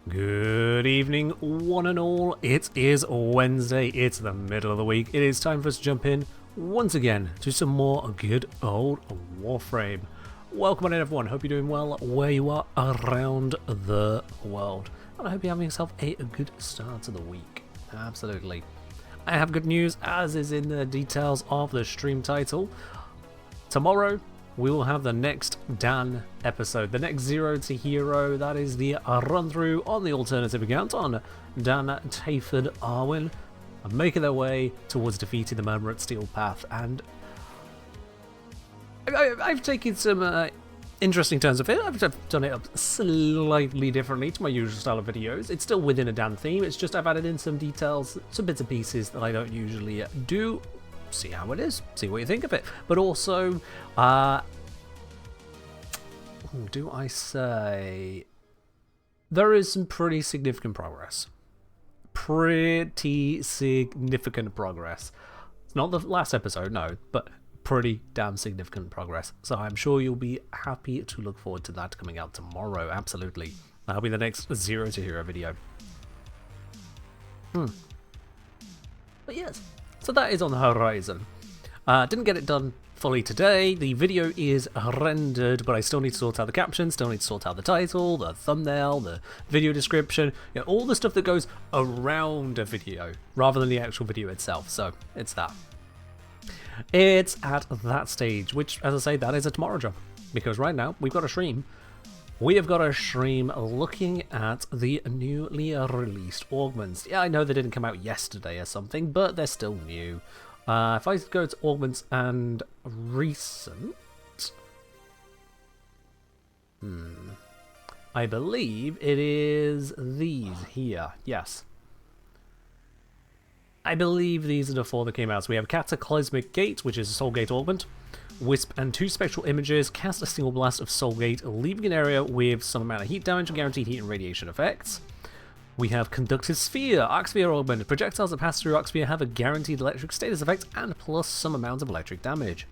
Good evening, one and all. It is Wednesday, it's the middle of the week. It is time for us to jump in once again to some more good old Warframe. Welcome on in, everyone. Hope you're doing well where you are around the world. And I hope you're having yourself a good start to the week. Absolutely. I have good news, as is in the details of the stream title. Tomorrow, we will have the next Dan episode, the next Zero to Hero. That is the run through on the alternative account on Dan Tayford Arwin, making their way towards defeating the Murmur at Steel Path. And I've taken some interesting turns of it. I've done it up slightly differently to my usual style of videos. It's still within a Dan theme. It's just I've added in some details, some bits and pieces that I don't usually do. See how it is, see what you think of it. But also, do I say, there is some pretty significant progress. Pretty significant progress. It's not the last episode, no, but pretty damn significant progress. So I'm sure you'll be happy to look forward to that coming out tomorrow, absolutely. That'll be the next Zero to Hero video. But yes. So that is on the horizon. Didn't get it done fully today. The video is rendered, but I still need to sort out the captions, still need to sort out the title, the thumbnail, the video description, you know, all the stuff that goes around a video, rather than the actual video itself. So it's that. It's at that stage, which, as I say, that is a tomorrow job. Because right now, we've got a stream. We have got a stream looking at the newly released Augments. Yeah, I know they didn't come out yesterday or something, but they're still new. If I go to Augments and recent... I believe it is these here. Yes. I believe these are the four that came out. So we have Cataclysmic Gate, which is a Soul Gate Augment. Wisp and 2 spectral images, cast a single blast of Soul Gate, leaving an area with some amount of heat damage and guaranteed heat and radiation effects. We have Conductive Sphere, Arc Sphere Augment. Projectiles that pass through Arc Sphere have a guaranteed electric status effect and plus some amount of electric damage.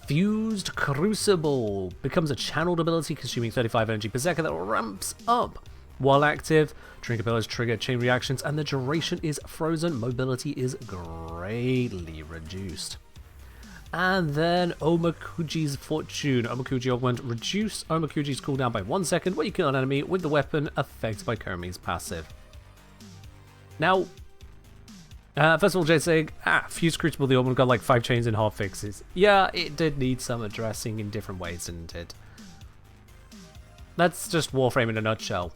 Fused Crucible becomes a channeled ability consuming 35 energy per second that ramps up. While active, Trinket Pillars trigger chain reactions and the duration is frozen. Mobility is greatly reduced. And then Omakuji's Fortune. Omakuji Augment. Reduce Omakuji's cooldown by 1 second when you kill an enemy with the weapon affected by Koumei's passive. Now, first of all, Jade saying, Fused Crucible, the Augment got like 5 chains and hard fixes. Yeah, it did need some addressing in different ways, didn't it? That's just Warframe in a nutshell.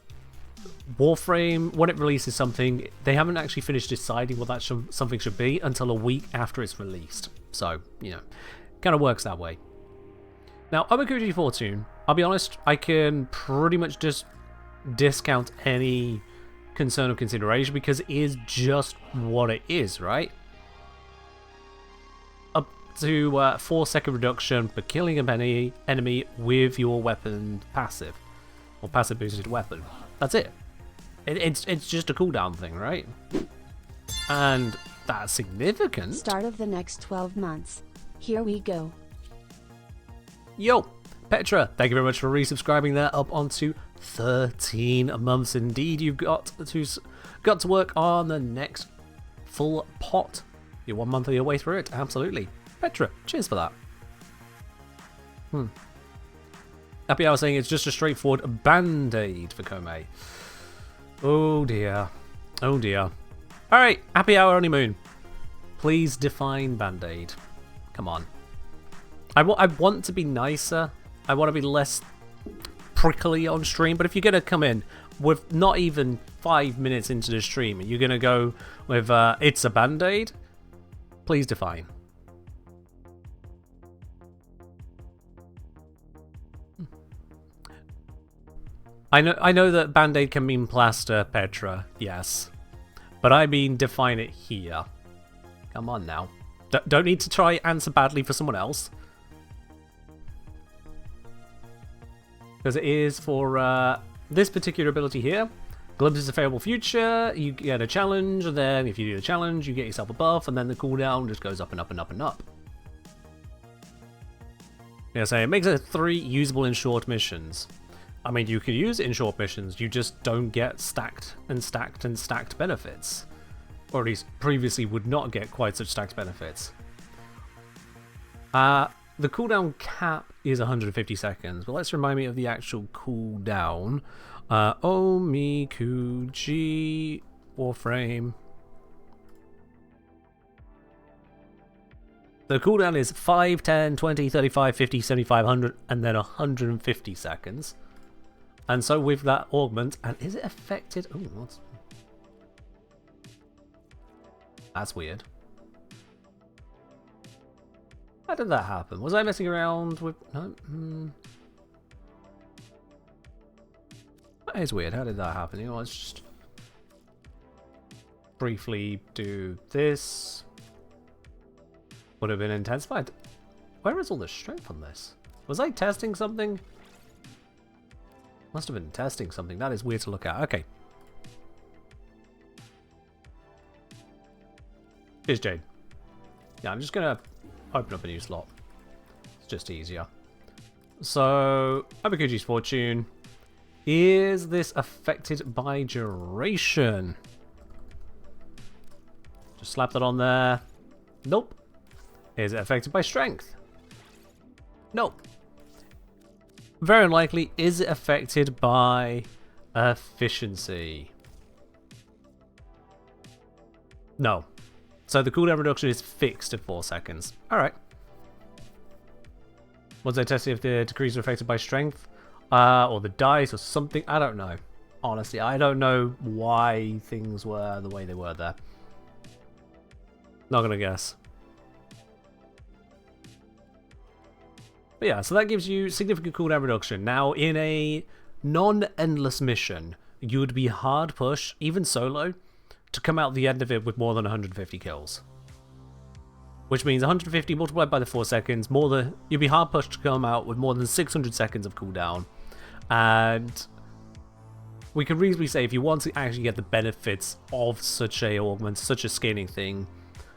Warframe, when it releases something, they haven't actually finished deciding what that something should be until a week after it's released. So, you know, kind of works that way. Now, Omakuji Fortune, I'll be honest, I can pretty much just discount any concern or consideration because it is just what it is, right? Up to 4-second reduction per killing an enemy with your weapon passive, or passive boosted weapon. That's it. It's just a cooldown thing, right? And that's significant. Start of the next 12 months. Here we go. Yo, Petra, thank you very much for resubscribing there up onto 13 months. Indeed, you've got to work on the next full pot. You're 1 month of your way through it. Absolutely. Petra, cheers for that. Happy Hour saying it's just a straightforward band-aid for Koumei. Oh dear. Oh dear. Alright, Happy Hour Honeymoon. Please define band-aid. Come on. I want to be nicer. I want to be less prickly on stream, but if you're going to come in with not even 5 minutes into the stream and you're going to go with it's a band-aid, please define. I know that band-aid can mean plaster, Petra, yes. But I mean define it here. Come on now. Don't need to try answer badly for someone else. Because it is for this particular ability here. Glimpses a favorable future, you get a challenge, and then if you do the challenge, you get yourself a buff, and then the cooldown just goes up and up and up and up. Yeah, so it makes it 3 usable in short missions. I mean, you could use it in short missions, you just don't get stacked and stacked and stacked benefits. Or at least previously would not get quite such stacked benefits. The cooldown cap is 150 seconds, but let's remind me of the actual cooldown. Omikuji Warframe. The cooldown is 5, 10, 20, 35, 50, 75, 100, and then 150 seconds. And so with that augment, and is it affected? Oh, that's weird. How did that happen? Was I messing around with... No? That is weird. How did that happen? You know, let's just briefly do this. Would have been intensified. Where is all the strength on this? Was I testing something? Must have been testing something. That is weird to look at. Okay. Here's Jade. Yeah, I'm just gonna open up a new slot. It's just easier. So, Omikuji's Fortune. Is this affected by duration? Just slap that on there. Nope. Is it affected by strength? Nope. Very unlikely. Is it affected by efficiency? No. So the cooldown reduction is fixed at 4 seconds. Alright. Was I testing if the decrees are affected by strength? Or the dice or something? I don't know. Honestly, I don't know why things were the way they were there. Not gonna guess. But yeah, so that gives you significant cooldown reduction. Now, in a non-endless mission, you would be hard pushed, even solo, to come out the end of it with more than 150 kills. Which means 150 multiplied by the 4 seconds, you'd be hard pushed to come out with more than 600 seconds of cooldown. And we can reasonably say if you want to actually get the benefits of such a augment, such a scaling thing,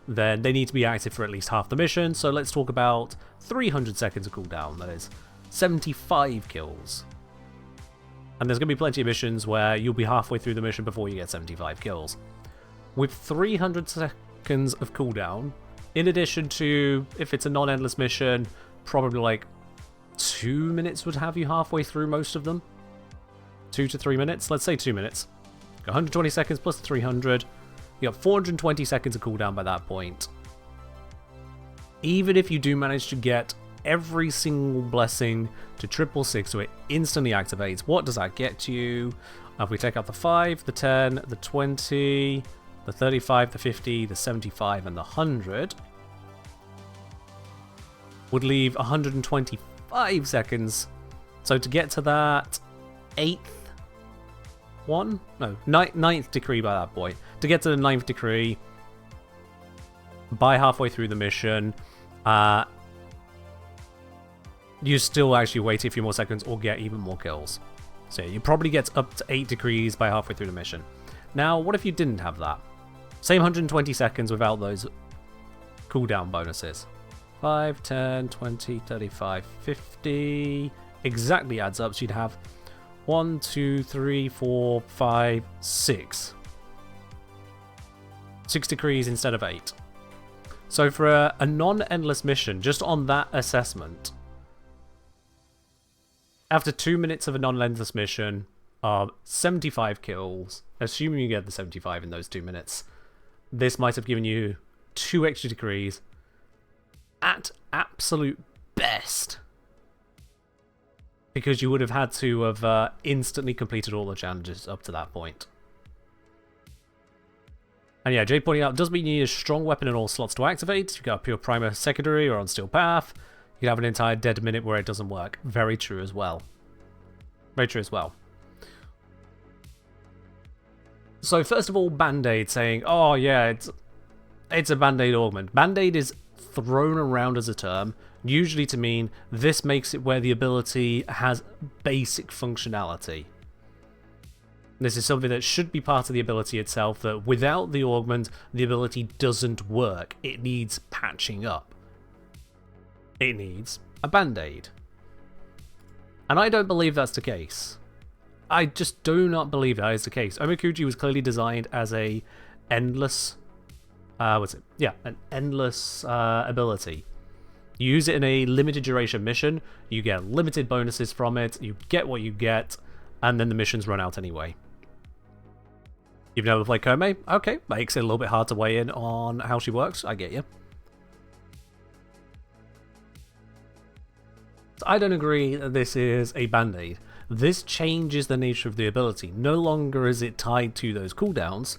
then they need to be active for at least half the mission. So let's talk about 300 seconds of cooldown, that is 75 kills. And there's going to be plenty of missions where you'll be halfway through the mission before you get 75 kills. With 300 seconds of cooldown, in addition to, if it's a non-endless mission, probably like 2 minutes would have you halfway through most of them. 2 to 3 minutes, let's say 2 minutes. 120 seconds plus 300. You got 420 seconds of cooldown by that point. Even if you do manage to get every single blessing to 666 so it instantly activates, what does that get to you? If we take out the 5, the 10, the 20, the 35, the 50, the 75, and the 100, would leave 125 seconds. So to get to that 8th one? No, 9th decree by that point. To get to the 9th decree, by halfway through the mission, you still actually wait a few more seconds or get even more kills. So you probably get up to 8 decrees by halfway through the mission. Now, what if you didn't have that? Same 120 seconds without those cooldown bonuses. 5, 10, 20, 35, 50. Exactly adds up, so you'd have 1, 2, 3, 4, 5, 6. 6 decrees instead of 8. So for a non-endless mission, just on that assessment, after 2 minutes of a non-endless mission, 75 kills, assuming you get the 75 in those 2 minutes, this might have given you 2 extra decrees at absolute best. Because you would have had to have instantly completed all the challenges up to that point. And yeah, Jade pointing out, does mean you need a strong weapon in all slots to activate. You've got a pure primer secondary or on steel path. You can have an entire dead minute where it doesn't work. Very true as well. Very true as well. So first of all, Band-Aid saying, oh yeah, it's a Band-Aid augment. Band-Aid is thrown around as a term, usually to mean this makes it where the ability has basic functionality. This is something that should be part of the ability itself, that without the augment, the ability doesn't work. It needs patching up. It needs a Band-Aid. And I don't believe that's the case. I just do not believe that is the case. Omikuji was clearly designed as a endless, what's it? Yeah, an endless ability. You use it in a limited duration mission, you get limited bonuses from it, you get what you get, and then the missions run out anyway. You've never played Koumei? Okay, makes it a little bit hard to weigh in on how she works, I get you. So I don't agree that this is a band-aid. This changes the nature of the ability. No longer is it tied to those cooldowns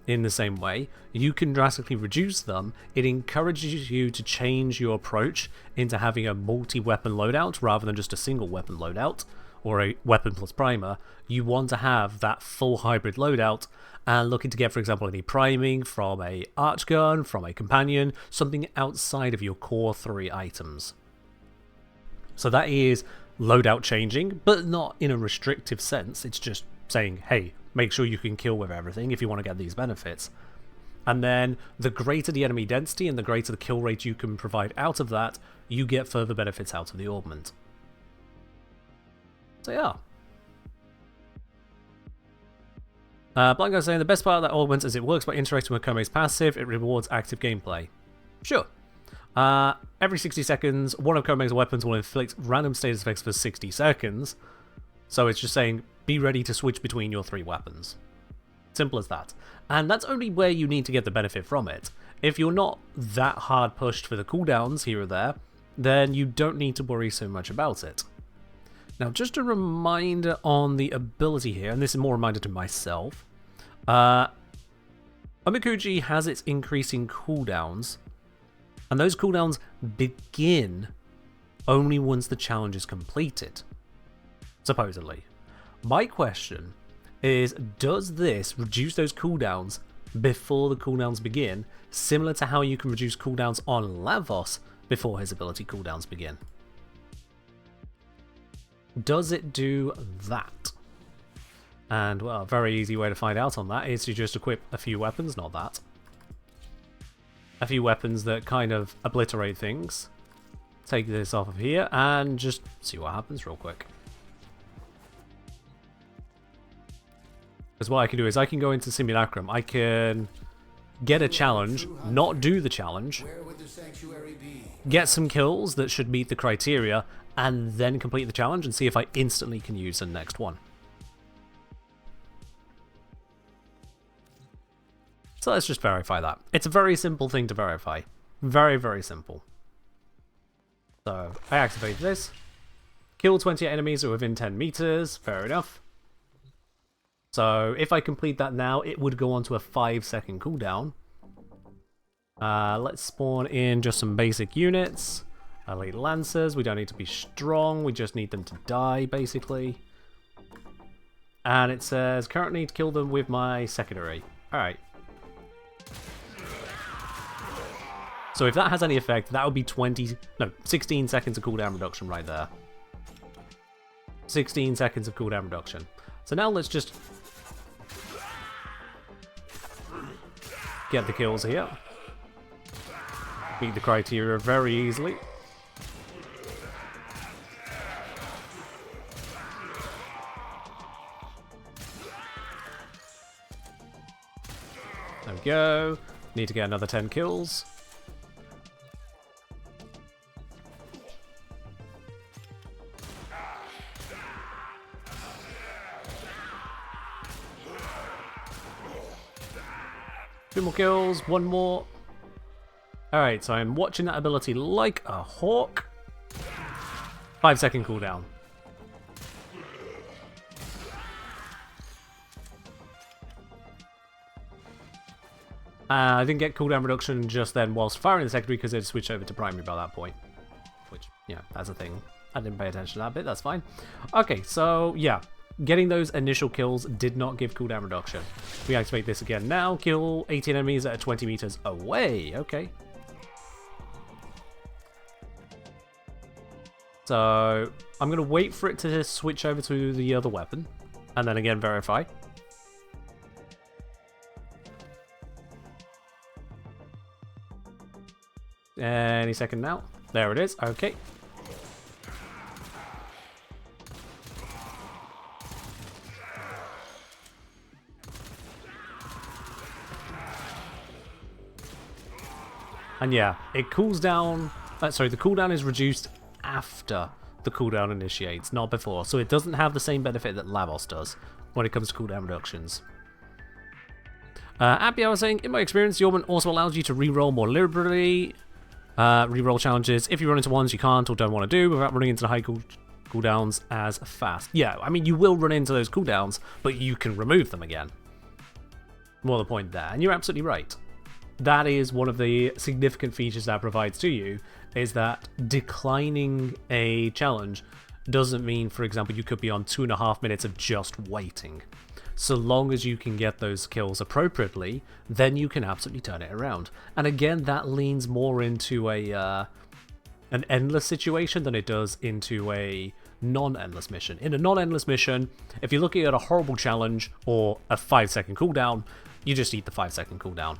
in the same way. You can drastically reduce them. It encourages you to change your approach into having a multi-weapon loadout rather than just a single weapon loadout or a weapon plus primer. You want to have that full hybrid loadout and looking to get, for example, any priming from a arch gun, from a companion, something outside of your core 3 items. So that is loadout changing, but not in a restrictive sense. It's just saying, hey, make sure you can kill with everything if you want to get these benefits. And then the greater the enemy density and the greater the kill rate you can provide out of that, you get further benefits out of the augment. So yeah. Blanco saying the best part of that augment is it works by interacting with Koumei's passive, it rewards active gameplay. Sure. Every 60 seconds, one of Koumei's weapons will inflict random status effects for 60 seconds. So it's just saying, be ready to switch between your 3 weapons. Simple as that. And that's only where you need to get the benefit from it. If you're not that hard pushed for the cooldowns here or there, then you don't need to worry so much about it. Now, just a reminder on the ability here, and this is more a reminder to myself. Omikuji has its increasing cooldowns, and those cooldowns begin only once the challenge is completed, supposedly. My question is, does this reduce those cooldowns before the cooldowns begin, similar to how you can reduce cooldowns on Lavos before his ability cooldowns begin? Does it do that? And, well, a very easy way to find out on that is to just equip a few weapons, not that. A few weapons that kind of obliterate things. Take this off of here and just see what happens real quick. Because what I can do is I can go into Simulacrum, I can get a challenge, not do the challenge, get some kills that should meet the criteria, and then complete the challenge and see if I instantly can use the next one. So let's just verify that. It's a very simple thing to verify. Very, very simple. So I activate this. Kill 20 enemies who are within 10 meters. Fair enough. So if I complete that now, it would go on to a 5-second cooldown. Let's spawn in just some basic units. Elite Lancers, we don't need to be strong, we just need them to die, basically. And it says, currently need to kill them with my secondary. Alright. So if that has any effect, that would be 16 seconds of cooldown reduction right there. 16 seconds of cooldown reduction. So now let's just get the kills here. Beat the criteria very easily. There we go. Need to get another 10 kills. Two more kills, one more. Alright, so I'm watching that ability like a hawk. 5-second cooldown. I didn't get cooldown reduction just then whilst firing the secondary because it switched over to primary by that point. Which, yeah, that's a thing. I didn't pay attention to that bit, that's fine. Okay, so, yeah. Getting those initial kills did not give cooldown reduction. We activate this again now. Kill 18 enemies that are 20 meters away. Okay. So, I'm going to wait for it to switch over to the other weapon. And then again, verify. Any second now. There it is. Okay. And yeah, it cools down... sorry, the cooldown is reduced after the cooldown initiates, not before. So it doesn't have the same benefit that Lavos does when it comes to cooldown reductions. Abby, I was saying, in my experience, the Augment also allows you to reroll more liberally. Reroll challenges if you run into ones you can't or don't want to do without running into the high cooldowns as fast. Yeah, I mean, you will run into those cooldowns, but you can remove them again. More the point there. And you're absolutely right. That is one of the significant features that provides to you, is that declining a challenge doesn't mean, for example, you could be on 2.5 minutes of just waiting. So long as you can get those kills appropriately, then you can absolutely turn it around. And again, that leans more into a an endless situation than it does into a non-endless mission. In a non-endless mission, if you're looking at a horrible challenge or a 5-second cooldown, you just eat the 5-second cooldown.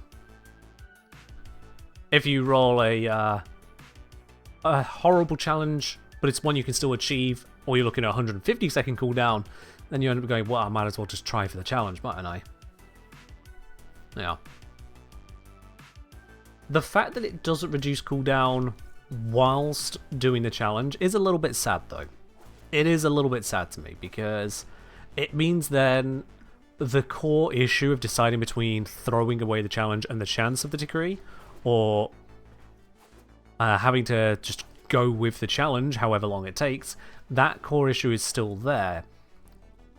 If you roll a horrible challenge, but it's one you can still achieve, or you're looking at a 150-second cooldown, then you end up going, well, I might as well just try for the challenge, mightn't I? Yeah. The fact that it doesn't reduce cooldown whilst doing the challenge is a little bit sad, though. It is a little bit sad to me, because it means then the core issue of deciding between throwing away the challenge and the chance of the decree, or having to just go with the challenge however long it takes, that core issue is still there.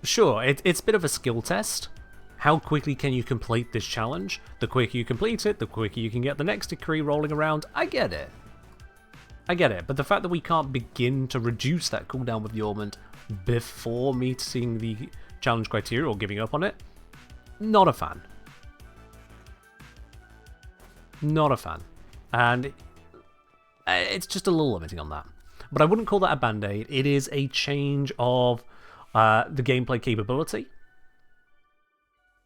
Sure, it's a bit of a skill test. How quickly can you complete this challenge? The quicker you complete it, the quicker you can get the next decree rolling around. I get it. I get it, but the fact that we can't begin to reduce that cooldown with the Augment before meeting the challenge criteria or giving up on it, not a fan. Not a fan. And it's just a little limiting on that. But I wouldn't call that a band-aid. It is a change of the gameplay capability.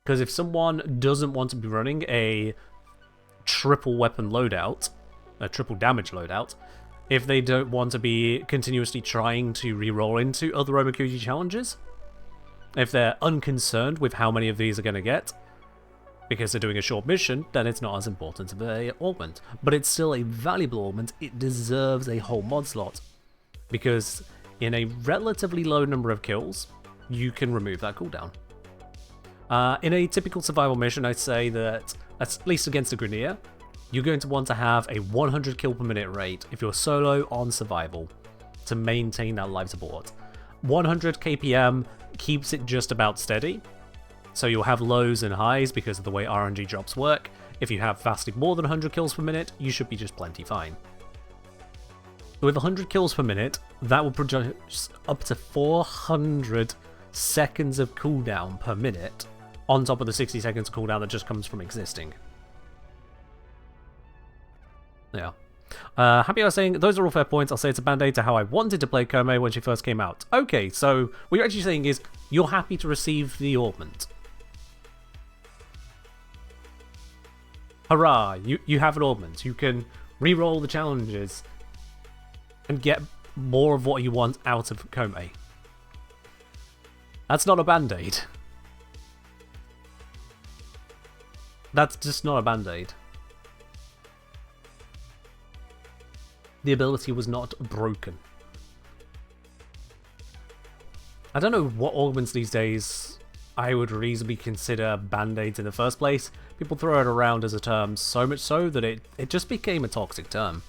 Because if someone doesn't want to be running a triple weapon loadout, a triple damage loadout, if they don't want to be continuously trying to reroll into other Omakuji challenges, if they're unconcerned with how many of these are going to get, because they're doing a short mission, then it's not as important of an augment. But it's still a valuable augment. It deserves a whole mod slot, because in a relatively low number of kills, you can remove that cooldown. In a typical survival mission, I'd say that, at least against a Grineer, you're going to want to have a 100 kill per minute rate if you're solo on survival to maintain that life support. 100 kpm keeps it just about steady, so you'll have lows and highs because of the way RNG drops work. If you have vastly more than 100 kills per minute, you should be just plenty fine. With 100 kills per minute, that will produce up to 400 seconds of cooldown per minute, on top of the 60 seconds cooldown that just comes from existing. Yeah. Happy I was saying, those are all fair points. I'll say it's a band-aid to how I wanted to play Koumei when she first came out. Okay, so what you're actually saying is, you're happy to receive the augment. Hurrah, you have an augment. You can re-roll the challenges and get more of what you want out of Koumei. That's not a band-aid. That's just not a band-aid. The ability was not broken. I don't know what augments these days I would reasonably consider band-aids in the first place. People throw it around as a term so much so that it just became a toxic term.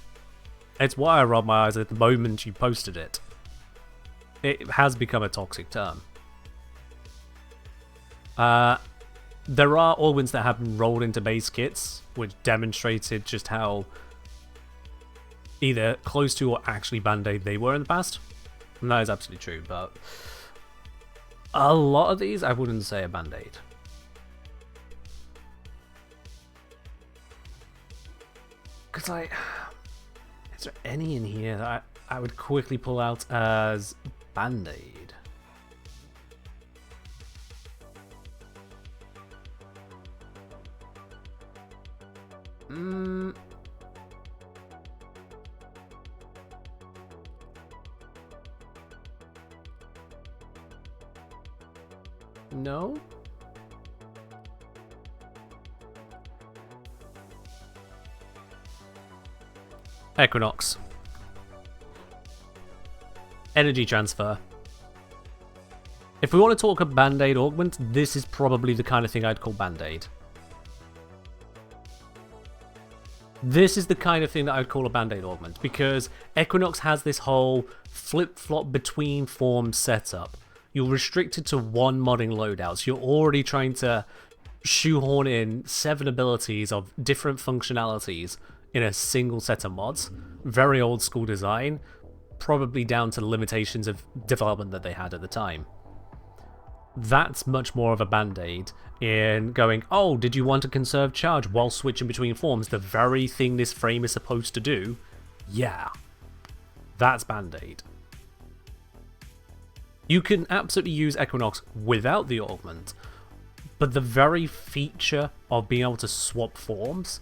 It's why I rolled my eyes at the moment you posted it. It has become a toxic term. There are augments that have been rolled into base kits, which demonstrated just how either close to or actually band-aid they were in the past. And that is absolutely true, but a lot of these I wouldn't say a band-aid. Because is there any in here that I would quickly pull out as band-aid? No? Equinox. Energy transfer. If we want to talk a Band-Aid augment, this is probably the kind of thing I'd call Band-Aid. This is the kind of thing that I'd call a Band-Aid augment, because Equinox has this whole flip-flop between forms setup. You're restricted to one modding loadout, so you're already trying to shoehorn in 7 abilities of different functionalities in a single set of mods. Very old school design, probably down to the limitations of development that they had at the time. That's much more of a Band-Aid in going, oh, did you want to conserve charge while switching between forms? The very thing this frame is supposed to do? Yeah. That's Band-Aid. You can absolutely use Equinox without the augment, but the very feature of being able to swap forms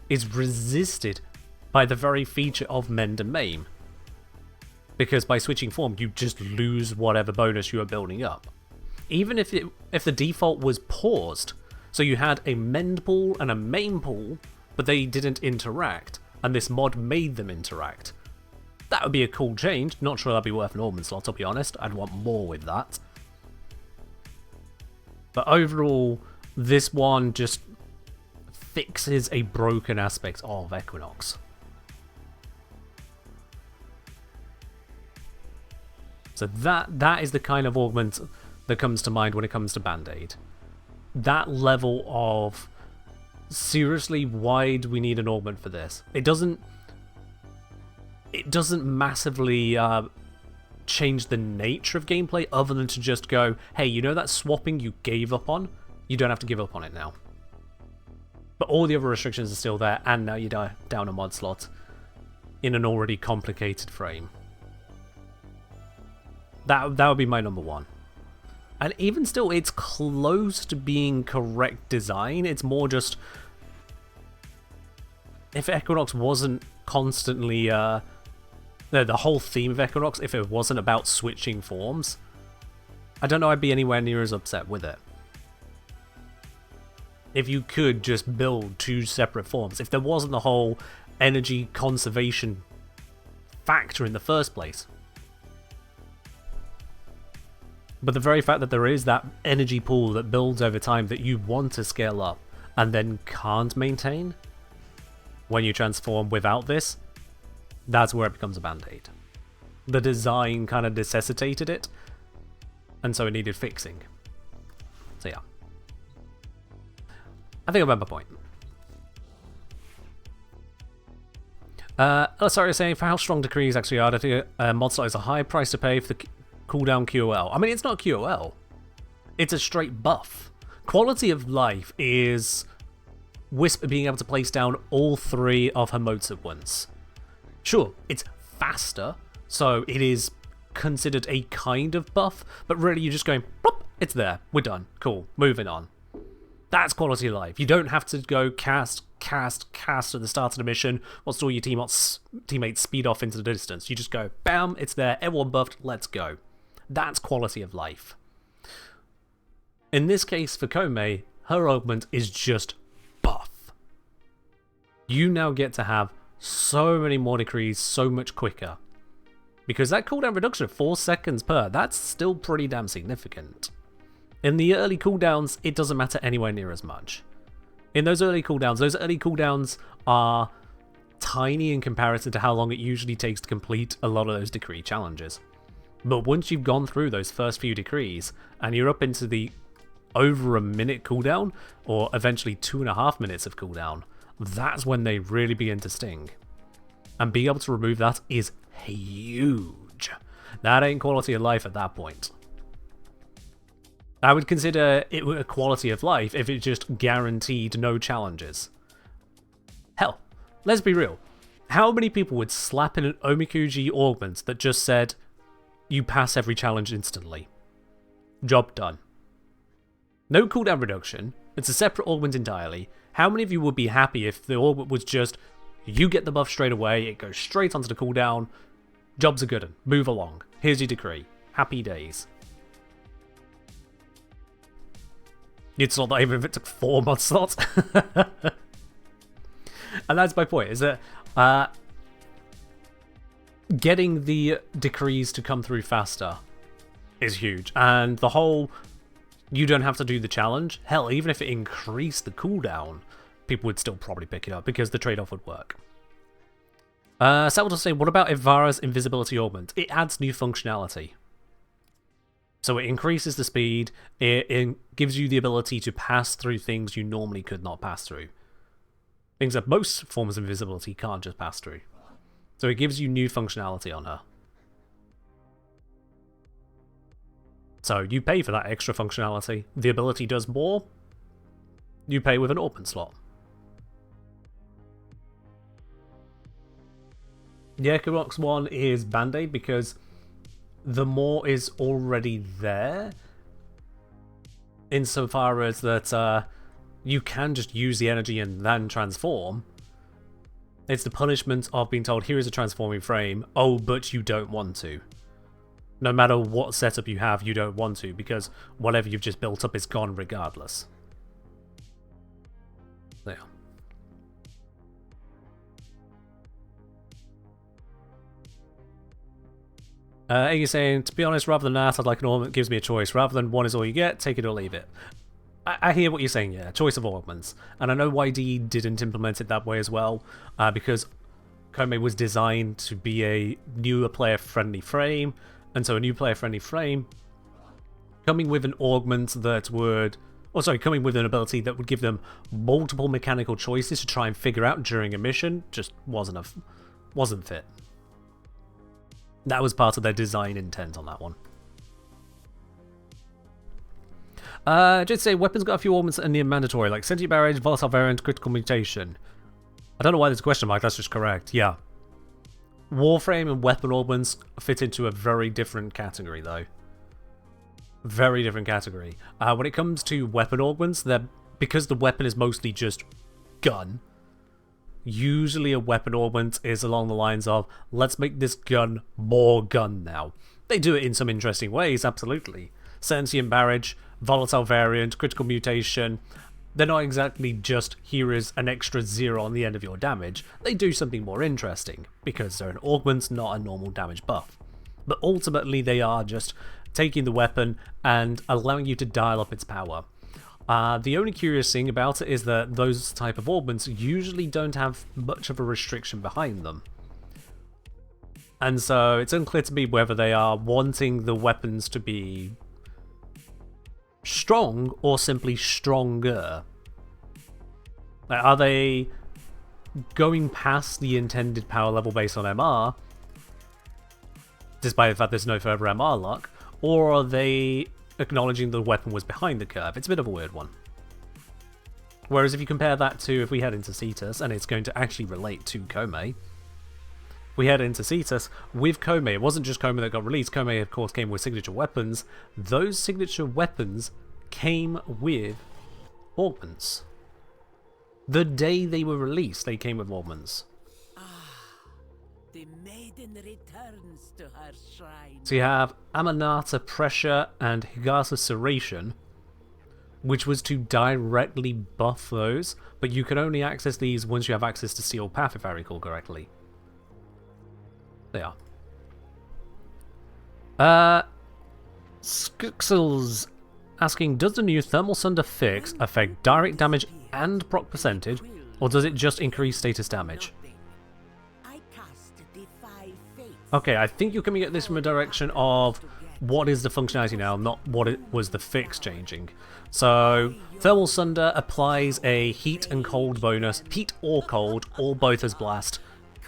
is resisted by the very feature of Mend and Maim. Because by switching form, you just lose whatever bonus you are building up. Even if the default was paused, so you had a Mend pool and a Maim pool, but they didn't interact, and this mod made them interact. That would be a cool change. Not sure that'd be worth an augment slot, I'll be honest. I'd want more with that. But overall, this one just fixes a broken aspect of Equinox. So that is the kind of augment that comes to mind when it comes to Band-Aid. That level of, seriously, why do we need an augment for this? It doesn't massively change the nature of gameplay other than to just go, hey, you know that swapping you gave up on? You don't have to give up on it now. But all the other restrictions are still there, and now you're down a mod slot in an already complicated frame. That would be my number one. And even still, it's close to being correct design. It's more just, if Equinox wasn't constantly the whole theme of Equinox, if it wasn't about switching forms, I don't know I'd be anywhere near as upset with it. If you could just build 2 separate forms, if there wasn't the whole energy conservation factor in the first place. But the very fact that there is that energy pool that builds over time that you want to scale up and then can't maintain when you transform without this, that's where it becomes a Band-Aid. The design kind of necessitated it, and so it needed fixing. So yeah. I think I remember my point. Sorry, you're saying, for how strong decrees actually are, I think mod slot is a high price to pay for the cooldown QOL. I mean, it's not QOL. It's a straight buff. Quality of life is Wisp being able to place down all 3 of her motes at once. Sure, it's faster, so it is considered a kind of buff, but really you're just going, plop, it's there, we're done, cool, moving on. That's quality of life. You don't have to go cast at the start of the mission, whilst all your teammates speed off into the distance. You just go, bam, it's there, everyone buffed, let's go. That's quality of life. In this case, for Koumei, her augment is just buff. You now get to have so many more decrees so much quicker. Because that cooldown reduction of 4 seconds per, that's still pretty damn significant. In the early cooldowns, it doesn't matter anywhere near as much. In those early cooldowns are tiny in comparison to how long it usually takes to complete a lot of those decree challenges. But once you've gone through those first few decrees, and you're up into the over a minute cooldown, or eventually 2.5 minutes of cooldown, that's when they really begin to sting. And being able to remove that is huge. That ain't quality of life at that point. I would consider it a quality of life if it just guaranteed no challenges. Hell, let's be real. How many people would slap in an Omikuji augment that just said, you pass every challenge instantly? Job done. No cooldown reduction, it's a separate augment entirely. How many of you would be happy if the augment was just, you get the buff straight away, it goes straight onto the cooldown, jobs are good, move along, here's your decree, happy days. It's not that even if it took 4 mod slots. And that's my point, is that getting the decrees to come through faster is huge. And the whole, you don't have to do the challenge. Hell, even if it increased the cooldown, people would still probably pick it up because the trade-off would work. Sal will say, what about Ivara's invisibility augment? It adds new functionality. So it increases the speed, it gives you the ability to pass through things you normally could not pass through. Things that most forms of invisibility can't just pass through. So it gives you new functionality on her. So you pay for that extra functionality. The ability does more. You pay with an augment slot. Yeah, Qorvex 1 is Band-Aid because the more is already there. Insofar as that you can just use the energy and then transform. It's the punishment of being told, here is a transforming frame. Oh, but you don't want to. No matter what setup you have, you don't want to, because whatever you've just built up is gone regardless. There. Iggy's saying, to be honest, rather than that, I'd like an augment that gives me a choice. Rather than one is all you get, take it or leave it. I hear what you're saying, yeah. Choice of augments. And I know YD didn't implement it that way as well, because Koumei was designed to be a newer player-friendly frame, and so a new player-friendly frame coming with an augment that would... Oh, sorry, coming with an ability that would give them multiple mechanical choices to try and figure out during a mission just wasn't fit. That was part of their design intent on that one. Just say, weapons got a few augments that are near mandatory, like sentient barrage, volatile variant, critical mutation. I don't know why there's a question mark, that's just correct, yeah. Warframe and weapon augments fit into a very different category, though. Very different category. When it comes to weapon augments, because the weapon is mostly just gun, usually a weapon augment is along the lines of, let's make this gun more gun now. They do it in some interesting ways, absolutely. Sentient barrage, volatile variant, critical mutation. They're not exactly just, here is an extra 0 on the end of your damage. They do something more interesting, because they're an augment, not a normal damage buff. But ultimately they are just taking the weapon and allowing you to dial up its power. The only curious thing about it is that those type of augments usually don't have much of a restriction behind them. And so it's unclear to me whether they are wanting the weapons to be strong or simply stronger. Like, are they going past the intended power level based on MR, despite the fact there's no further MR luck, or are they acknowledging the weapon was behind the curve? It's a bit of a weird one. Whereas if you compare that to if we head into Cetus, and it's going to actually relate to Koumei, we head into Cetus with Koumei. It wasn't just Koumei that got released. Koumei, of course, came with signature weapons. Those signature weapons came with augments. The day they were released, they came with augments. The maiden returns to her shrine. So you have Amanata Pressure and Higasa Serration, which was to directly buff those, but you can only access these once you have access to Sealed Path, if I recall correctly. They are. Skixels asking, does the new Thermal Sunder fix affect direct damage and proc percentage, or does it just increase status damage? Okay, I think you're coming at this from a direction of what is the functionality now, not what it was the fix changing. So, Thermal Sunder applies a heat and cold bonus, heat or cold, or both as blast,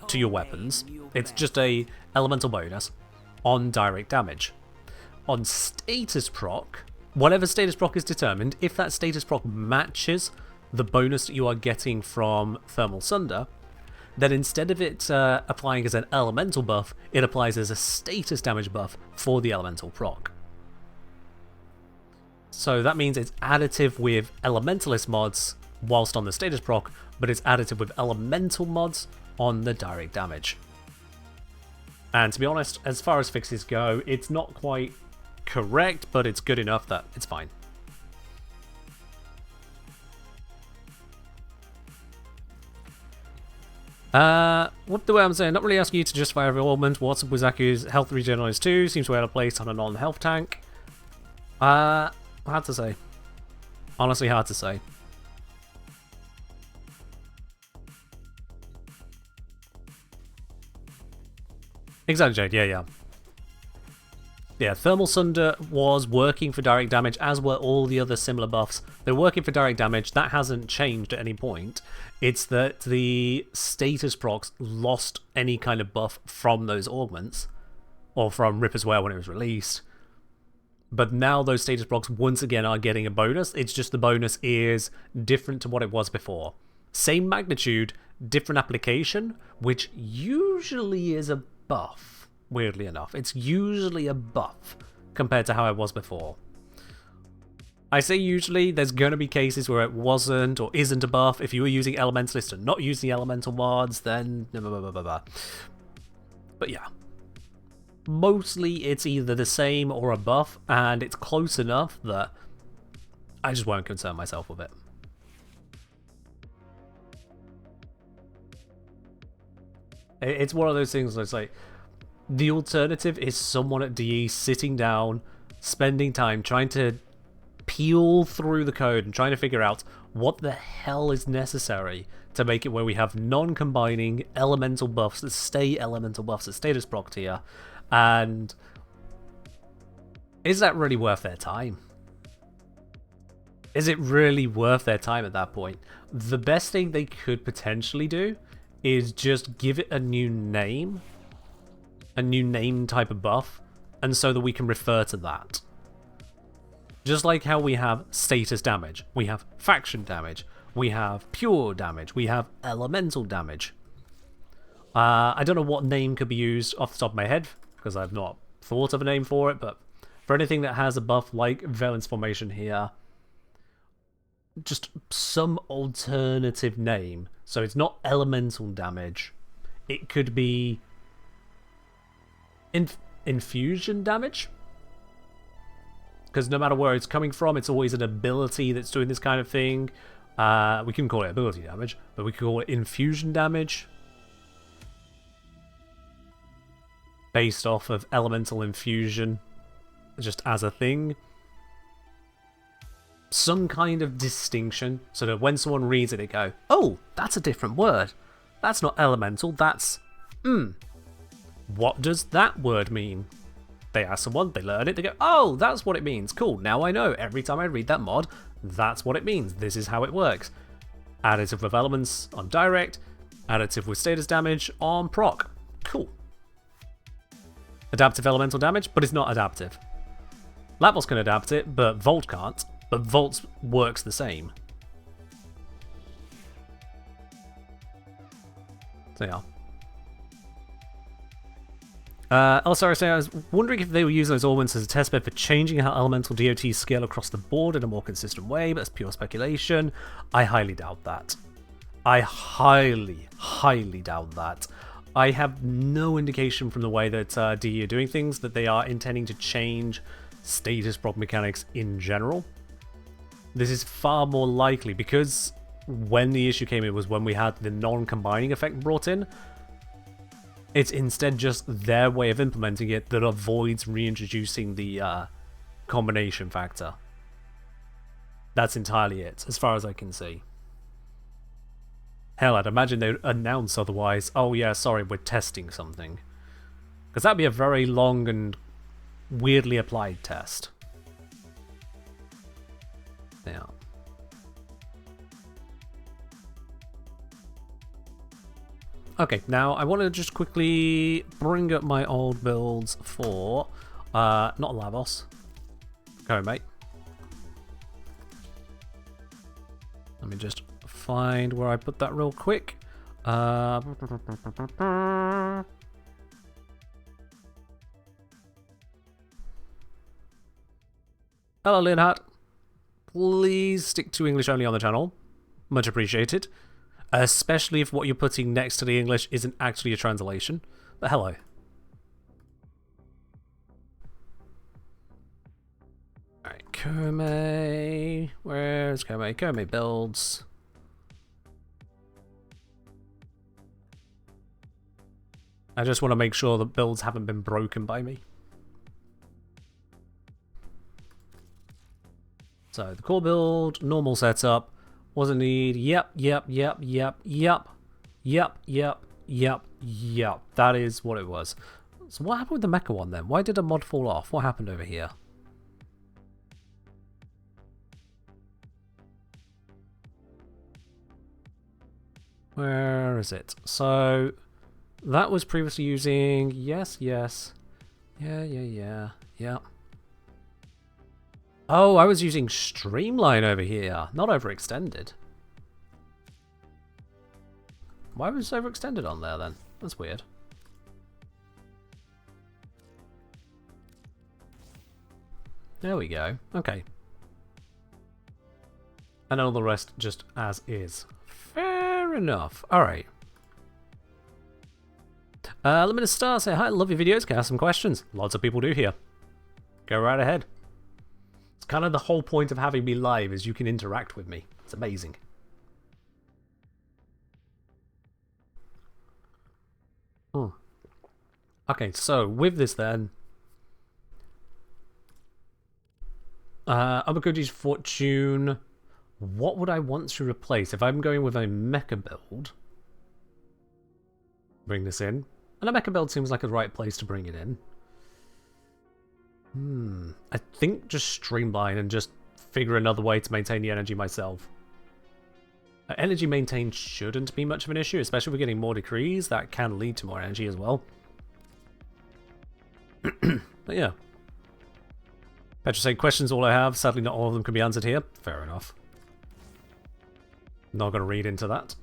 to your weapons. It's just a elemental bonus on direct damage. On status proc, whatever status proc is determined, if that status proc matches the bonus that you are getting from Thermal Sunder, then instead of it applying as an elemental buff, it applies as a status damage buff for the elemental proc. So that means it's additive with elementalist mods whilst on the status proc, but it's additive with elemental mods on the direct damage. And to be honest, as far as fixes go, it's not quite correct, but it's good enough that it's fine. What the way I'm saying, not really asking you to justify every augment. What's up with Zaku's health regen on his 2? Seems way out of place on a non-health tank. Hard to say. Honestly, hard to say. Exactly, Jade. Yeah. Yeah, Thermal Sunder was working for direct damage, as were all the other similar buffs. They're working for direct damage. That hasn't changed at any point. It's that the status procs lost any kind of buff from those augments, or from Rip as well when it was released. But now those status procs once again are getting a bonus. It's just the bonus is different to what it was before. Same magnitude, different application, which usually is a buff. Weirdly enough, it's usually a buff compared to how it was before. I say usually, there's going to be cases where it wasn't or isn't a buff. If you were using Elementalist and not using Elemental mods, then blah, blah, blah, blah, blah. But yeah, mostly it's either the same or a buff, and it's close enough that I just won't concern myself with it. It's one of those things that's like, the alternative is someone at DE sitting down, spending time trying to peel through the code and trying to figure out what the hell is necessary to make it where we have non-combining elemental buffs that stay elemental buffs that status proc here, and is that really worth their time? Is it really worth their time at that point? The best thing they could potentially do is just give it a new name type of buff, and so that we can refer to that. Just like how we have status damage, we have faction damage, we have pure damage, we have elemental damage. I don't know what name could be used off the top of my head, because I've not thought of a name for it, but for anything that has a buff like Valence Formation here, just some alternative name. So it's not elemental damage. It could be infusion damage, because no matter where it's coming from, it's always an ability that's doing this kind of thing. We can call it ability damage, but we can call it infusion damage, based off of elemental infusion, just as a thing. Some kind of distinction, so that when someone reads it, they go, oh, that's a different word. That's not elemental, that's what does that word mean? They ask someone, they learn it, they go, oh, that's what it means. Cool, now I know. Every time I read that mod, that's what it means. This is how it works. Additive with elements on direct, additive with status damage on proc. Cool. Adaptive elemental damage, but it's not adaptive. Lavos can adapt it, but Volt can't. But Volt works the same. So yeah. Also, I was wondering if they were using those augments as a testbed for changing how elemental DOTs scale across the board in a more consistent way, but it's pure speculation. I highly doubt that. I highly, highly doubt that. I have no indication from the way that DE are doing things that they are intending to change status proc mechanics in general. This is far more likely, because when the issue came in was when we had the non-combining effect brought in. It's instead just their way of implementing it that avoids reintroducing the combination factor. That's entirely it, as far as I can see. Hell, I'd imagine they'd announce otherwise, oh yeah, sorry, we're testing something. Because that'd be a very long and weirdly applied test. Yeah. Okay, now I want to just quickly bring up my old builds for, not Lavos. Koumei. Let me just find where I put that real quick. Hello, Leonhardt. Please stick to English only on the channel. Much appreciated. Especially if what you're putting next to the English isn't actually a translation. But hello. Alright, Koumei. Where's Koumei? Koumei builds. I just want to make sure that builds haven't been broken by me. So the core build, normal setup, wasn't need, yep. That is what it was. So what happened with the mecha one then? Why did a mod fall off? What happened over here? Where is it? So that was previously using, yes. Yeah. Oh, I was using Streamline over here, not Overextended. Why was Overextended on there then? That's weird. There we go. Okay. And all the rest just as is. Fair enough. Alright. Limited Star say, hi, love your videos, can I ask some questions? Lots of people do here. Go right ahead. It's kind of the whole point of having me live is you can interact with me. It's amazing. Okay, so with this then, Amakuji's Fortune, what would I want to replace if I'm going with a mecha build? Bring this in. And a mecha build seems like the right place to bring it in. I think just streamline and just figure another way to maintain the energy myself. Energy maintain shouldn't be much of an issue, especially if we're getting more decrees. That can lead to more energy as well. But yeah. Petra saying, questions all I have. Sadly, not all of them can be answered here. Fair enough. Not going to read into that.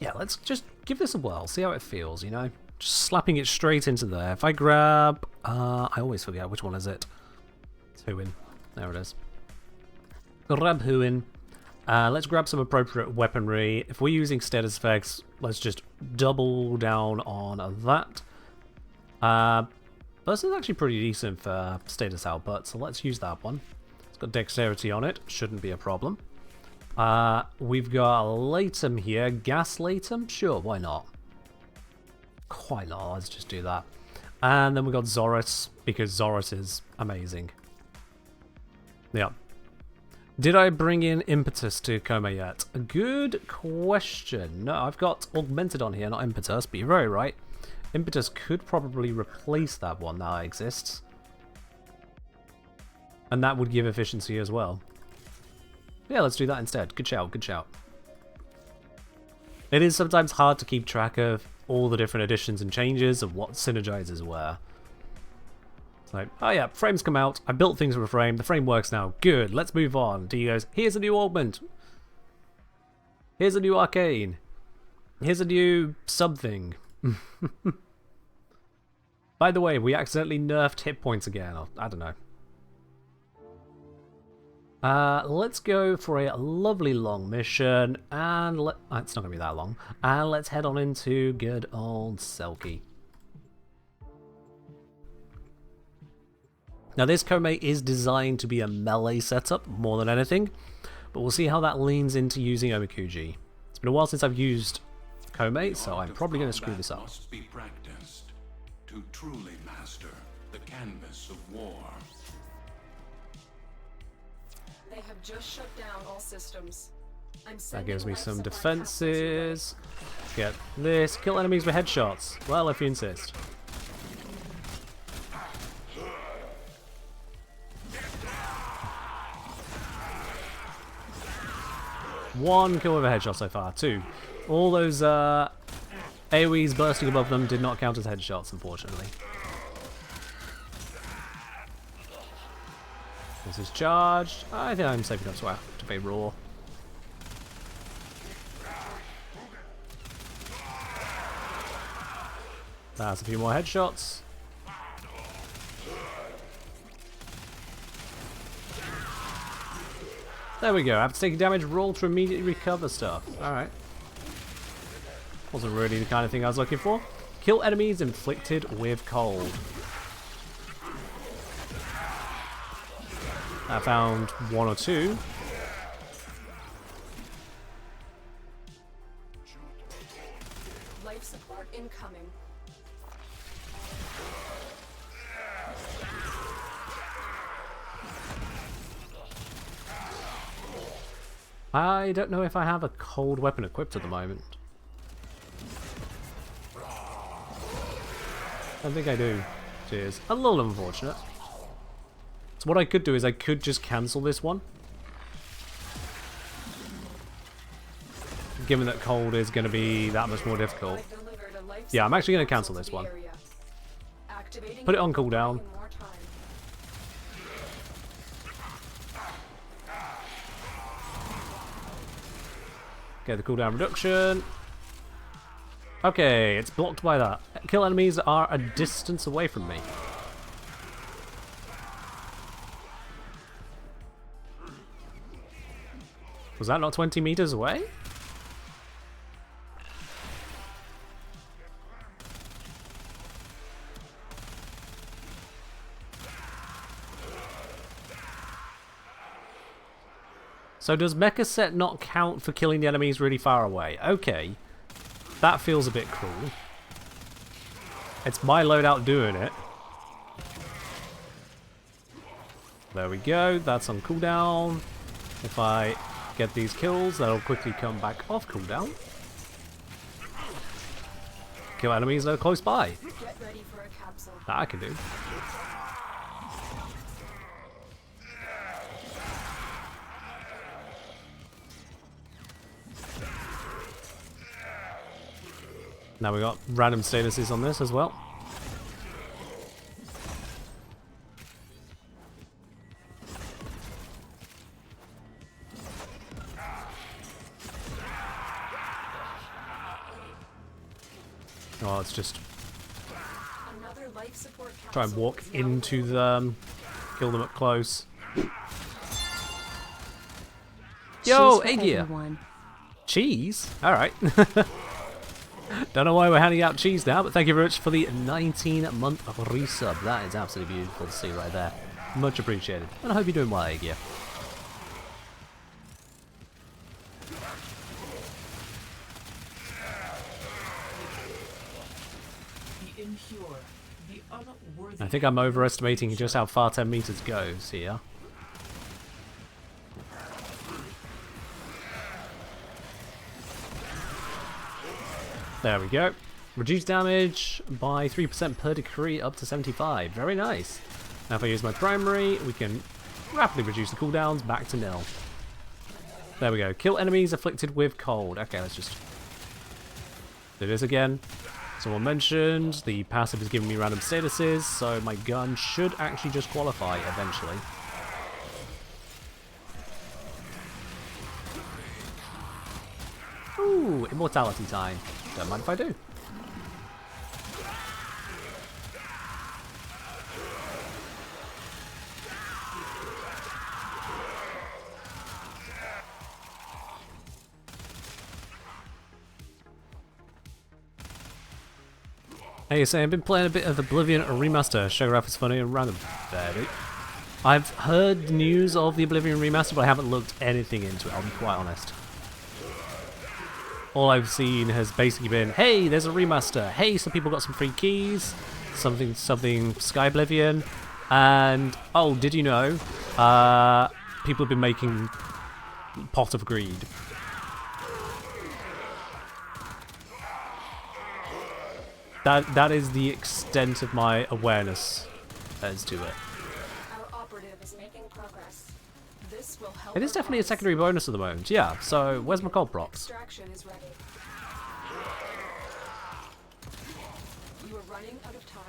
Yeah, let's just give this a whirl. See how it feels, you know? Just slapping it straight into there. If I grab... I always forget. Which one is it? It's Huin. There it is. Grab Huin. Let's grab some appropriate weaponry. If we're using status effects, let's just double down on that. This is actually pretty decent for status output, so let's use that one. It's got dexterity on it. Shouldn't be a problem. We've got Latum here. Gas Latum? Sure, why not? Quite not. Let's just do that. And then we've got Zorus, because Zorus is amazing. Yeah. Did I bring in Impetus to Koumei yet? A good question. No, I've got Augmented on here, not Impetus, but you're very right. Impetus could probably replace that one that exists. And that would give efficiency as well. Yeah, let's do that instead. Good shout, good shout. It is sometimes hard to keep track of all the different additions and changes of what synergizes where. It's like, oh yeah, frames come out. I built things with a frame. The frame works now. Good, let's move on. D goes, here's a new augment. Here's a new arcane. Here's a new something. By the way, we accidentally nerfed hit points again. I don't know. Let's go for a lovely long mission, and it's not going to be that long. And let's head on into good old Selkie. Now this Koumei is designed to be a melee setup more than anything, but we'll see how that leans into using Omikuji. It's been a while since I've used Koumei, so I'm probably going to screw this up. Must be practiced to truly master the canvas of war. They have just shut down all systems. That gives me some defenses. Get this. Kill enemies with headshots. Well, if you insist. One kill with a headshot so far. Two. All those AoEs bursting above them did not count as headshots, unfortunately. This is charged. I think I'm safe enough to activate Raw. That's a few more headshots. There we go. After taking damage, roll to immediately recover stuff. Alright. Wasn't really the kind of thing I was looking for. Kill enemies inflicted with cold. I found one or two. Life support incoming. I don't know if I have a cold weapon equipped at the moment. I think I do. Which is a little unfortunate. So what I could do is I could just cancel this one. Given that cold is going to be that much more difficult. I've delivered a life Yeah, I'm actually going to support cancel this capsule one. to the area. Activating Put it on and cooldown. buying more time. Get the cooldown reduction. Okay, it's blocked by that. Kill enemies that are a distance away from me. Was that not 20 meters away? So does Mecha Set not count for killing the enemies really far away? Okay. That feels a bit cruel. It's my loadout doing it. There we go. That's on cooldown. If I get these kills, that'll quickly come back off cooldown. Kill enemies that are close by. Get ready for a capsule. That I can do. Now we got random statuses on this as well. Oh, let's just Another life support capsule try and walk is now into available. them, kill them up close. Yo, Cheers for Aegir! everyone. Cheese? Alright. Don't know why we're handing out cheese now, but thank you very much for the 19-month resub. That is absolutely beautiful to see right there. Much appreciated. And I hope you're doing well, Aegir. The impure, the unworthy. I think I'm overestimating just how far 10 meters goes here. There we go. Reduce damage by 3% per decree up to 75. Very nice. Now if I use my primary, we can rapidly reduce the cooldowns back to nil. There we go. Kill enemies afflicted with cold. Okay, let's just do this again. Someone mentioned the passive is giving me random statuses, so my gun should actually just qualify eventually. Ooh, immortality time. Don't mind if I do. Hey, so I've been playing a bit of Oblivion Remaster. Showgraph is funny and random. There, dude. I've heard news of the Oblivion Remaster, but I haven't looked anything into it, I'll be quite honest. All I've seen has basically been, hey, there's a remaster. Hey, some people got some free keys. Something Sky Oblivion. And, oh, did you know? People have been making Pot of Greed. That is the extent of my awareness as to it. Our operative is making progress. This will help. It is our definitely a cause. secondary bonus at the moment, yeah. So, where's my cold procs? Extraction is ready. You are running out of time.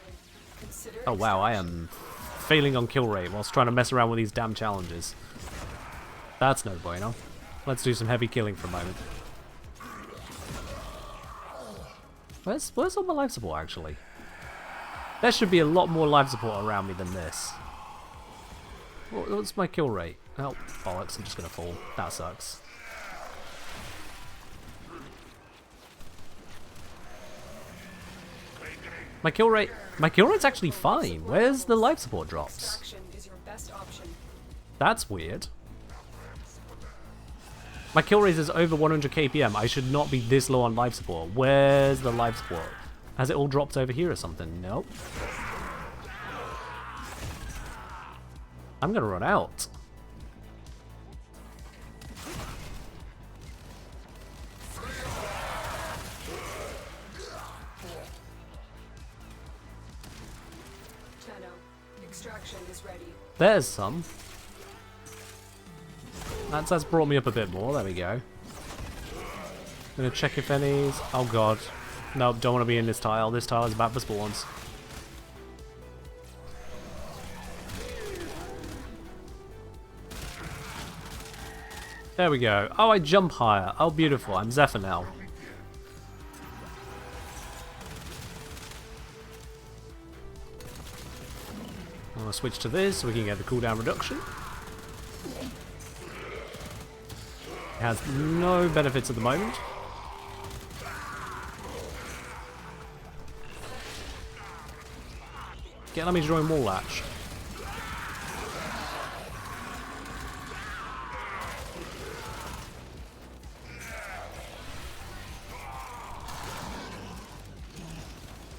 Consider Oh wow, I extraction. am failing on kill rate whilst trying to mess around with these damn challenges. That's no bueno. Let's do some heavy killing for a moment. Where's all my life support actually? There should be a lot more life support around me than this. What's my kill rate? Oh, bollocks, I'm just gonna fall. That sucks. My kill rate's actually fine. Where's the life support drops? Extraction is your best option. That's weird. My kill rate is over 100 kpm. I should not be this low on life support. Where's the life support? Has it all dropped over here or something? Nope. I'm gonna run out. Extraction is ready. There's some. That's brought me up a bit more. There we go. Gonna check if any's... Oh god. Nope, don't want to be in this tile. This tile is bad for spawns. There we go. Oh, I jump higher. Oh, beautiful. I'm Zephyr now. I'm gonna switch to this so we can get the cooldown reduction. It has no benefits at the moment. Get enemies join wall latch.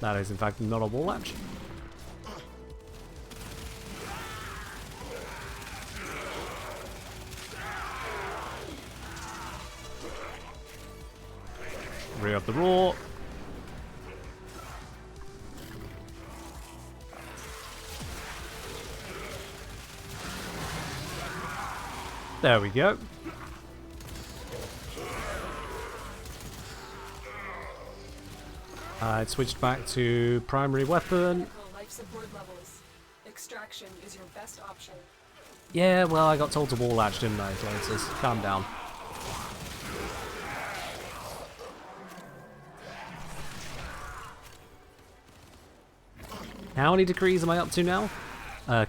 That is in fact not a wall latch. Rear up the raw. There we go. It switched back to primary weapon. Life support levels. Extraction is your best option. Yeah, well, I got told to wall latch, didn't I, Lotus? Calm down. How many decrees am I up to now?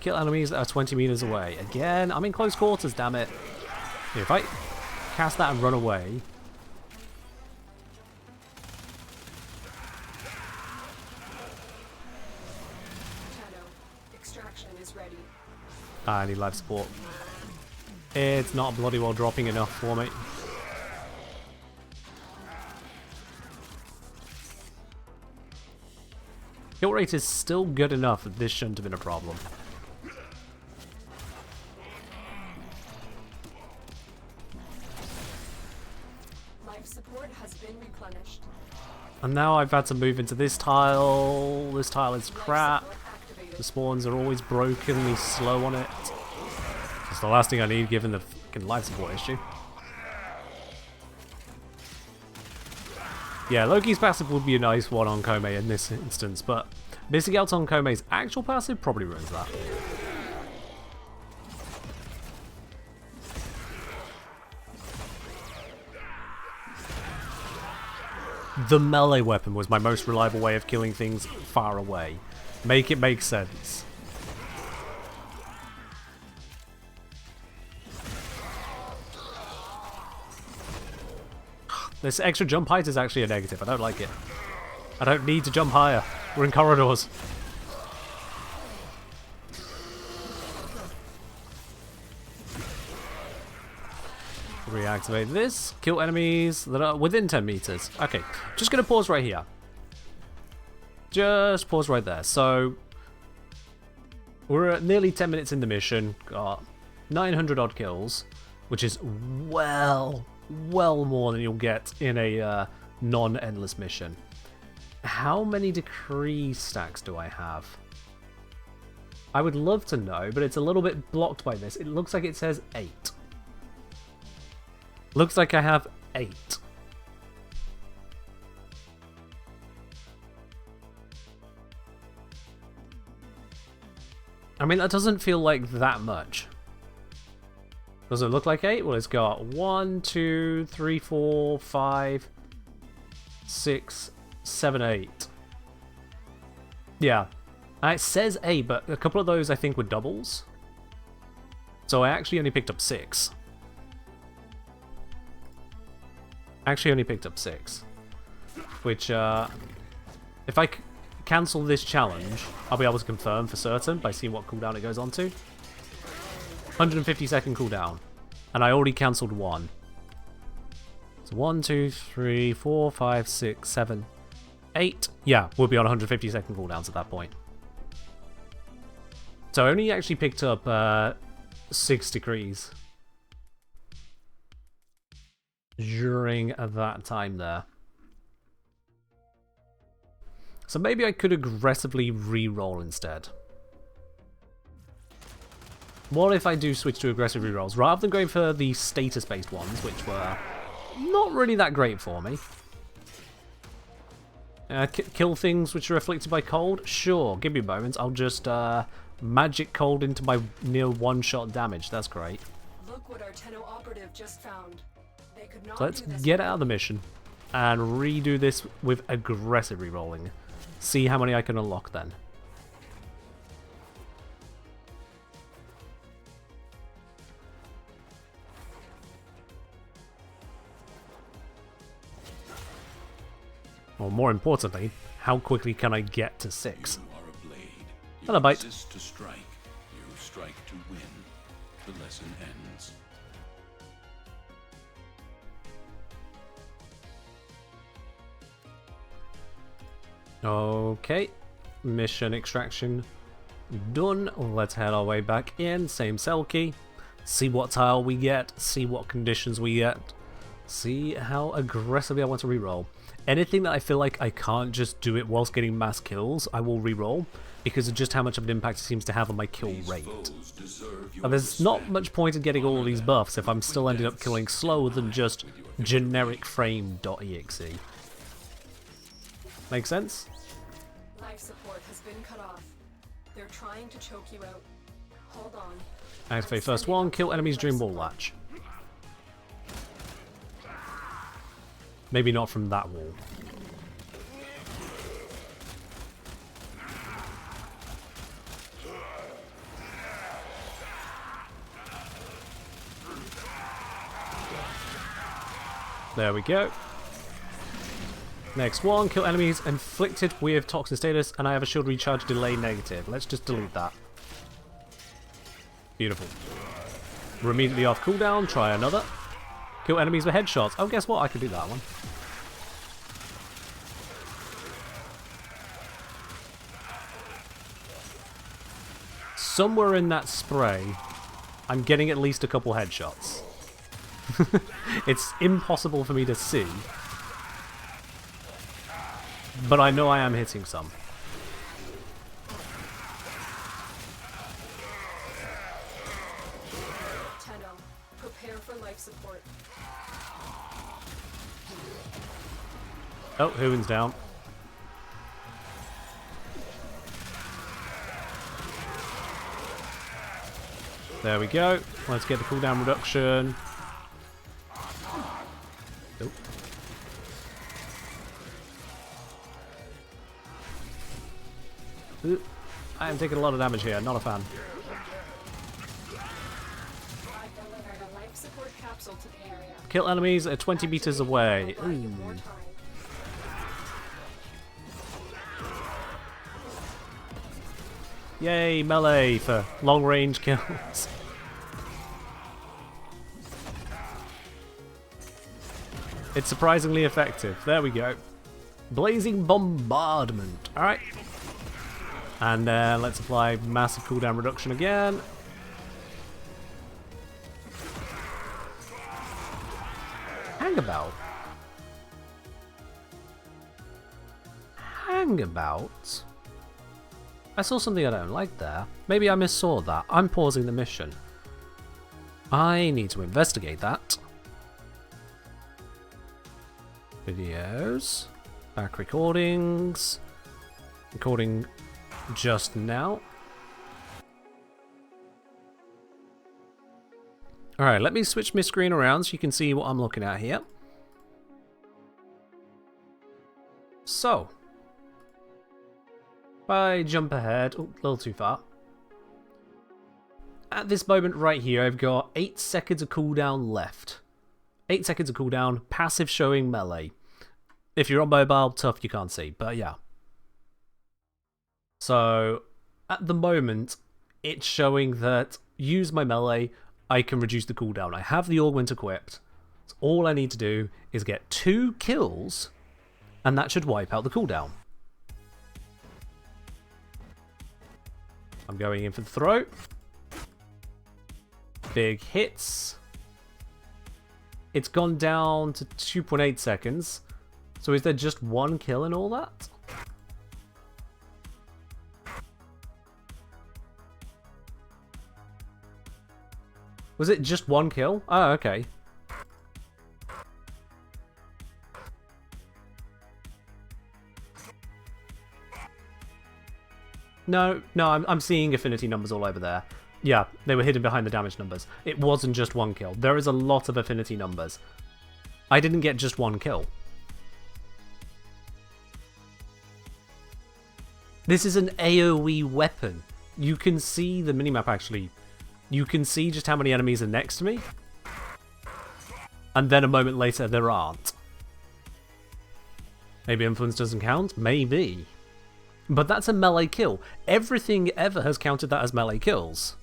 Kill enemies that are 20 meters away. Again, I'm in close quarters, damn it. Here, if I cast that and run away... Extraction is ready. I need life support. It's not bloody well dropping enough for me. Kill rate is still good enough that this shouldn't have been a problem. Life support has been replenished. And now I've had to move into this tile. This tile is crap. Support activated. The spawns are always brokenly slow on it. It's the last thing I need given the fucking life support issue. Yeah, Loki's passive would be a nice one on Koumei in this instance, but missing out on Koumei's actual passive probably ruins that. The melee weapon was my most reliable way of killing things far away. Make it make sense. This extra jump height is actually a negative. I don't like it. I don't need to jump higher. We're in corridors. Reactivate this. Kill enemies that are within 10 meters. Okay, just going to pause right here. Just pause right there. So, we're at nearly 10 minutes in the mission. Got 900 odd kills, which is well more than you'll get in a non-endless mission. How many decree stacks do I have? I would love to know, but it's a little bit blocked by this. It looks like it says 8. Looks like I have 8. I mean, that doesn't feel like that much. Does it look like 8? Well, it's got 1, 2, 3, 4, 5, 6, 7, 8. Yeah. It says 8, but a couple of those I think were doubles. So I actually only picked up 6. Which, if I cancel this challenge, I'll be able to confirm for certain by seeing what cooldown it goes on to. 150 second cooldown. And I already cancelled 1. So 1, 2, 3, 4, 5, 6, 7, 8. Yeah, we'll be on 150 second cooldowns at that point. So I only actually picked up 6 decrees during that time there. So maybe I could aggressively re-roll instead. What if I do switch to aggressive rerolls? Rather than going for the status-based ones, which were not really that great for me. Kill things which are afflicted by cold? Sure, give me a moment. I'll just magic cold into my near one-shot damage. That's great. Look what our Tenno operative just found. They could not So let's do this get out of the mission and redo this with aggressive rerolling. See how many I can unlock then. Or more importantly, how quickly can I get to 6? You are a blade. You Hello, bite. resist to strike. You strike to win. The lesson ends. Okay, mission extraction done. Let's head our way back in. Same cell key. See what tile we get. See what conditions we get. See how aggressively I want to reroll. Anything that I feel like I can't just do it whilst getting mass kills, I will reroll because of just how much of an impact it seems to have on my kill rate. And there's not much point in getting all of these buffs if I'm still ending up killing slower than just generic frame.exe. Make sense? life support has been cut off. They're trying to choke you out. Hold on. Activate first one, kill enemies during wall latch. Maybe not from that wall. There we go. Next one, kill enemies inflicted with toxin status, and I have a shield recharge delay negative. Let's just delete that. Beautiful. We're immediately off cooldown, try another. Kill enemies with headshots. Oh, guess what? I can do that one. Somewhere in that spray, I'm getting at least a couple headshots. It's impossible for me to see. But I know I am hitting some. Tenno, prepare for life support. Oh, Hooven's down. There we go. Let's get the cooldown reduction. Nope. Ooh, I am taking a lot of damage here, not a fan. I delivered a life support capsule to the area. Kill enemies at 20 meters away. Buy you Ooh. more time. Yay, melee for long range kills. It's surprisingly effective. There we go. Blazing bombardment. Alright. And let's apply massive cooldown reduction again. Hangabout. Hangabout? I saw something I don't like there. Maybe I missaw that. I'm pausing the mission. I need to investigate that. Videos. Back recordings. Recording just now. Alright, let me switch my screen around so you can see what I'm looking at here. So. If I jump ahead, oh, a little too far. At this moment right here, I've got 8 seconds of cooldown left. 8 seconds of cooldown, passive showing melee. If you're on mobile, tough, you can't see, but yeah. So, at the moment, it's showing that use my melee, I can reduce the cooldown. I have the Augment equipped. So all I need to do is get 2 kills, and that should wipe out the cooldown. I'm going in for the throw. Big hits. It's gone down to 2.8 seconds. So is there just 1 kill in all that? Was it just one kill? Oh, okay. No, I'm seeing affinity numbers all over there. Yeah, they were hidden behind the damage numbers. It wasn't just one kill. There is a lot of affinity numbers. I didn't get just one kill. This is an AoE weapon. You can see the minimap actually. You can see just how many enemies are next to me. And then a moment later, there aren't. Maybe influence doesn't count? Maybe. But that's a melee kill. Everything ever has counted that as melee kills.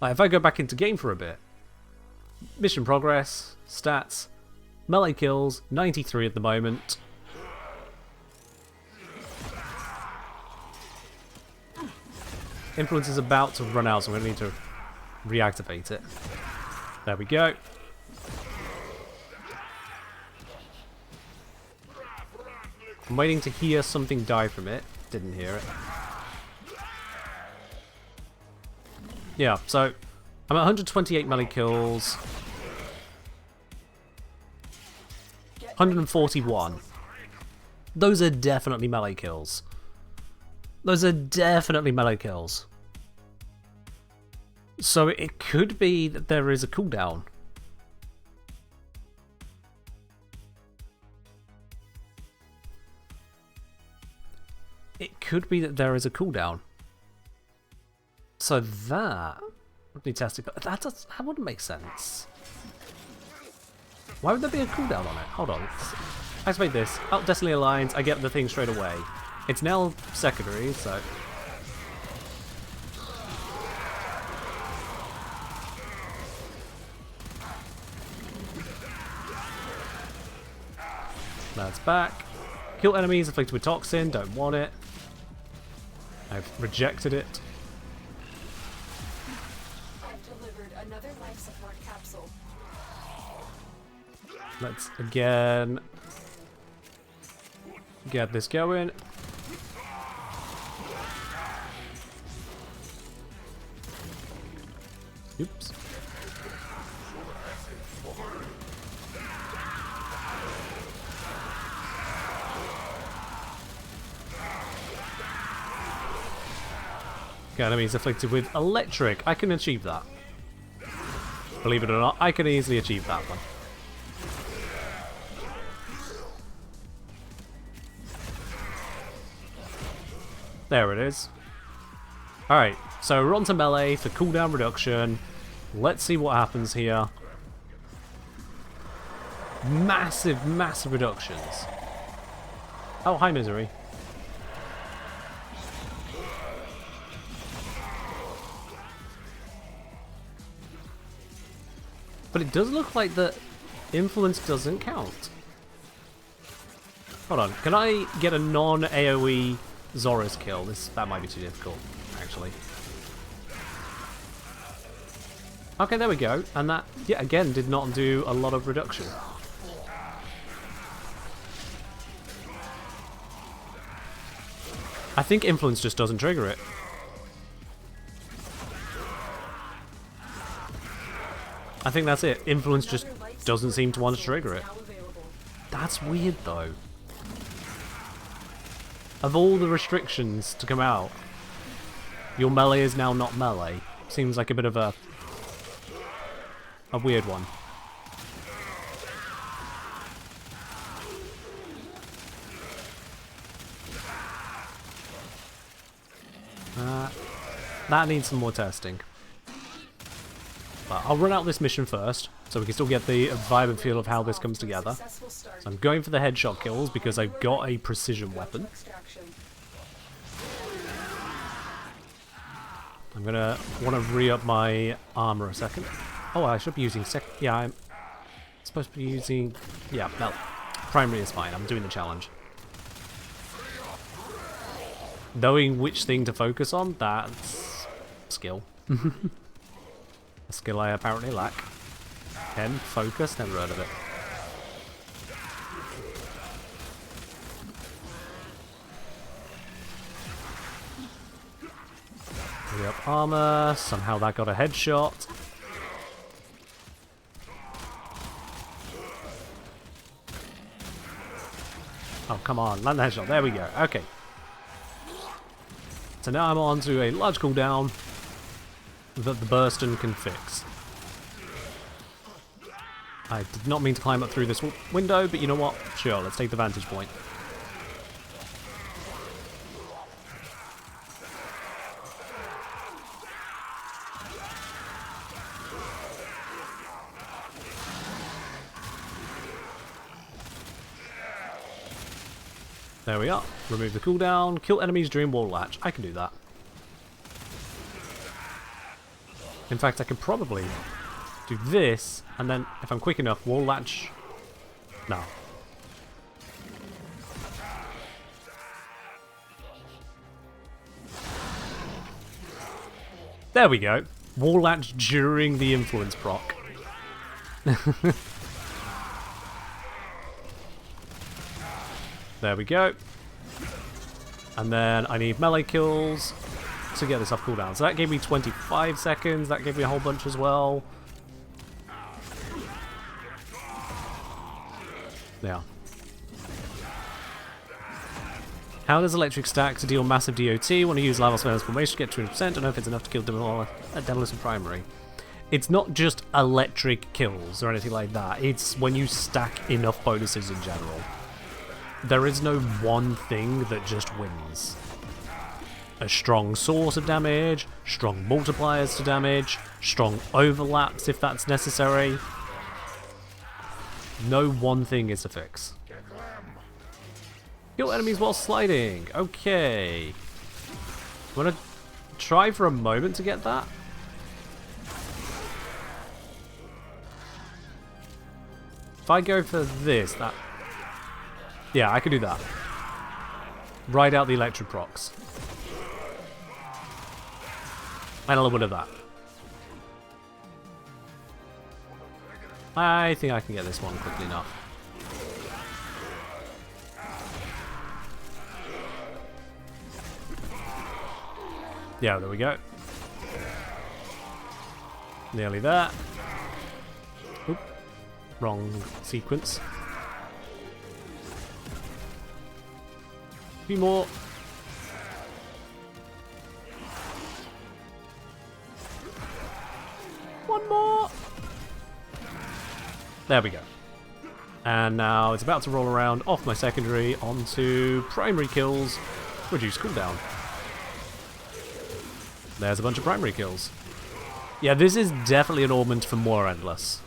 Like, if I go back into game for a bit. Mission progress, stats, melee kills, 93 at the moment. Influence is about to run out, so I'm going to need to reactivate it. There we go. I'm waiting to hear something die from it. Didn't hear it. Yeah, so I'm at 128 melee kills. 141. Those are definitely melee kills. Those are definitely melee kills. So it could be that there is a cooldown. It could be that there is a cooldown. So that would be tested, but that wouldn't make sense. Why would there be a cooldown on it? Hold on. Let's activate this. Oh, Destiny Alliance. I get the thing straight away. It's now secondary, so... That's back. Kill enemies afflicted with toxin. Don't want it. I've rejected it. I've delivered another life support capsule. Let's again get this going. Oops. Okay, enemies afflicted with electric. I can achieve that. Believe it or not, I can easily achieve that one. There it is. Alright, so we're on to melee for cooldown reduction. Let's see what happens here. Massive, massive reductions. Oh, hi, Misery. But it does look like the influence doesn't count. Hold on, can I get a non-AoE Zorus kill? That might be too difficult, actually. Okay, there we go. And that, yeah, again, did not do a lot of reduction. I think influence just doesn't trigger it. I think that's it. Influence just doesn't seem to want to trigger it. That's weird, though. Of all the restrictions to come out, your melee is now not melee. Seems like a bit of a weird one. That needs some more testing. But I'll run out this mission first, so we can still get the vibe and feel of how this comes together. So I'm going for the headshot kills because I've got a precision weapon. I'm gonna want to re-up my armor a second. Oh, I should be using yeah, I'm supposed to be using... Yeah, no. Primary is fine. I'm doing the challenge. Knowing which thing to focus on, that's skill. A skill I apparently lack. Ken, focus, never heard of it. Re-up armor. Somehow that got a headshot. Oh, come on. Land the headshot. There we go. Okay. So now I'm on to a large cooldown that the Burston can fix. I did not mean to climb up through this window, but you know what? Sure, let's take the vantage point. There we are. Remove the cooldown. Kill enemies during wall latch. I can do that. In fact, I can probably do this, and then if I'm quick enough, wall latch. No. There we go. Wall latch during the influence proc. There we go. And then I need melee kills to get this off cooldown. So that gave me 25 seconds. That gave me a whole bunch as well. Yeah. How does electric stack to deal massive DOT? Want to use lava spells formation to get 200%. I don't know if it's enough to kill Demolition Primary. It's not just electric kills or anything like that. It's when you stack enough bonuses in general. There is no one thing that just wins. A strong source of damage, strong multipliers to damage, strong overlaps if that's necessary. No one thing is a fix. Kill enemies while sliding. Okay. Want to try for a moment to get that? If I go for this, that... Yeah, I could do that. Ride out the electric procs. And a little bit of that. I think I can get this one quickly enough. Yeah, there we go. Nearly there. Oop. Wrong sequence. A few more. One more. There we go. And now it's about to roll around off my secondary onto primary kills. Reduce cooldown. There's a bunch of primary kills. Yeah, this is definitely an augment for more endless.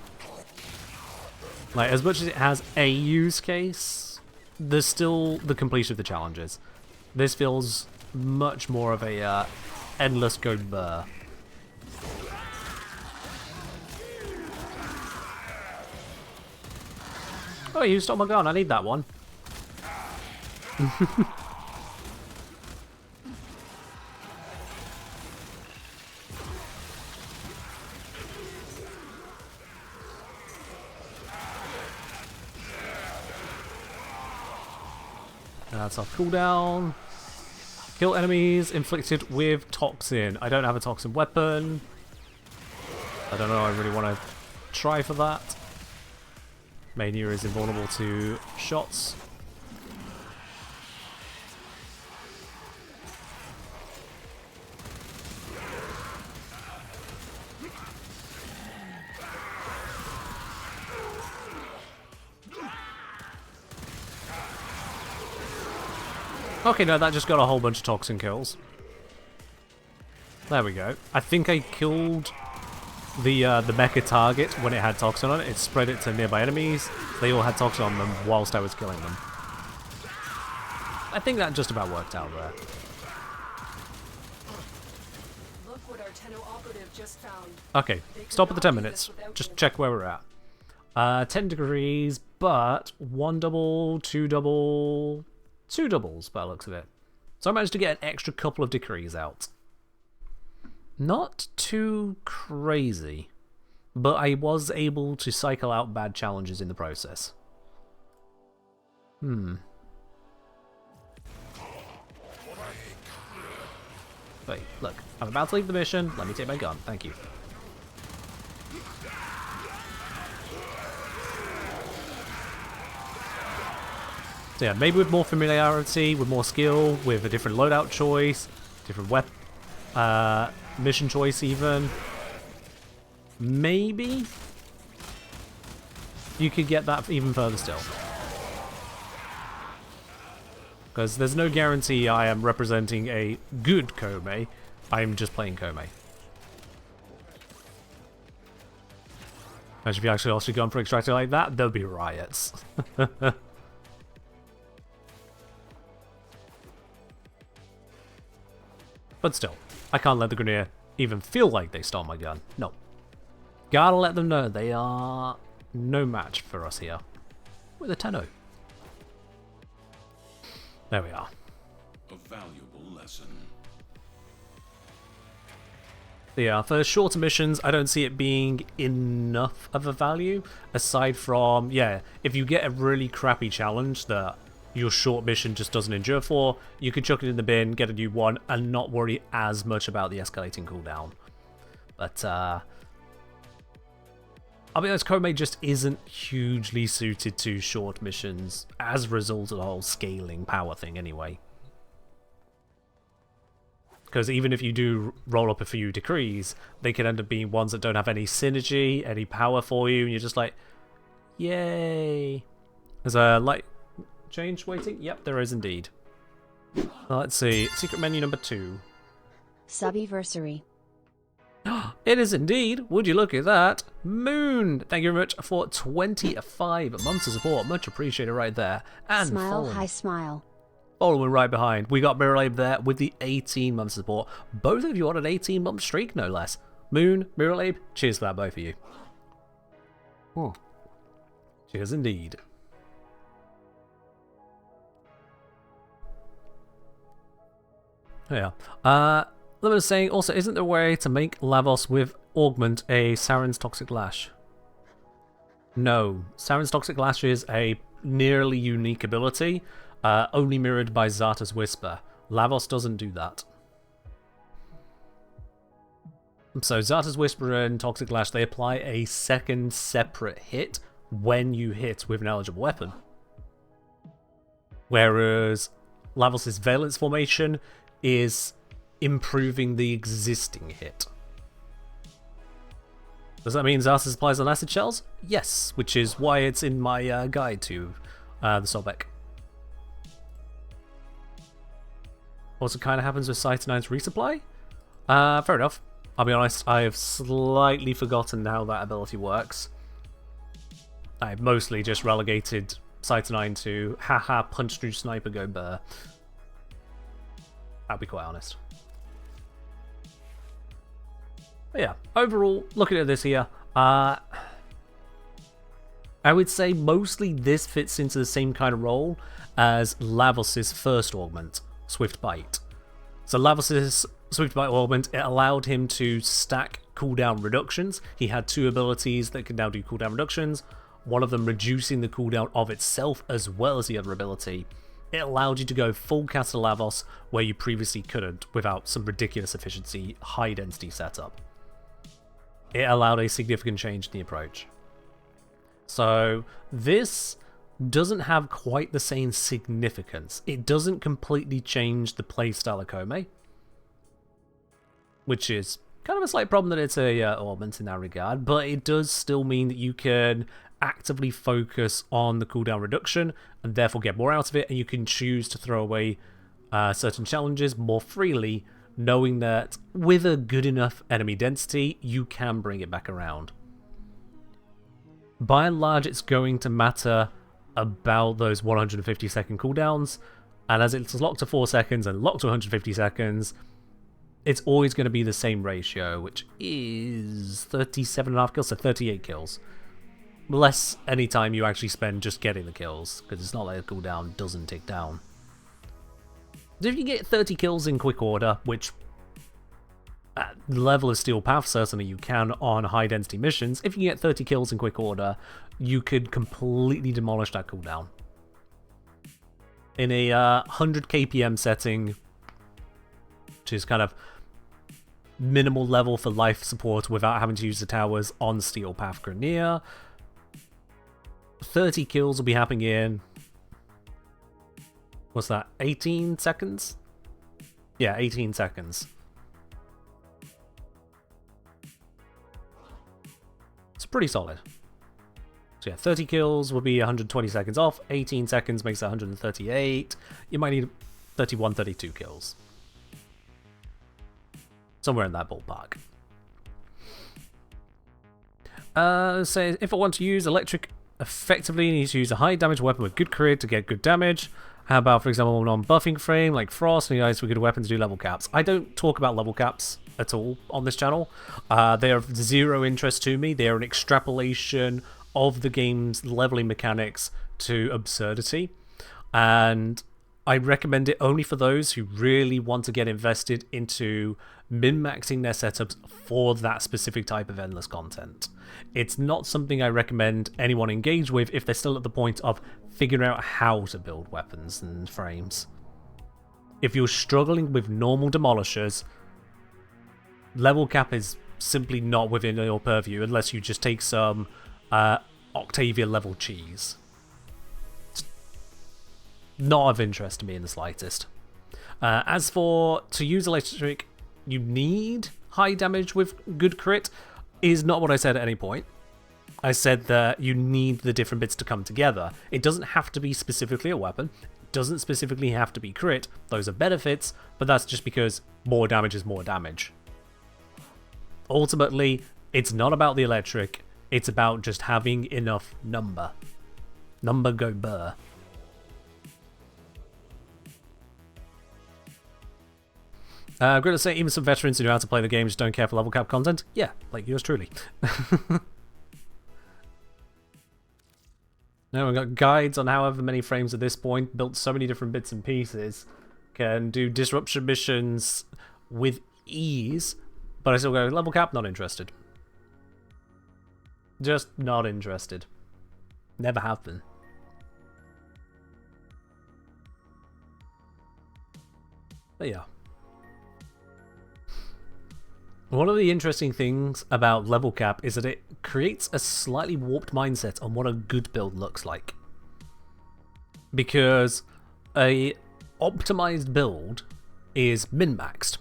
Like, as much as it has a use case, there's still the completion of the challenges. This feels much more of a endless go burr. Oh, you stole my gun. I need that one. That's off cooldown. Kill enemies inflicted with toxin. I don't have a toxin weapon. I don't know, I really want to try for that. Mania is invulnerable to shots. Okay, no, that just got a whole bunch of toxin kills. There we go. I think I killed the mecha target when it had toxin on it. It spread it to nearby enemies. They all had toxin on them whilst I was killing them. I think that just about worked out there. Look what our Tenno operative just found. Okay, stop at the 10 minutes. Just check where we're at. 10 degrees, but one double, two doubles by the looks of it. So I managed to get an extra couple of degrees out. Not too crazy, but I was able to cycle out bad challenges in the process. Wait, look, I'm about to leave the mission. Let me take my gun. Thank you. So yeah, maybe with more familiarity, with more skill, with a different loadout choice, different mission choice even. Maybe you could get that even further still. Because there's no guarantee I am representing a good Koumei. I'm just playing Koumei. Imagine if you actually also gone for extractor like that, there'll be riots. But still, I can't let the Grenadier even feel like they stole my gun. No. Gotta let them know they are no match for us here. With a 10-0. There we are. A valuable lesson. Yeah, for shorter missions, I don't see it being enough of a value. Aside from, yeah, if you get a really crappy challenge that your short mission just doesn't endure for, you can chuck it in the bin, get a new one, and not worry as much about the escalating cooldown. But, I'll be honest, Koumei just isn't hugely suited to short missions as a result of the whole scaling power thing anyway. Because even if you do roll up a few decrees, they can end up being ones that don't have any synergy, any power for you, and you're just like, yay. There's a light change waiting? Yep, there is indeed. Let's see, secret menu number 2. Subiversary. It is indeed. Would you look at that? Moon! Thank you very much for 25 months of support. Much appreciated right there. And Smile, hi, smile. following right behind, we got Mirror Abe there with the 18 months of support. Both of you on an 18-month streak, no less. Moon, Mirror Abe, cheers for that, both of you. Oh. Cheers indeed. Yeah. Lemon is saying, also, isn't there a way to make Lavos with Augment a Saren's Toxic Lash? No. Saren's Toxic Lash is a nearly unique ability, only mirrored by Zarta's Whisper. Lavos doesn't do that. So Zarta's Whisper and Toxic Lash, they apply a second separate hit when you hit with an eligible weapon. Whereas Lavos' Valence Formation is improving the existing hit. Does that mean Zarta's applies on acid shells? Yes, which is why it's in my guide to the Solbeck. Also kind of happens with Cytonine's resupply? Fair enough. I'll be honest, I have slightly forgotten how that ability works. I've mostly just relegated Cytonine to haha punch through sniper go burr. I'll be quite honest. But yeah, overall, looking at this here, I would say mostly this fits into the same kind of role as Lavos' first augment, Swift Bite. So Lavos' Swift Bite augment, it allowed him to stack cooldown reductions. He had 2 abilities that could now do cooldown reductions, one of them reducing the cooldown of itself as well as the other ability. It allowed you to go full Castle Lavos where you previously couldn't without some ridiculous efficiency, high density setup. It allowed a significant change in the approach. So this doesn't have quite the same significance. It doesn't completely change the playstyle of Koumei, which is kind of a slight problem that it's a augment in that regard, but it does still mean that you can actively focus on the cooldown reduction and therefore get more out of it, and you can choose to throw away certain challenges more freely, knowing that with a good enough enemy density, you can bring it back around. By and large, it's going to matter about those 150 second cooldowns, and as it's locked to 4 seconds and locked to 150 seconds, it's always going to be the same ratio, which is 37.5 kills, so 38 kills. Less any time you actually spend just getting the kills, because it's not like the cooldown doesn't tick down. So if you get 30 kills in quick order, which at the level of Steel Path certainly you can on high density missions, if you get 30 kills in quick order, you could completely demolish that cooldown. In a 100 kpm setting, which is kind of minimal level for life support without having to use the towers on Steel Path Grenier, 30 kills will be happening in What's that? 18 seconds? Yeah, 18 seconds. It's pretty solid. So yeah, 30 kills will be 120 seconds off. 18 seconds makes it 138. You might need 31, 32 kills. Somewhere in that ballpark. Say if I want to use electric effectively, I need to use a high damage weapon with good crit to get good damage. How about, for example, a non-buffing frame like Frost and guys with good weapons to do level caps? I don't talk about level caps at all on this channel. They are of zero interest to me. They are an extrapolation of the game's leveling mechanics to absurdity. And I recommend it only for those who really want to get invested into min-maxing their setups for that specific type of endless content. It's not something I recommend anyone engage with if they're still at the point of figuring out how to build weapons and frames. If you're struggling with normal demolishers, level cap is simply not within your purview unless you just take some Octavia level cheese. It's not of interest to me in the slightest. As for to use electric, you need high damage with good crit is not what I said at any point. I said that you need the different bits to come together. It doesn't have to be specifically a weapon. It doesn't specifically have to be crit. Those are benefits, but that's just because more damage is more damage. Ultimately, it's not about the electric. It's about just having enough number. Number go burr. I'm going to say even some veterans who know how to play the game just don't care for level cap content. Yeah, like yours truly. Now we've got guides on however many frames at this point, built so many different bits and pieces, can do disruption missions with ease, but I still go, level cap, not interested. Just not interested. Never have been. But yeah. One of the interesting things about level cap is that it creates a slightly warped mindset on what a good build looks like. Because a optimized build is min-maxed.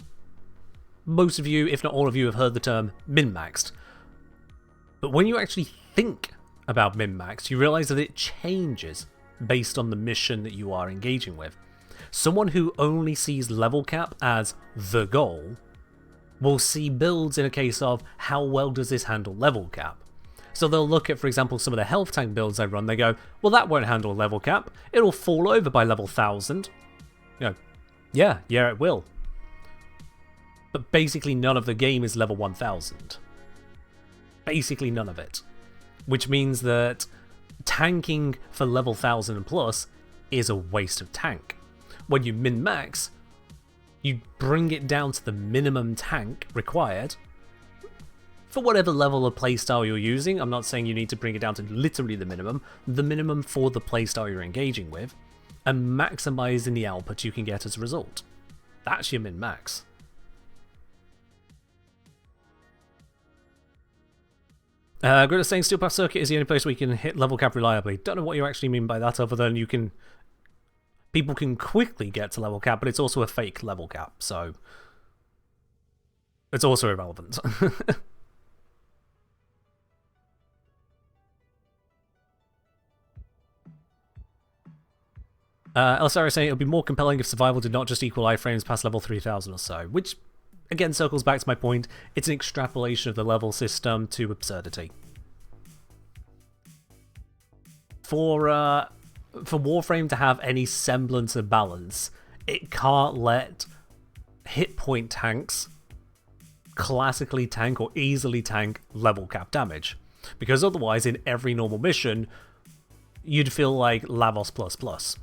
Most of you, if not all of you, have heard the term min-maxed. But when you actually think about min-maxed, you realize that it changes based on the mission that you are engaging with. Someone who only sees level cap as the goal will see builds in a case of how well does this handle level cap. So they'll look at, for example, some of the health tank builds I run, they go, well, that won't handle level cap, it'll fall over by level 1000. You know, yeah, it will. But basically none of the game is level 1000. Basically none of it. Which means that tanking for level 1000 and plus is a waste of tank. When you min-max, you bring it down to the minimum tank required for whatever level of playstyle you're using. I'm not saying you need to bring it down to literally the minimum for the playstyle you're engaging with, and maximizing the output you can get as a result. That's your min-max. Good at saying Steel Path Circuit is the only place where you can hit level cap reliably. Don't know what you actually mean by that, other than you can... People can quickly get to level cap, but it's also a fake level cap, so it's also irrelevant. LSR is saying it would be more compelling if survival did not just equal iframes past level 3000 or so, which again circles back to my point. It's an extrapolation of the level system to absurdity. For Warframe to have any semblance of balance, it can't let hit point tanks classically tank or easily tank level cap damage. Because otherwise, in every normal mission, you'd feel like Lavos++.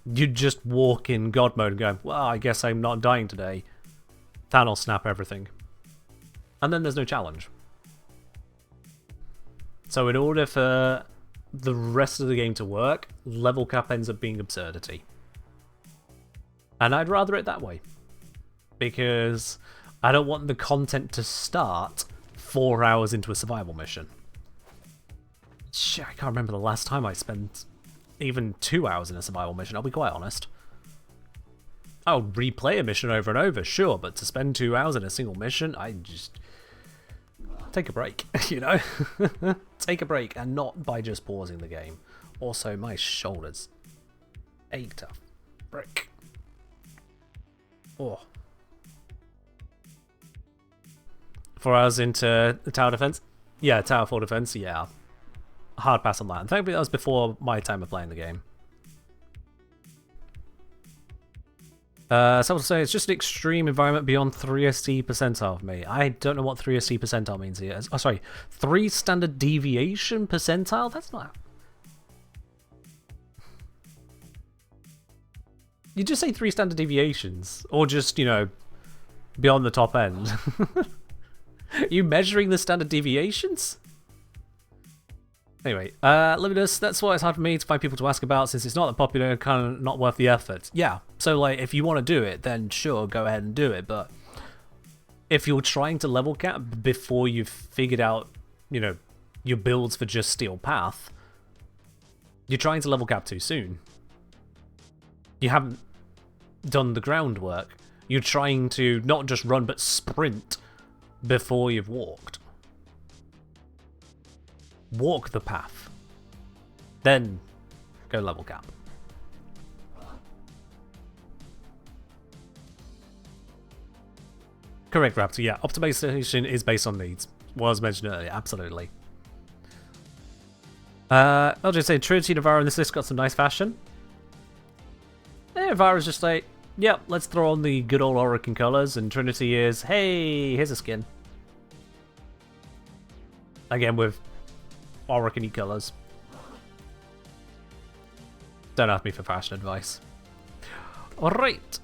You'd just walk in God mode and go, well, I guess I'm not dying today. Thanos snap everything. And then there's no challenge. So in order for the rest of the game to work, level cap ends up being absurdity. And I'd rather it that way. Because I don't want the content to start 4 hours into a survival mission. Shit, I can't remember the last time I spent even 2 hours in a survival mission, I'll be quite honest. I'll replay a mission over and over, sure, but to spend 2 hours in a single mission, I just... take a break, you know? Take a break, and not by just pausing the game. Also, my shoulders ached a frick. Oh. 4 hours into the tower defense? Yeah, tower 4 defense, yeah. Hard pass on that. And thankfully that was before my time of playing the game. Someone will say it's just an extreme environment beyond 3ST percentile for me. I don't know what 3ST percentile means here. Oh, sorry. 3 standard deviation percentile? That's not... You just say 3 standard deviations. Or just, you know, beyond the top end. Are you measuring the standard deviations? Anyway, Luminous, that's why it's hard for me to find people to ask about, since it's not that popular and kind of not worth the effort. Yeah, so like, if you want to do it, then sure, go ahead and do it, but if you're trying to level cap before you've figured out, you know, your builds for just Steel Path, you're trying to level cap too soon. You haven't done the groundwork. You're trying to not just run, but sprint before you've walked. Walk the path. Then go level cap. Correct, Raptor. Yeah, optimization is based on needs. Was mentioned earlier, absolutely. I'll just say Trinity and Avara in this list got some nice fashion. Avara's just like, yep, let's throw on the good old Oracle colours, and Trinity is, hey, here's a skin. Again, with Oracle colours. Don't ask me for fashion advice. Alright.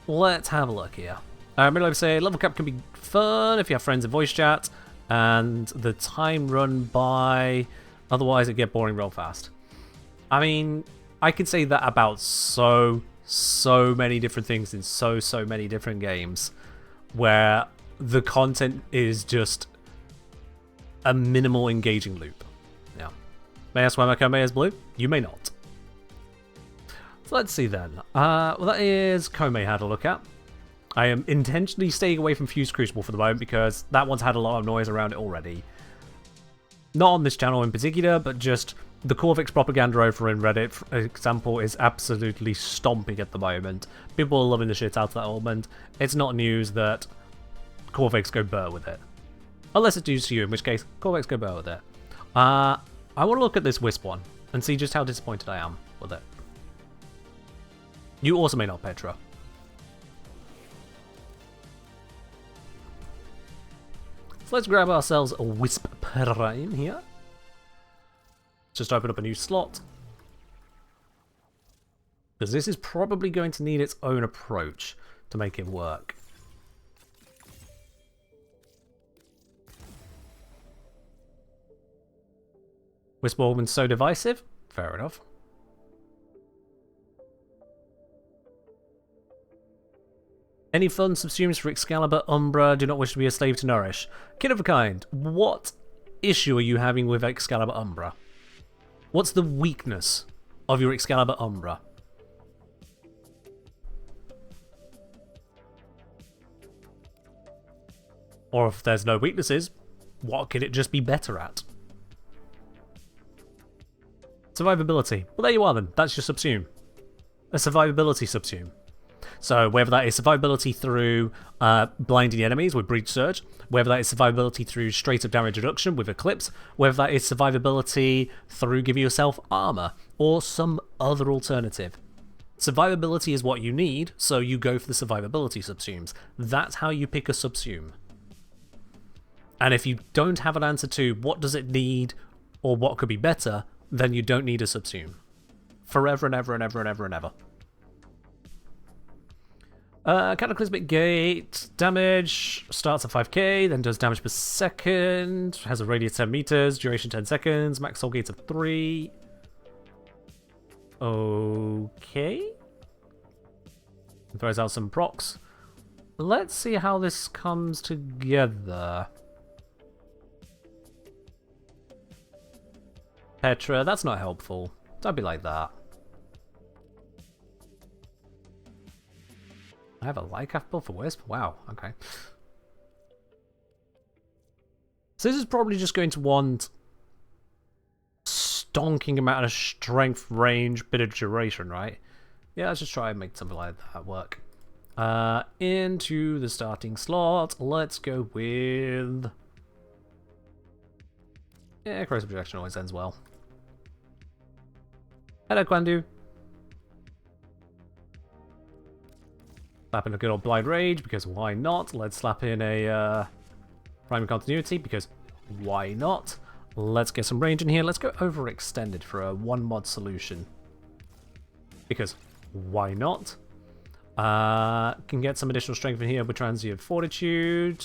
Let's have a look here. Middle of say, level cap can be fun if you have friends in voice chat, and the time run by, otherwise it get boring real fast. I mean, I can say that about so many different things in so many different games, where the content is just a minimal engaging loop. Yeah. May I ask why my Koumei is blue? You may not. So let's see then. Well, that is Koumei had a look at. I am intentionally staying away from Fuse Crucible for the moment because that one's had a lot of noise around it already. Not on this channel in particular, but just the Qorvex propaganda over in Reddit, for example, is absolutely stomping at the moment. People are loving the shit out of that augment. It's not news that Qorvex go burr with it. Unless it's news to you, in which case, Qorvex go burr with it. I want to look at this Wisp one and see just how disappointed I am with it. You also may not, Petra. So let's grab ourselves a Wisp Prime here. Just open up a new slot. Because this is probably going to need its own approach to make it work. Wisp Augment's so divisive? Fair enough. Any fun subsumes for Excalibur, Umbra, do not wish to be a slave to nourish. Kid of a kind, what issue are you having with Excalibur Umbra? What's the weakness of your Excalibur Umbra? Or if there's no weaknesses, what could it just be better at? Survivability. Well, there you are then. That's your subsume. A survivability subsume. So whether that is survivability through blinding enemies with Breach Surge, whether that is survivability through straight up damage reduction with Eclipse, whether that is survivability through giving yourself armor, or some other alternative. Survivability is what you need, so you go for the survivability subsumes. That's how you pick a subsume. And if you don't have an answer to what does it need or what could be better, then you don't need a subsume. Forever and ever and ever and ever and ever. Cataclysmic Gate, damage, starts at 5k, then does damage per second, has a radius 10 meters, duration 10 seconds, max soul gates of 3. Okay. Throws out some procs. Let's see how this comes together. Petra, that's not helpful. Don't be like that. I have a Lycaf build for Wisp? Wow, okay. So this is probably just going to want stonking amount of strength, range, bit of duration, right? Yeah, let's just try and make something like that work. Into the starting slot, let's go with... Yeah, corrosive projection always ends well. Hello, Kwandu. Slap in a good old Blind Rage, because why not? Let's slap in a Primary Continuity, because why not? Let's get some range in here. Let's go overextended for a 1-mod solution. Because why not? Can get some additional strength in here with Transient Fortitude.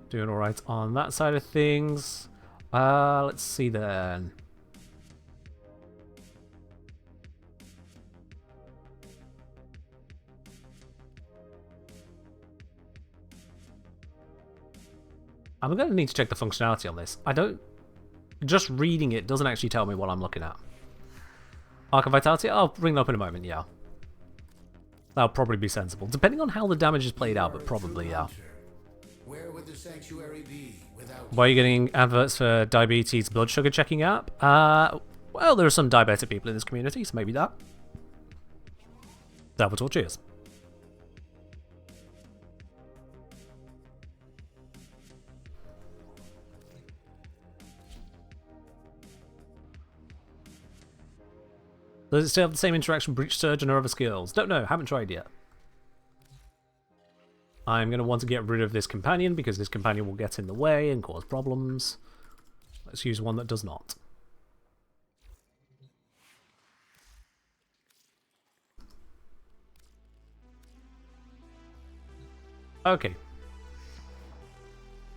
Doing alright on that side of things. Let's see then. I'm going to need to check the functionality on this. I don't... Just reading it doesn't actually tell me what I'm looking at. Arc of Vitality? I'll bring it up in a moment, yeah. That'll probably be sensible. Depending on how the damage is played out, but probably, yeah. Where would the sanctuary be without... Why are you getting adverts for diabetes blood sugar checking app? Well, there are some diabetic people in this community, so maybe that. Salvatore, cheers. Does it still have the same interaction with Breach Surge and other skills? Don't know, haven't tried yet. I'm going to want to get rid of this companion because this companion will get in the way and cause problems. Let's use one that does not. Okay.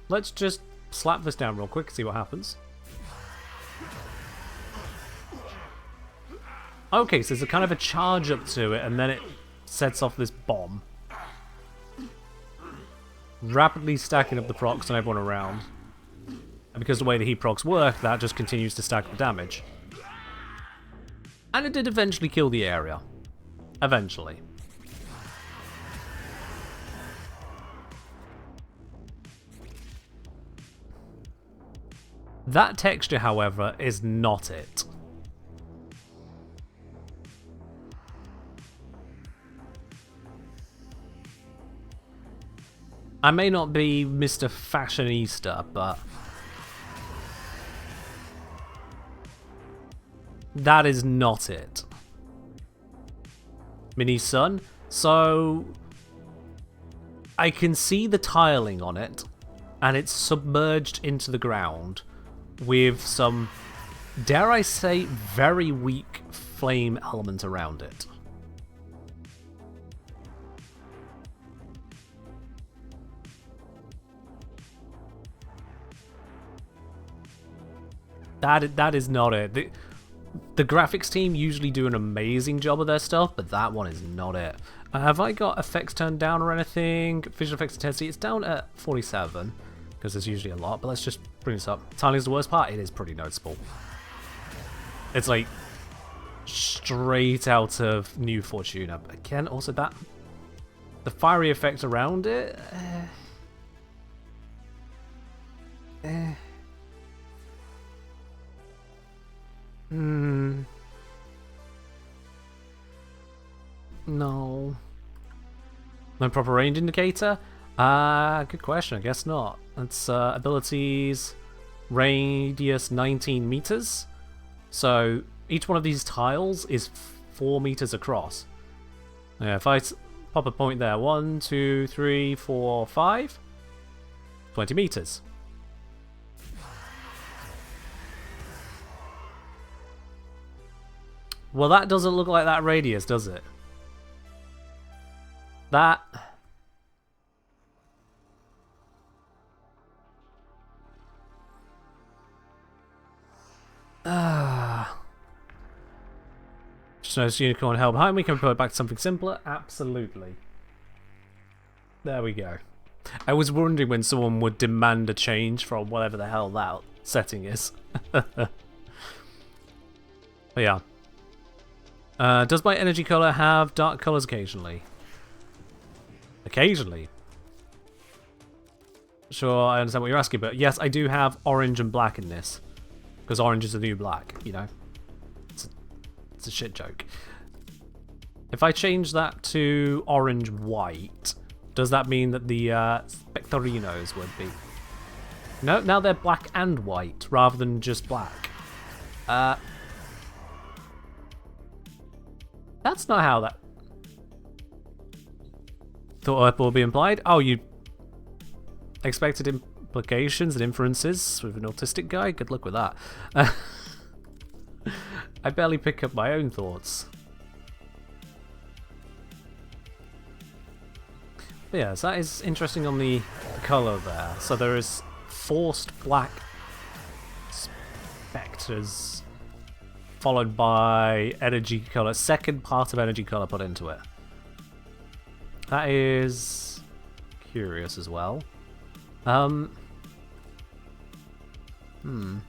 Let's just slap this down real quick, see what happens. Okay, so there's a kind of a charge up to it, and then it sets off this bomb. Rapidly stacking up the procs on everyone around. And because the way the heat procs work, that just continues to stack the damage. And it did eventually kill the area. Eventually. That texture, however, is not it. I may not be Mr. Fashionista, but that is not it. Mini Sun. So I can see the tiling on it, and it's submerged into the ground with some, dare I say, very weak flame element around it. That is not it. The graphics team usually do an amazing job of their stuff, but that one is not it. Have I got effects turned down or anything? Visual effects intensity, it's down at 47, because there's usually a lot, but let's just bring this up. Tiling is the worst part? It is pretty noticeable. It's like straight out of New Fortuna. But again, also that... the fiery effect around it... No. No proper range indicator? Good question. I guess not. It's abilities, radius 19 meters. So each one of these tiles is 4 meters across. Yeah, if I pop a point there, 1, 2, 3, 4, 5, 20 meters. Well, that doesn't look like that radius, does it? That... Just notice unicorn hell behind me. Can we put it back to something simpler? Absolutely. There we go. I was wondering when someone would demand a change from whatever the hell that setting is. But yeah. Does my energy color have dark colors occasionally? Occasionally. Sure, I understand what you're asking, but yes, I do have orange and black in this. Because orange is the new black, you know? It's a shit joke. If I change that to orange-white, does that mean that the Spectorinos would be? No, now they're black and white, rather than just black. That's not how that... Thought will be implied. Oh, you expected implications and inferences with an autistic guy? Good luck with that. I barely pick up my own thoughts. But yeah, so that is interesting on the colour there. So there is forced black spectres followed by energy colour, second part of energy colour put into it. That is curious as well. I'm going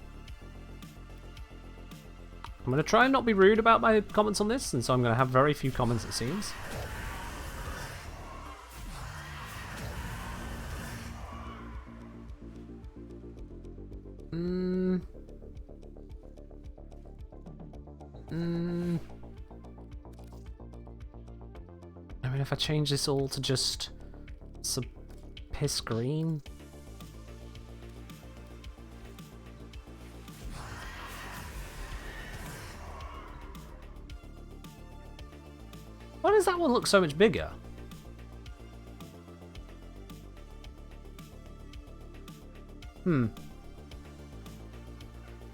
to try and not be rude about my comments on this, and so I'm going to have very few comments, it seems. I mean, if I change this all to just some piss green. Why does that one look so much bigger?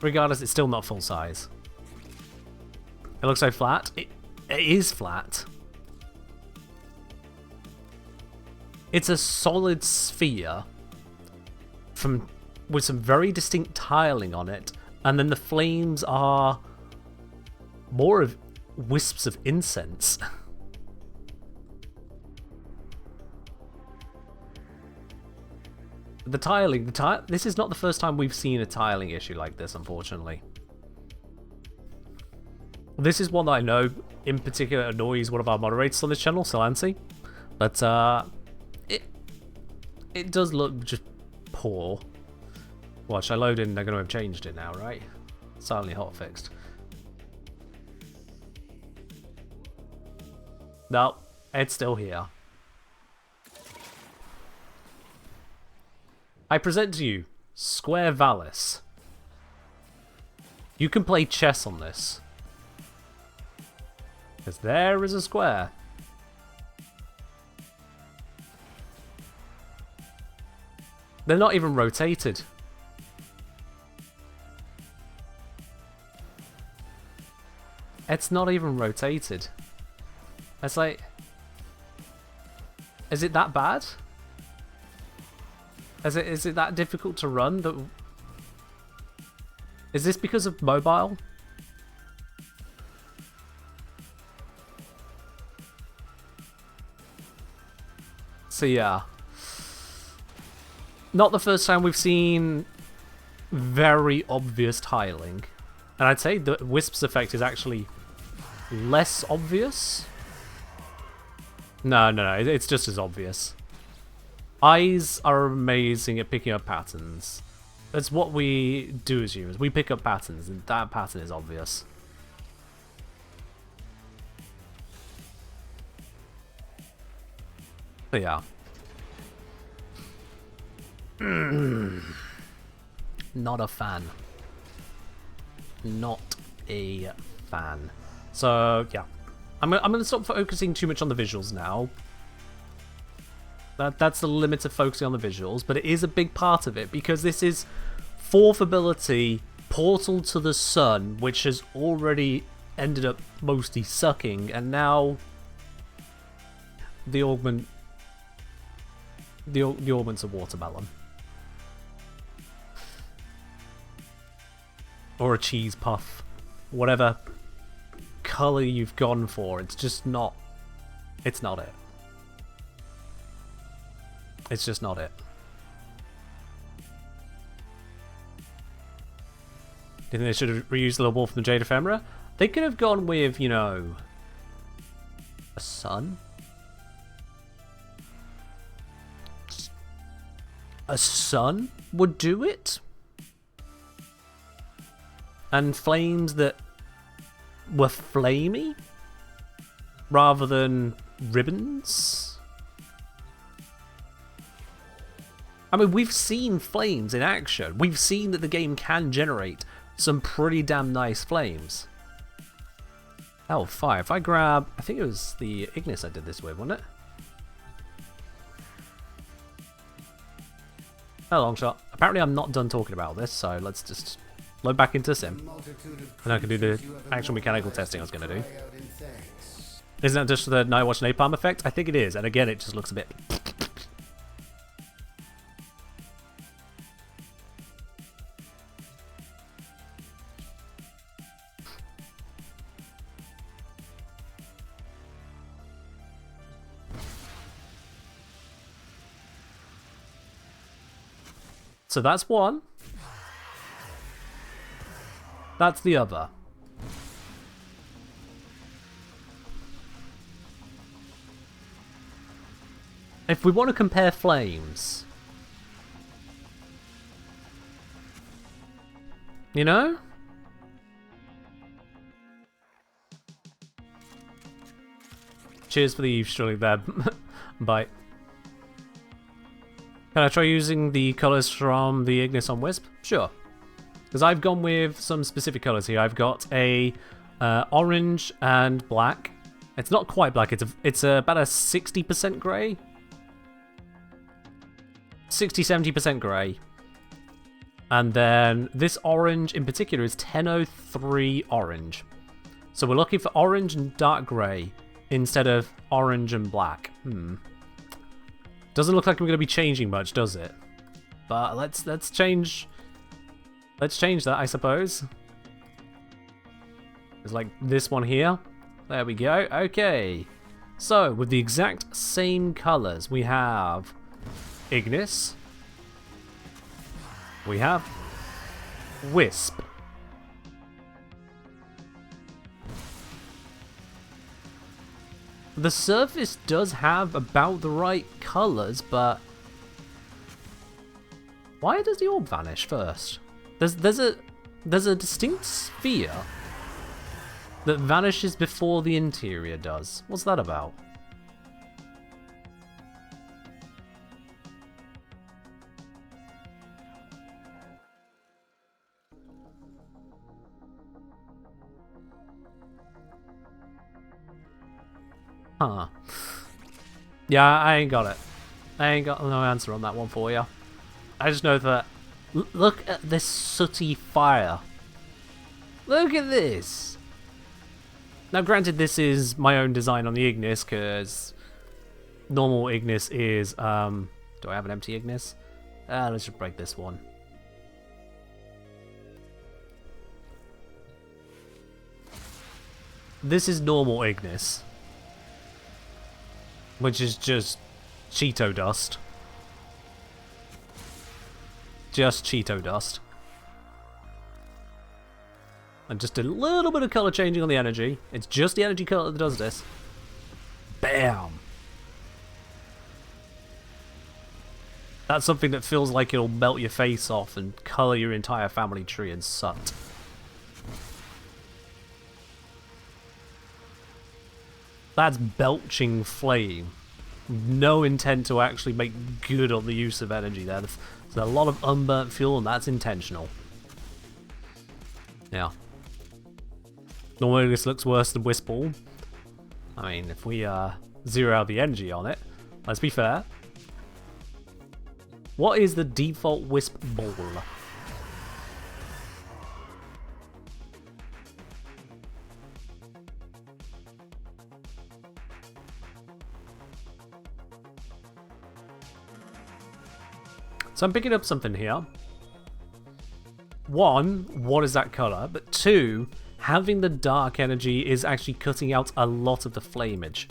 Regardless, it's still not full size. It looks so flat. It is flat. It's a solid sphere with some very distinct tiling on it, and then the flames are more of wisps of incense. The tiling, this is not the first time we've seen a tiling issue like this, unfortunately. This is one that I know in particular annoys one of our moderators on this channel, Solancy. But it does look just poor. Watch, I load in, they're going to have changed it now, right? Silently hotfixed. No, it's still here. I present to you Square Valis. You can play chess on this. Because there is a square. They're not even rotated. It's not even rotated. It's like... Is it that bad? Is it that difficult to run? Is this because of mobile? So yeah. Not the first time we've seen very obvious tiling. And I'd say the Wisp's effect is actually less obvious. No, it's just as obvious. Eyes are amazing at picking up patterns. That's what we do as humans. We pick up patterns, and that pattern is obvious. But yeah. Not a fan. Not a fan. So, yeah. I'm gonna stop focusing too much on the visuals now. That's the limit of focusing on the visuals, but it is a big part of it, because this is 4th ability, Portal to the Sun, which has already ended up mostly sucking, and now the augment... The augment's a watermelon. Or a cheese puff. Whatever colour you've gone for, it's just not... It's not it. It's just not it. Do you think they should have reused the wolf from the Jade Ephemera? They could have gone with, you know, a sun. A sun would do it. And flames that were flamey rather than ribbons. I mean, we've seen flames in action. We've seen that the game can generate some pretty damn nice flames. Oh, fire. If I grab... I think it was the Ignis I did this with, wasn't it? Oh, long shot. Apparently I'm not done talking about this, so let's just load back into Sim. And I can do the actual mechanical testing I was going to do. Isn't that just the Night Watch Napalm effect? I think it is, and again, it just looks a bit... So that's one. That's the other. If we want to compare flames, you know? Cheers for the eavesdropping there. Bye. Can I try using the colours from the Ignis on Wisp? Sure. Because I've gone with some specific colours here. I've got a orange and black. It's not quite black. It's about a 60% grey. 60-70% grey. And then this orange in particular is 1003 orange. So we're looking for orange and dark grey instead of orange and black. Doesn't look like we're going to be changing much, does it? But let's change. Let's change that, I suppose. It's like this one here. There we go. Okay. So with the exact same colours, we have Ignis. We have Wisp. The surface does have about the right colours, but why does the orb vanish first? There's a distinct sphere that vanishes before the interior does. What's that about? Huh. Yeah, I ain't got it. I ain't got no answer on that one for you. I just know that... Look at this sooty fire. Look at this. Now, granted, this is my own design on the Ignis, because normal Ignis is... do I have an empty Ignis? Let's just break this one. This is normal Ignis, which is just Cheeto dust. Just Cheeto dust. And just a little bit of colour changing on the energy. It's just the energy colour that does this. Bam! That's something that feels like it'll melt your face off and colour your entire family tree in soot. That's belching flame. No intent to actually make good on the use of energy there. There's a lot of unburnt fuel, and that's intentional. Yeah. Normally this looks worse than Wisp Ball. I mean, if we zero out the energy on it, let's be fair. What is the default Wisp Ball? So I'm picking up something here. One, what is that colour? But two, having the dark energy is actually cutting out a lot of the flamage.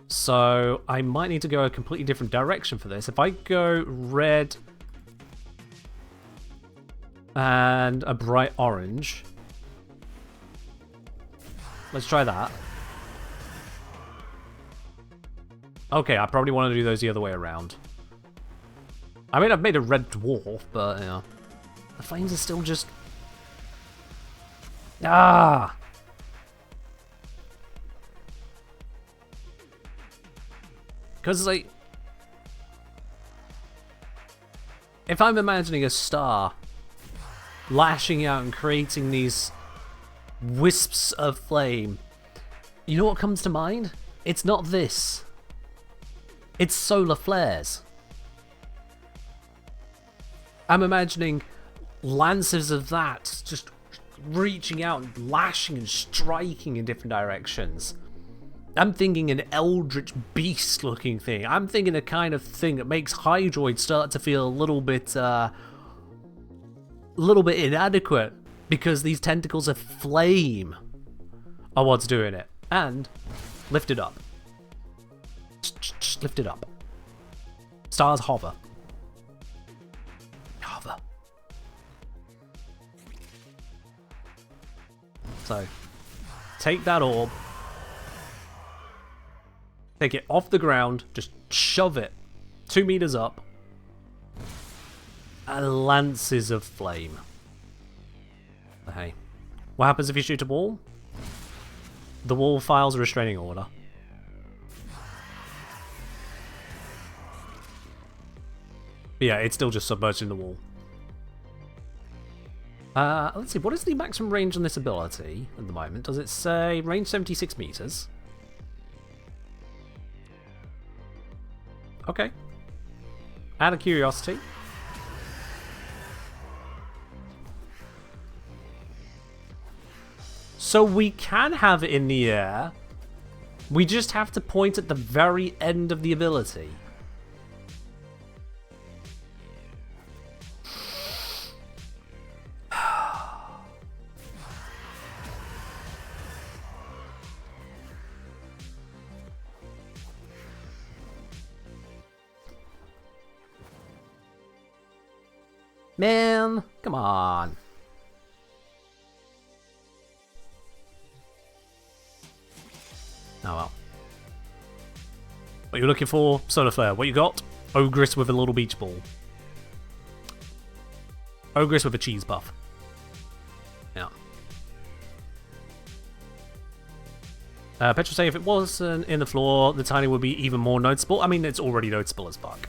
So I might need to go a completely different direction for this. If I go red and a bright orange, Let's try that. Okay, I probably want to do those the other way around. I mean, I've made a red dwarf, but, you know. The flames are still just... Ah! Because, like... If I'm imagining a star lashing out and creating these wisps of flame, you know what comes to mind? It's not this. It's solar flares. I'm imagining lances of that just reaching out and lashing and striking in different directions. I'm thinking an eldritch beast looking thing. I'm thinking a kind of thing that makes Hydroid start to feel a little bit inadequate because these tentacles of flame are what's doing it. And lift it up. Just lift it up. Stars hover. Hover. So, take that orb. Take it off the ground, just shove it 2 meters up, and lances of flame. Hey, what happens if you shoot a wall? The wall files a restraining order. But yeah, it's still just submerged in the wall. Let's see, what is the maximum range on this ability at the moment? Does it say range 76 meters? Okay. Out of curiosity. So we can have it in the air. We just have to point at the very end of the ability. Man, come on. Oh well. What you're looking for? Solar Flare. What you got? Ogress with a little beach ball. Ogress with a cheese puff. Yeah. Petrol say if it wasn't in the floor, the tiny would be even more noticeable. I mean, it's already noticeable as fuck.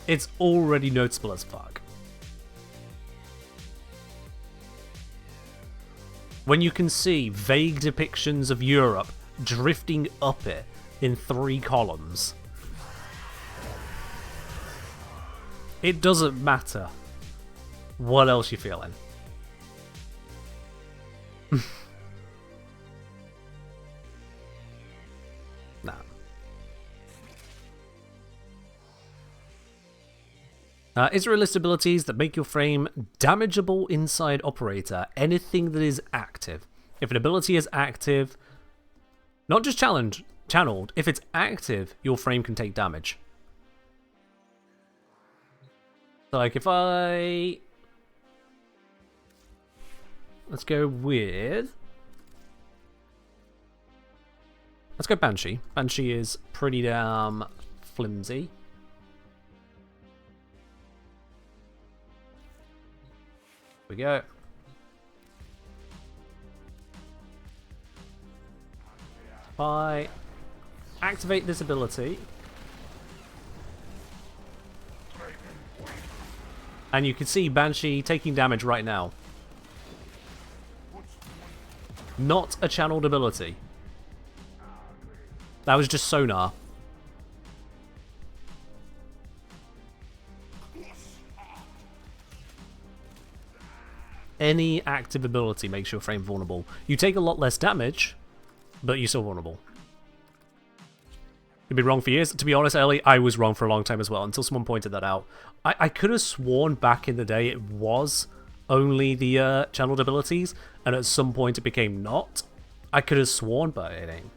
It's already noticeable as fuck. When you can see vague depictions of Europe drifting up it in 3 columns, it doesn't matter what else you're feeling. Nah. Is there a list of abilities that make your frame damageable inside operator? Anything that is active. If an ability is active, not just channeled, if it's active, your frame can take damage. So like if I... Let's go with... Let's go Banshee. Banshee is pretty damn flimsy. We go. If I activate this ability, and you can see Banshee taking damage right now. Not a channeled ability. That was just sonar. Any active ability makes your frame vulnerable. You take a lot less damage, but you're still vulnerable. You've been wrong for years. To be honest, Ellie, I was wrong for a long time as well, until someone pointed that out. I could have sworn back in the day it was only the channeled abilities, and at some point it became not. I could have sworn, but it ain't.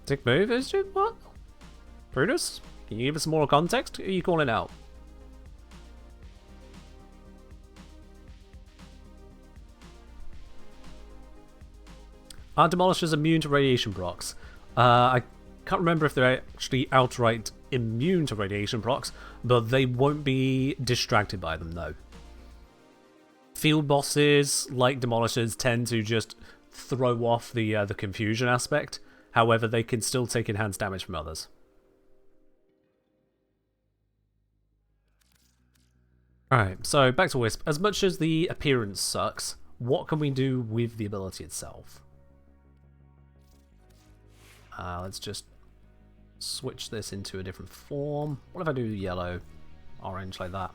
Dick move is just what? Brutus? Can you give us some more context? Who are you calling out? Are demolishers immune to radiation procs? I can't remember if they're actually outright immune to radiation procs, but they won't be distracted by them, no. Field bosses, like demolishers, tend to just throw off the confusion aspect. However, they can still take enhanced damage from others. Alright, so back to Wisp. As much as the appearance sucks, what can we do with the ability itself? Let's just switch this into a different form. What if I do yellow, orange like that?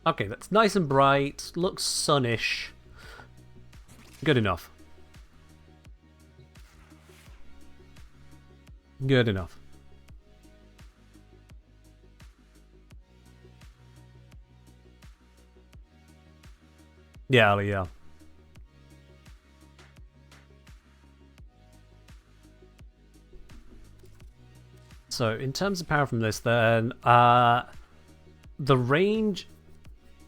Okay, that's nice and bright, looks sunnish. Good enough. Good enough. Yeah. So, in terms of power from this, then, the range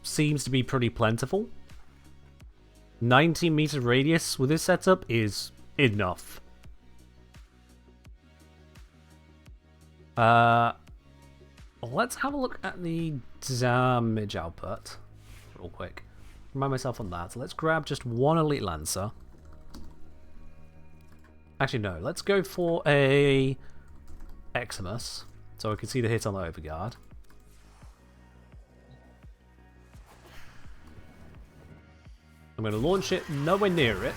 seems to be pretty plentiful. 90-meter radius with this setup is enough. Let's have a look at the damage output real quick. Remind myself on that. So let's grab just one Elite Lancer. Actually, no. Let's go for a Eximus, so we can see the hit on the Overguard. I'm going to launch it nowhere near it.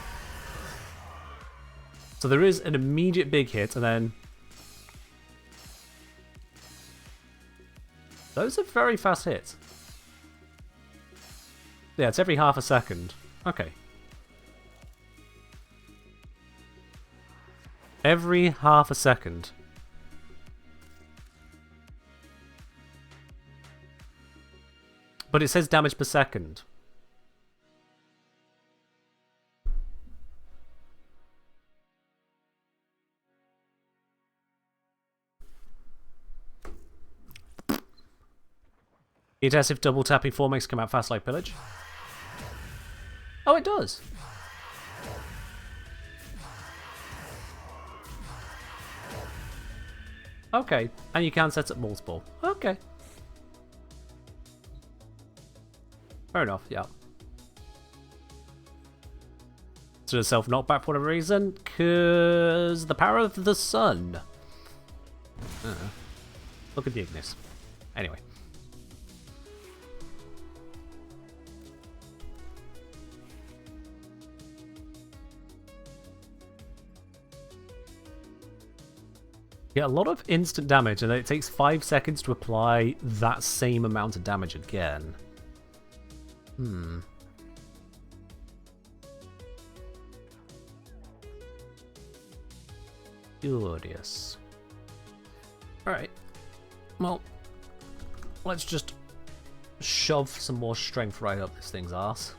So there is an immediate big hit, and then... Those are very fast hits. Yeah, it's every half a second. Okay. Every half a second. But it says damage per second. It asks if double tapping 4 makes come out fast like pillage. Oh, it does. Okay, and you can set up multiple. Okay. Fair enough, yeah. So the self knockback for whatever reason, because the power of the sun. Look at the Ignis. Anyway. Yeah, a lot of instant damage, and then it takes 5 seconds to apply that same amount of damage again. Curious. Alright. Well, let's just shove some more strength right up this thing's ass.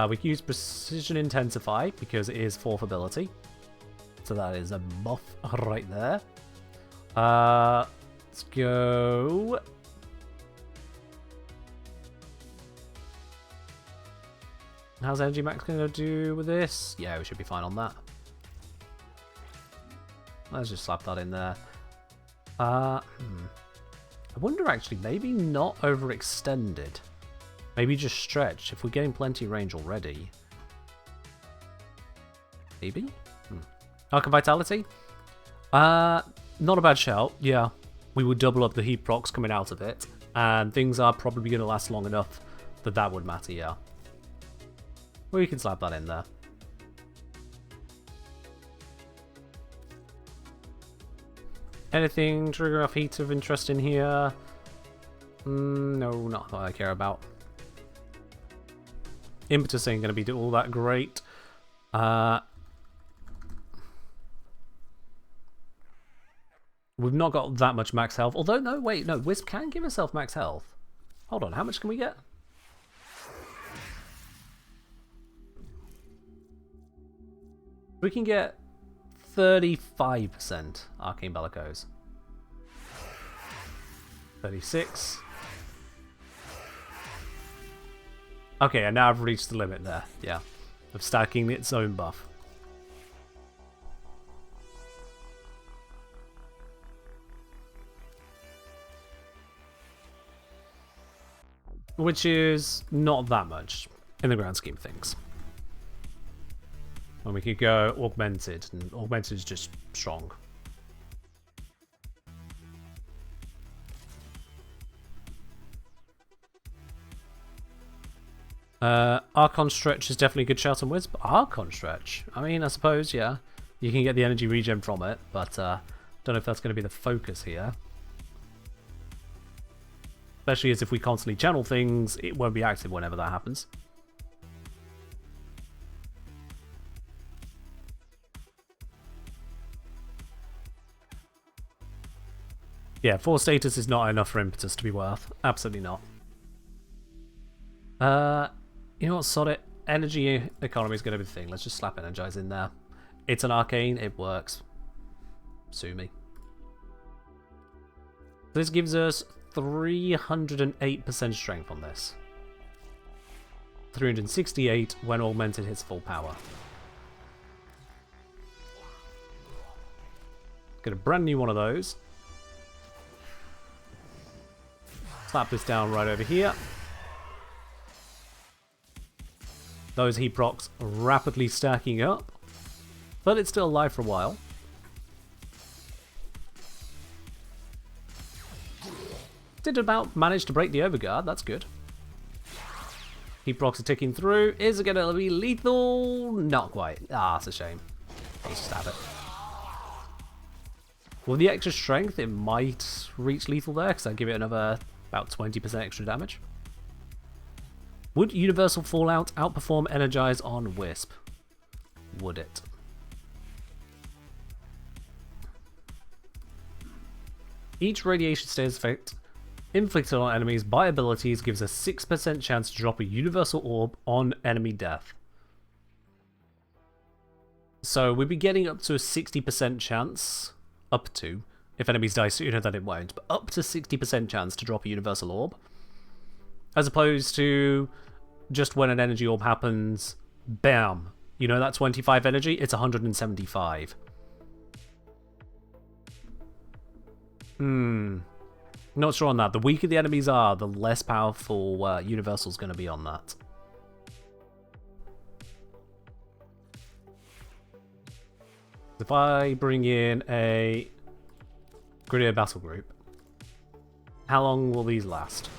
We can use Precision Intensify, because it is 4th ability. So that is a buff right there. Let's go. How's Energy Max going to do with this? Yeah, we should be fine on that. Let's just slap that in there. I wonder actually, maybe not overextended. Maybe just stretched. If we're getting plenty of range already. Maybe? Arcane Vitality? Not a bad shout, yeah. We would double up the heat procs coming out of it, and things are probably going to last long enough that that would matter, yeah. We can slap that in there. Anything trigger off heat of interest in here? No, not what I care about. Impetus ain't going to be all that great. We've not got that much max health. Although, no, wait, no. Wisp can give herself max health. Hold on, how much can we get? We can get 35% Arcane Bellicose. 36. Okay, and now I've reached the limit there, yeah, of stacking its own buff. Which is not that much in the grand scheme of things. When we could go Augmented, and Augmented is just strong. Archon Stretch is definitely a good shout on Wisp. Archon Stretch? I mean, I suppose, yeah. You can get the energy regen from it, but don't know if that's going to be the focus here. Especially as if we constantly channel things, it won't be active whenever that happens. Yeah, 4 status is not enough for impetus to be worth. Absolutely not. You know what, sod it. Energy economy is going to be the thing. Let's just slap Energize in there. It's an arcane, it works. Sue me. This gives us 308% strength on this. 368 when Augmented hits full power. Get a brand new one of those. Slap this down right over here. Those heat procs rapidly stacking up, but it's still alive for a while. Did about manage to break the overguard, that's good. Heat procs are ticking through. Is it going to be lethal? Not quite. Ah, that's a shame. Let's just have it. With the extra strength, it might reach lethal there, because I'd give it another about 20% extra damage. Would Universal Fallout outperform Energize on Wisp? Would it? Each radiation status effect inflicted on enemies by abilities gives a 6% chance to drop a Universal Orb on enemy death. So we'd be getting up to a 60% chance, up to, if enemies die sooner then it won't, but up to 60% chance to drop a Universal Orb. As opposed to just when an energy orb happens, bam. You know that 25 energy? It's 175. Not sure on that. The weaker the enemies are, the less powerful Universal's going to be on that. If I bring in a Grenadier Battle Group, how long will these last?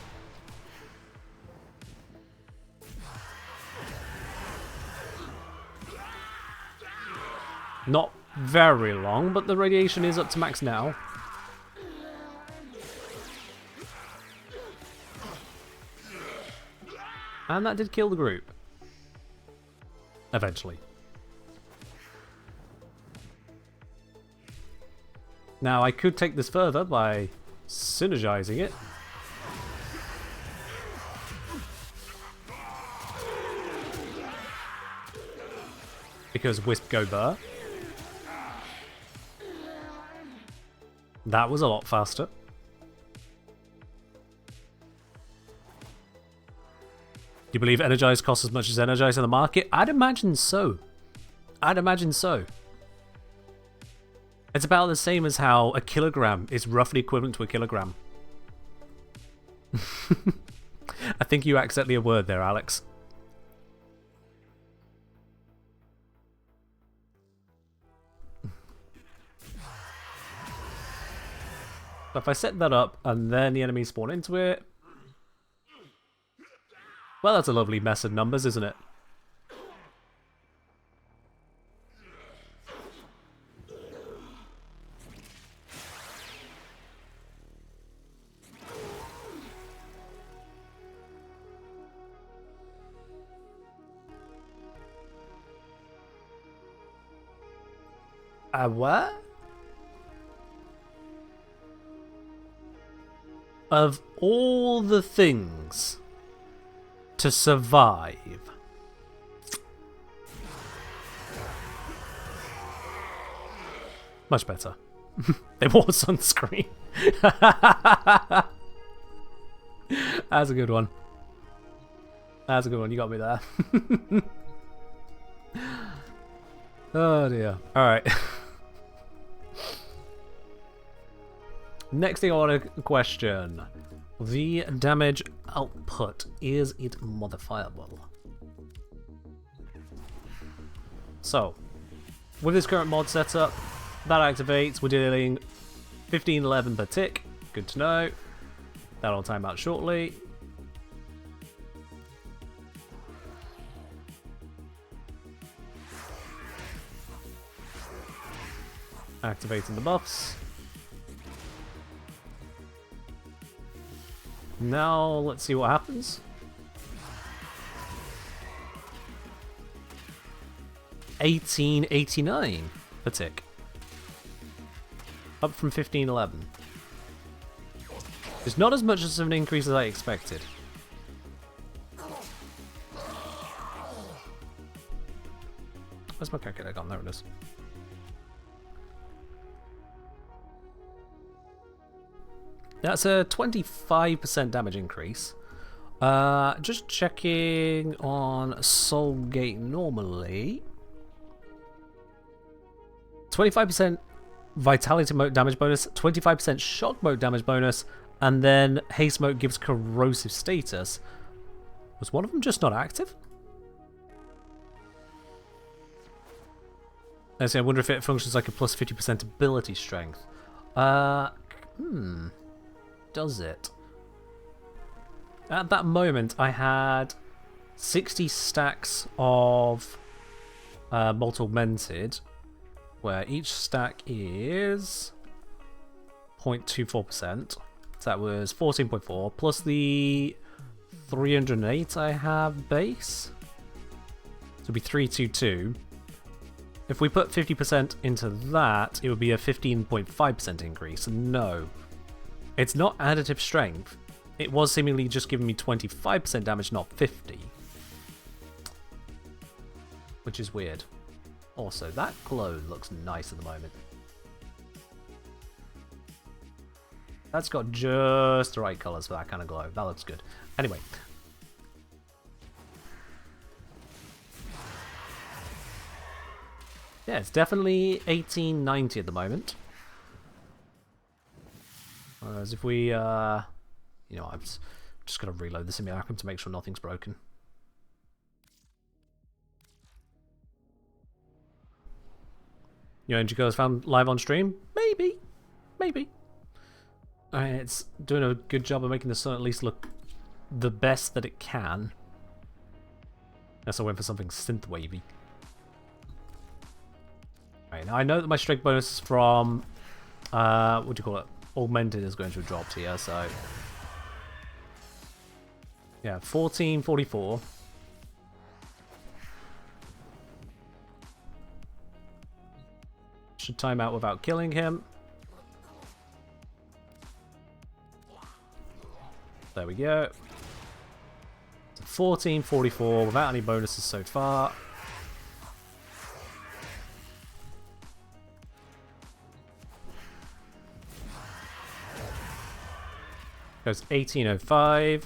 Not very long, but the radiation is up to max now. And that did kill the group. Eventually. Now, I could take this further by synergizing it. Because Wisp go burr. That was a lot faster. Do you believe Energize costs as much as Energize in the market? I'd imagine so. I'd imagine so. It's about the same as how a kilogram is roughly equivalent to a kilogram. I think you accidentally a word there, Alex. If I set that up and then the enemies spawn into it, well, that's a lovely mess of numbers, isn't it? What? Of all the things to survive, much better. They wore sunscreen. That's a good one. That's a good one. You got me there. Oh dear. Alright. Next thing I want to question. The damage output. Is it modifiable? So, with this current mod setup, that activates. We're dealing 1511 per tick. Good to know. That'll time out shortly. Activating the buffs. Now, let's see what happens. 1889 per tick. Up from 1511. It's not as much as an increase as I expected. Where's my calculator gone? There it is. That's a 25% damage increase. Just checking on Soulgate normally. 25% Vitality Mode damage bonus, 25% Shock Mode damage bonus, and then Haste Mode gives corrosive status. Was one of them just not active? I wonder if it functions like a plus 50% ability strength. Does it? At that moment, I had 60 stacks of Malt Augmented, where each stack is 0.24%. So that was 14.4, plus the 308 I have base. So it'd be 322. If we put 50% into that, it would be a 15.5% increase. No. It's not additive strength. It was seemingly just giving me 25% damage, not 50. Which is weird. Also, that glow looks nice at the moment. That's got just the right colours for that kind of glow. That looks good. Anyway. Yeah, it's definitely 1890 at the moment. Whereas if we, you know, I'm just going to reload the simulacrum to make sure nothing's broken. Your energy goes found live on stream? Maybe. Maybe. It's doing a good job of making the sun at least look the best that it can. Guess I went for something synth wavy. Right, now I know that my strength bonus from what do you call it? Augmented is going to have dropped here, so yeah, 1444. Should time out without killing him. There we go. 1444 without any bonuses so far. Goes 1805.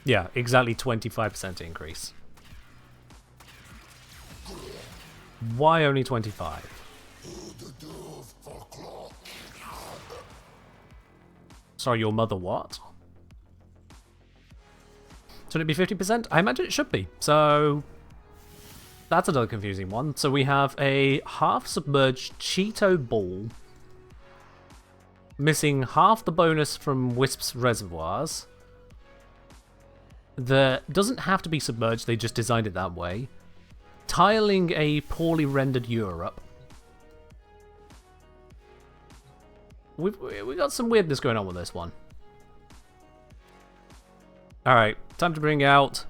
Yeah, exactly 25% increase. Why only 25? Sorry, your mother what? Should it be 50%? I imagine it should be. So that's another confusing one. So we have a half-submerged Cheeto ball missing half the bonus from Wisp's reservoirs. That doesn't have to be submerged, they just designed it that way. Tiling a poorly rendered Europe. We got some weirdness going on with this one. Alright, time to bring out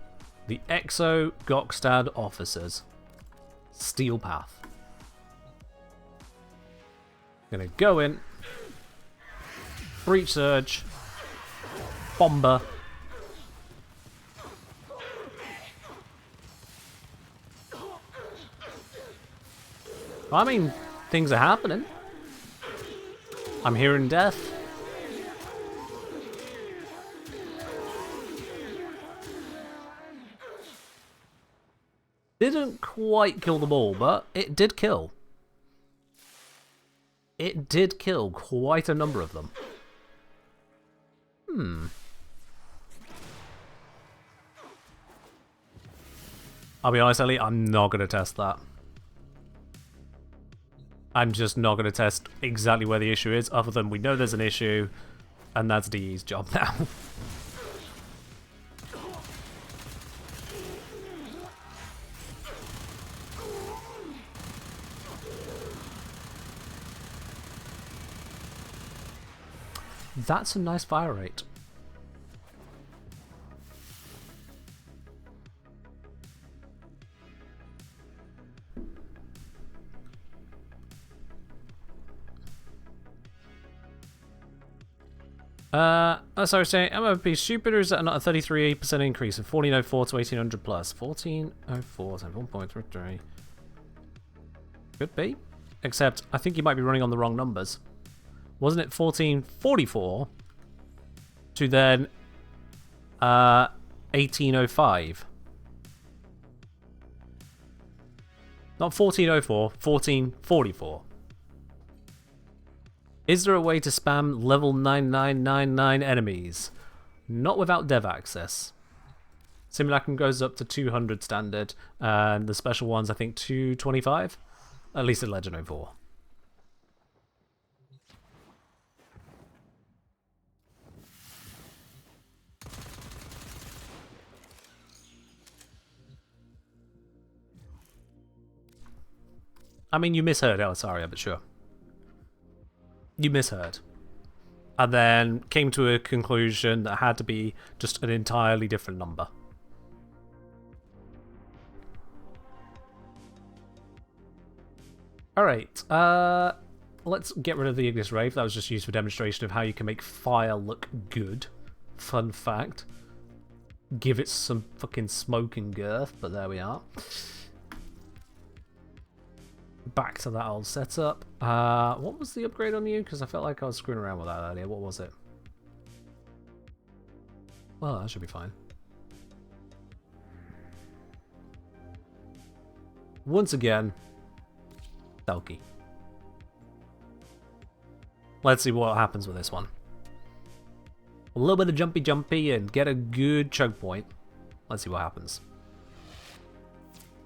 the Exo Gokstad officers. Steel Path. Gonna go in. Breach Surge. Bomber. I mean, things are happening. I'm hearing death. Didn't quite kill them all, but it did kill. It did kill quite a number of them. I'll be honest, Ellie, I'm not going to test that. I'm just not going to test exactly where the issue is, other than we know there's an issue, and that's DE's job now. That's a nice fire rate. Sorry, saying MOP Jupiter is at a 33% increase of 1404 to 1800 plus. 1404, so 1.33. Could be. Except, I think you might be running on the wrong numbers. Wasn't it 1444 to then 1805? Not 1404, 1444. Is there a way to spam level 9999 enemies? Not without dev access. Simulacrum goes up to 200 standard, and the special ones I think 225? At least in Legend 04. I mean, you misheard Elisaria, but sure. You misheard. And then came to a conclusion that had to be just an entirely different number. Alright, let's get rid of the Ignis Rave. That was just used for demonstration of how you can make fire look good. Fun fact. Give it some fucking smoke and girth, but there we are. Back to that old setup. What was the upgrade on you? Because I felt like I was screwing around with that earlier. What was it? Well, that should be fine. Once again, Selkie. Let's see what happens with this one. A little bit of jumpy and get a good choke point. Let's see what happens.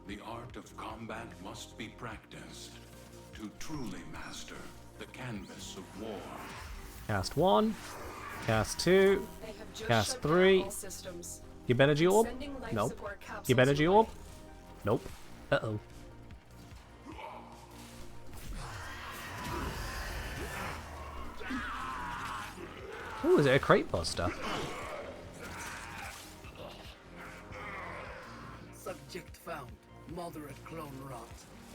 The art of combat must be practiced to truly master the canvas of war. Cast 1, cast 2, They have just cast shut down 3. all systems. Give energy orb? Sending life Nope. support capsules Give energy your orb? way. Nope. Uh-oh. Ooh, is it a crate buster? Subject found. Moderate clone rot.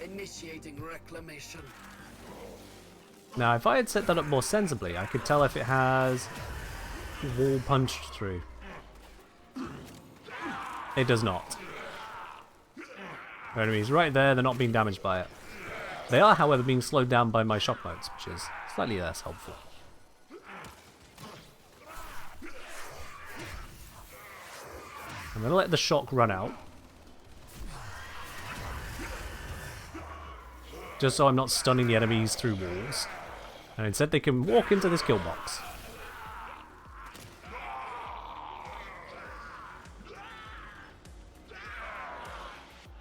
Initiating reclamation. Now, if I had set that up more sensibly, I could tell if it has wall punched through. It does not. Enemies right there, they're not being damaged by it. They are, however, being slowed down by my shock modes, which is slightly less helpful. I'm going to let the shock run out. Just so I'm not stunning the enemies through walls. And instead they can walk into this kill box.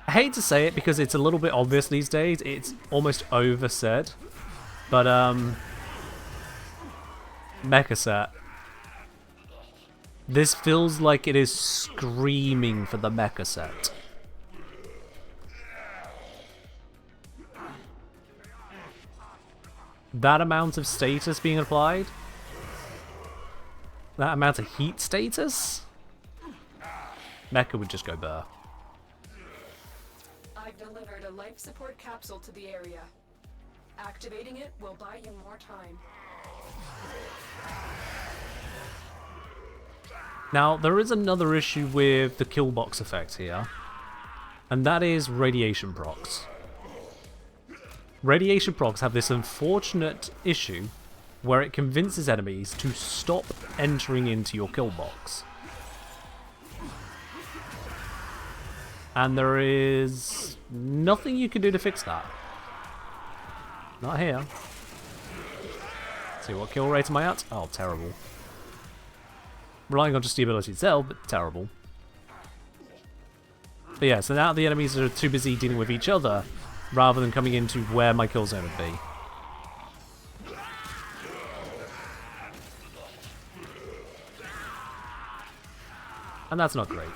I hate to say it because it's a little bit obvious these days. It's almost oversaid. But, Mecha set. This feels like it is screaming for the mecha set. That amount of status being applied? That amount of heat status? Mecha would just go burr. I've delivered a life support capsule to the area. Activating it will buy you more time. Now, there is another issue with the kill box effect here, and that is radiation procs. Radiation procs have this unfortunate issue where it convinces enemies to stop entering into your kill box. And there is nothing you can do to fix that. Not here. See, what kill rate am I at? Oh, terrible. Relying on just the ability itself, but terrible. But yeah, so now the enemies are too busy dealing with each other, rather than coming into where my kill zone would be. And that's not great.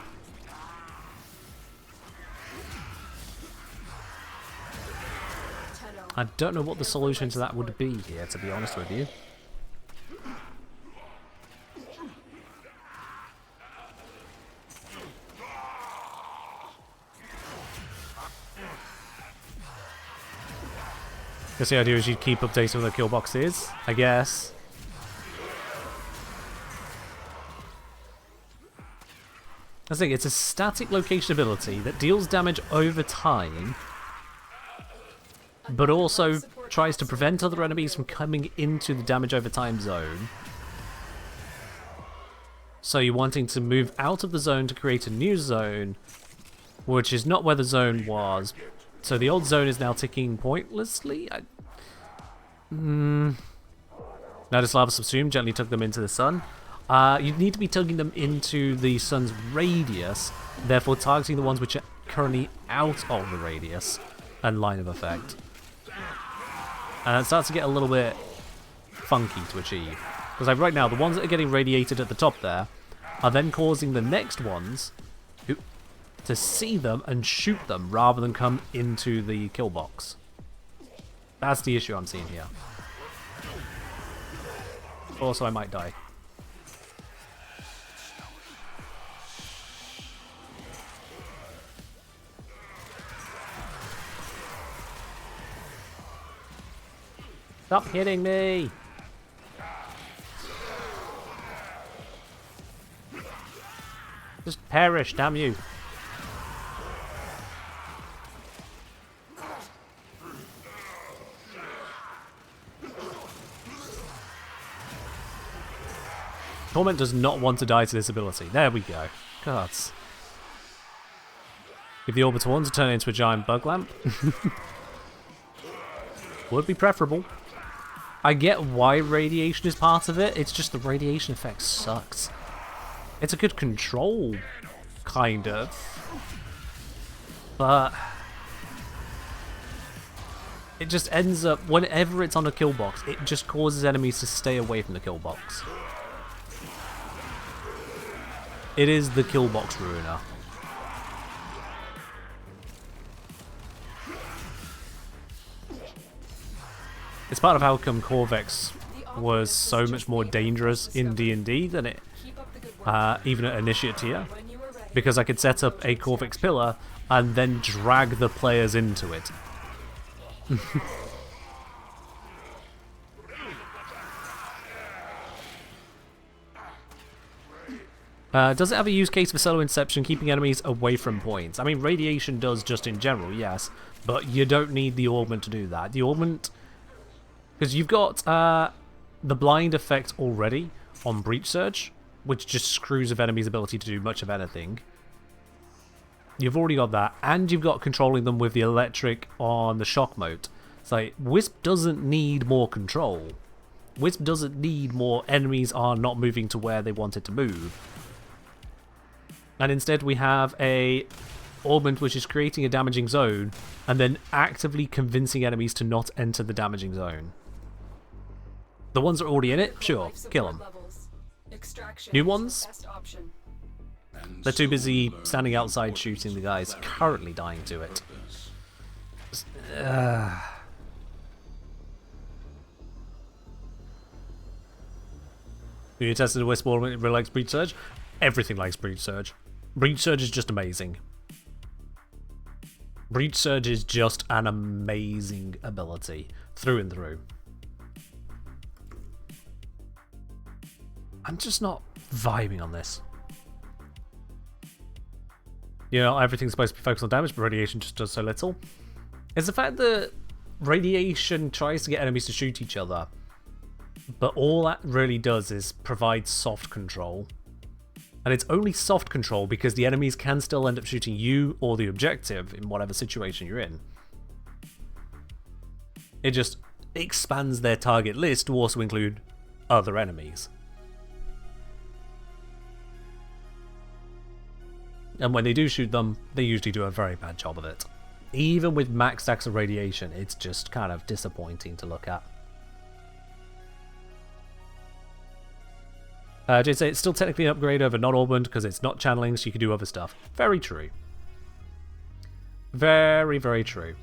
I don't know what the solution to that would be here, to be honest with you. Guess the idea is you'd keep updating what the kill box is, I guess. I think it's a static location ability that deals damage over time, but also tries to prevent other enemies from coming into the damage over time zone. So you're wanting to move out of the zone to create a new zone, which is not where the zone was. So the old zone is now ticking pointlessly. Now this lava subsume gently took them into the sun. You need to be tugging them into the sun's radius, therefore targeting the ones which are currently out of the radius and line of effect. And it starts to get a little bit funky to achieve. Because like right now, the ones that are getting radiated at the top there are then causing the next ones to see them and shoot them rather than come into the kill box. That's the issue I'm seeing here. Also, I might die. Stop hitting me! Just perish, damn you! Torment does not want to die to this ability. There we go. Gods. Give the orbital one to turn it into a giant bug lamp. Would be preferable. I get why radiation is part of it, it's just the radiation effect sucks. It's a good control, kind of. But it just ends up, whenever it's on a kill box, it just causes enemies to stay away from the kill box. It is the kill box ruiner. It's part of how come Qorvex was so much more dangerous in D&D than it even at Initiate tier, because I could set up a Qorvex pillar and then drag the players into it. Does it have a use case for solo inception, keeping enemies away from points? I mean, radiation does just in general, yes, but you don't need the Augment to do that. The Augment, because you've got the blind effect already on Breach Surge, which just screws with enemies' ability to do much of anything. You've already got that, and you've got controlling them with the electric on the shock mode. It's like, Wisp doesn't need more control. Wisp doesn't need more enemies are not moving to where they wanted to move. And instead we have a Augment which is creating a damaging zone and then actively convincing enemies to not enter the damaging zone. The ones that are already in it, sure, kill them. New ones? They're too busy standing outside shooting the guys currently dying to it. You tested the Wisp Augment, it really likes Breach Surge? Everything likes Breach Surge. Breach Surge is just amazing. Breach Surge is just an amazing ability, through and through. I'm just not vibing on this. You know, everything's supposed to be focused on damage, but radiation just does so little. It's the fact that radiation tries to get enemies to shoot each other, but all that really does is provide soft control And it's only soft control because the enemies can still end up shooting you or the objective in whatever situation you're in. It just expands their target list to also include other enemies. And when they do shoot them, they usually do a very bad job of it. Even with max stacks of radiation, it's just kind of disappointing to look at. Jay say it's still technically an upgrade over not Augment because it's not channeling, so you can do other stuff. Very true. Very, very true.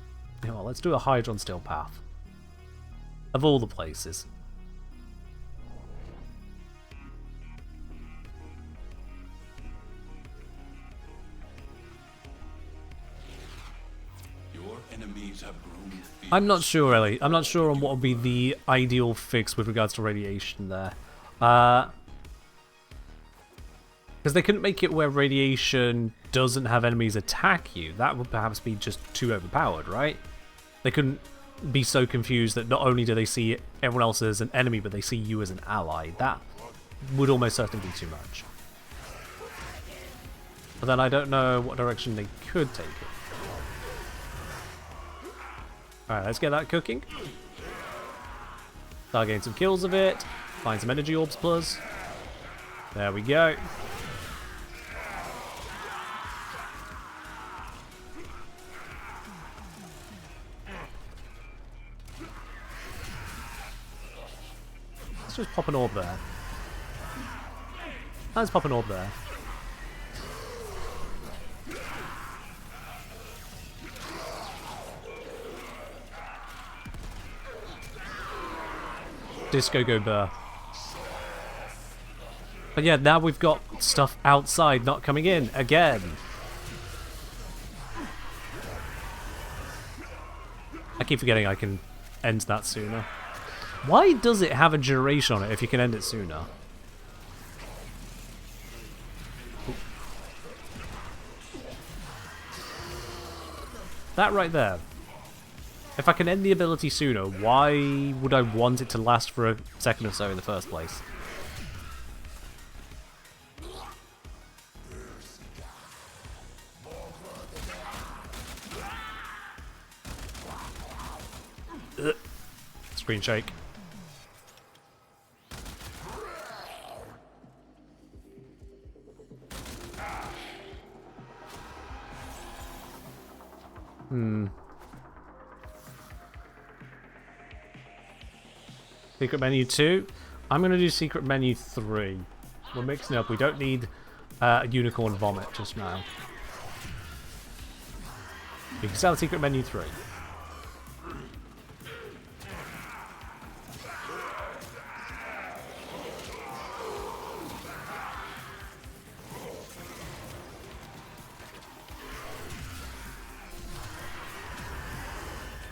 You know what, let's do a Hydron Steel Path. Of all the places. Your enemies have grown fierce. I'm not sure, Ellie. I'm not sure on what would be the ideal fix with regards to radiation there. Because they couldn't make it where radiation doesn't have enemies attack you. That would perhaps be just too overpowered, right? They couldn't be so confused that not only do they see everyone else as an enemy, but they see you as an ally. That would almost certainly be too much. But then I don't know what direction they could take it. Alright, let's get that cooking. Start getting some kills of it. Find some energy orbs plus. There we go. Let's just pop an orb there. Let's pop an orb there. Disco go burr. But yeah, now we've got stuff outside not coming in again. I keep forgetting I can end that sooner. Why does it have a duration on it if you can end it sooner? That right there. If I can end the ability sooner, why would I want it to last for a second or so in the first place? Ugh. Screen shake. Secret menu 2. I'm going to do secret menu 3. We're mixing up. We don't need a unicorn vomit just now. You can sell secret menu 3.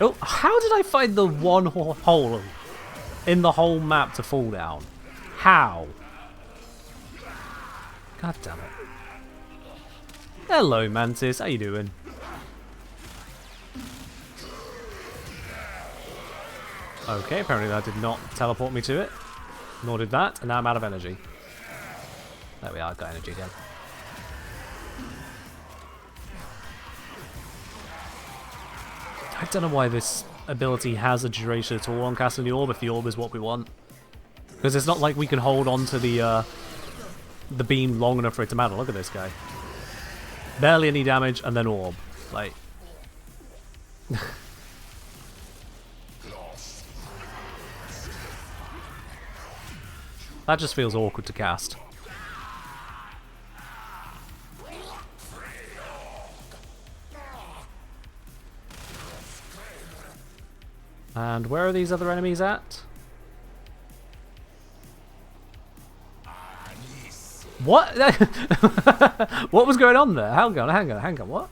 Oh, how did I find the one hole in the whole map to fall down? How? God damn it. Hello, Mantis. How you doing? Okay, apparently that did not teleport me to it. Nor did that, and now I'm out of energy. There we are, got energy again. I don't know why this ability has a duration at all on casting the orb if the orb is what we want. Because it's not like we can hold on to the beam long enough for it to matter. Look at this guy. Barely any damage and then orb. Like... that just feels awkward to cast. And where are these other enemies at? What? What was going on there? Hang on, what?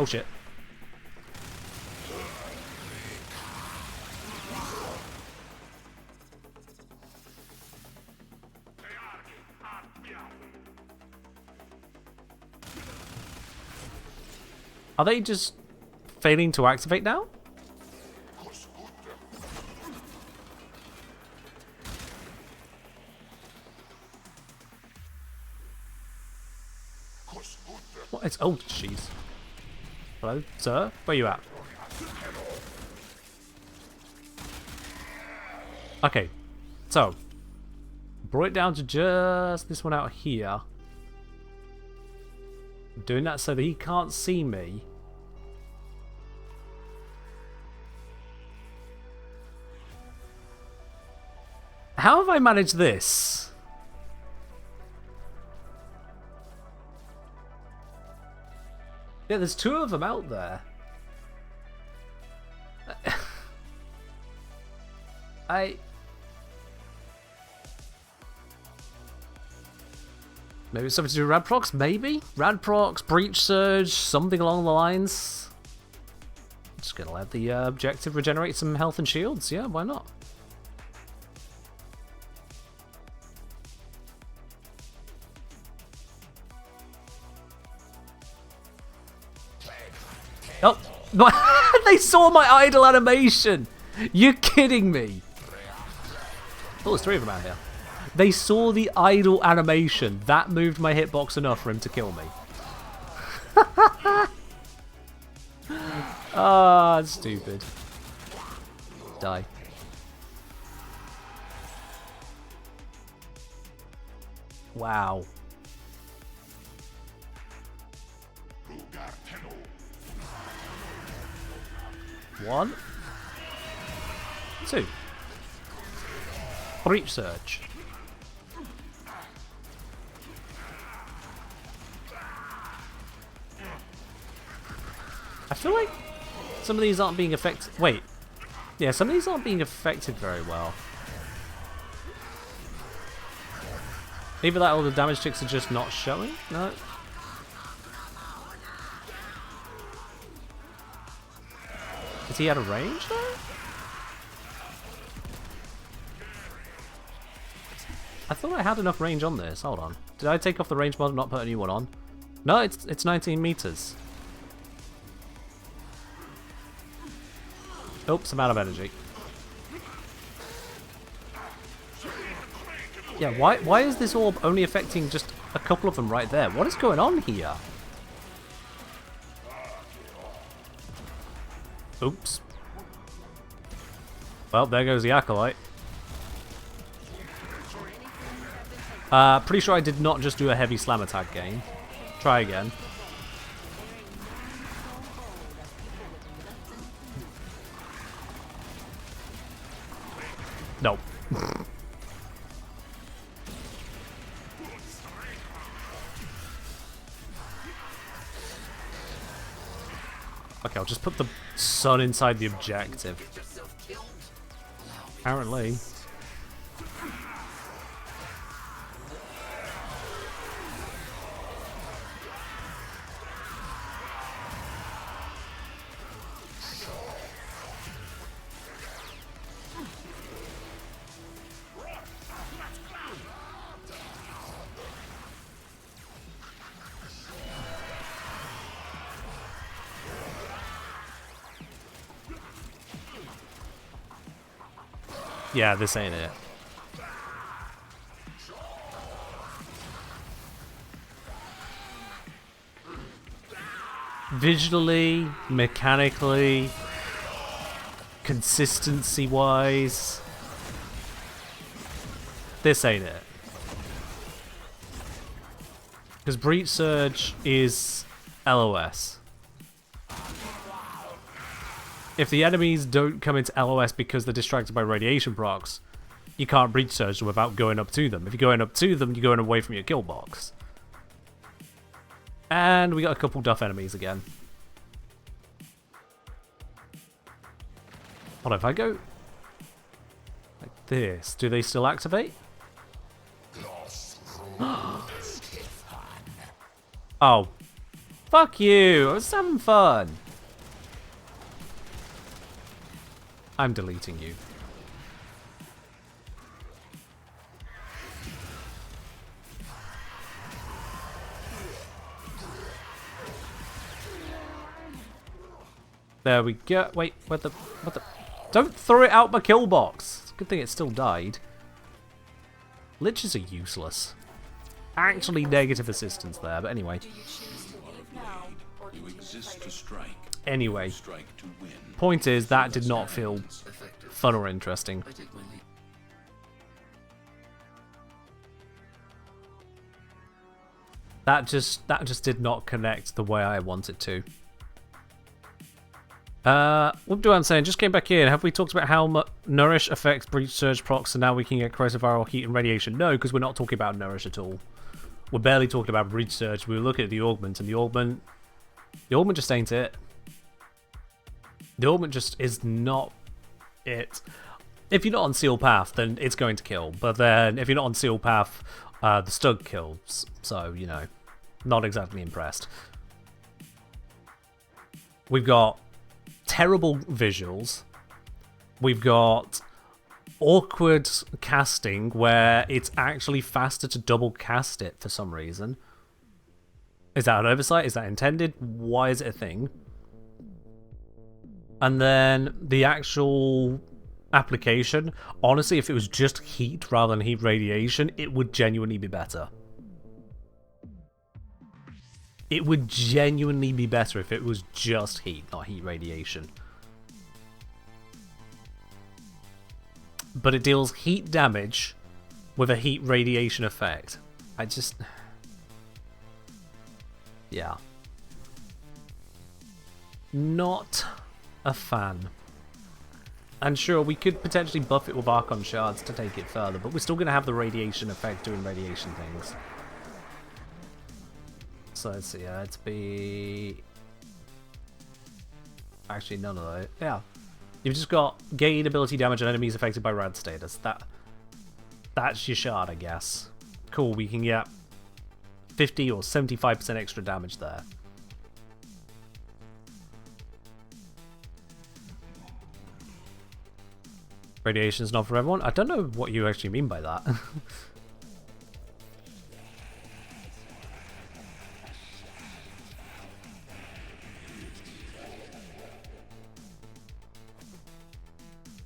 Oh shit. Are they just failing to activate now? What? It's... Oh, jeez. Hello, sir? Where you at? Okay. So. Brought it down to just this one out here. I'm doing that so that he can't see me. How have I managed this? Yeah, there's two of them out there. Maybe it's something to do with Radprox? Maybe? Radprox, Breach Surge, something along the lines. Just gonna let the objective regenerate some health and shields. Yeah, why not? Oh, they saw my idle animation. You're kidding me. Oh, there's three of them out here. They saw the idle animation. That moved my hitbox enough for him to kill me. Ah, stupid. Die. Wow. One. Two. Breach Surge. I feel like some of these aren't being affected. Wait. Yeah, some of these aren't being affected very well. Either that or the damage ticks are just not showing? No. Is he out of range though? I thought I had enough range on this. Hold on. Did I take off the range mod and not put a new one on? No, it's 19 meters. Oops, I'm out of energy. Yeah, why is this orb only affecting just a couple of them right there? What is going on here? Oops. Well, there goes the Acolyte. Pretty sure I did not just do a heavy slam attack game. Try again. No. Okay, I'll just put the sun inside the objective. Apparently. Yeah, this ain't it. Visually, mechanically, consistency-wise, this ain't it. Because Breach Surge is LOS. If the enemies don't come into LOS because they're distracted by radiation procs, you can't Breach Surge them without going up to them. If you're going up to them, you're going away from your kill box. And we got a couple duff enemies again. What if I go like this? Do they still activate? Oh. Fuck you! I was having fun. I'm deleting you. There we go. Wait, what the? Don't throw it out my kill box. It's a good thing it still died. Liches are useless. actually negative assistance there, but anyway. Do you choose to leave now or You continue exist to fighting? strike. Anyway, Strike to win. point is, that did not feel Effective. fun or interesting. I take my leave. That just did not connect the way I wanted to. What do I'm saying? Just came back in. Have we talked about how Nourish affects Breach Surge procs, so now we can get corrosive viral heat and radiation? No, because we're not talking about Nourish at all. We're barely talking about Breach Surge. We were looking at the Augment, and the Augment just ain't it. The Augment just is not it. If you're not on Seal Path, then it's going to kill. But then, if you're not on Seal Path, the Stug kills. So, you know, not exactly impressed. We've got terrible visuals. We've got awkward casting where it's actually faster to double cast it for some reason. Is that an oversight? Is that intended? Why is it a thing? And then the actual application, honestly, if it was just heat rather than heat radiation, it would genuinely be better. It would genuinely be better if it was just heat, not heat radiation. But it deals heat damage with a heat radiation effect. I just... yeah. Not a fan. And sure, we could potentially buff it with Archon Shards to take it further, but we're still going to have the radiation effect doing radiation things. So let's see, let's be... actually, none of those. Yeah. You've just got gain ability damage on enemies affected by rad status. That's your shard, I guess. Cool, we can get 50 or 75% extra damage there. Radiation's not for everyone? I don't know what you actually mean by that.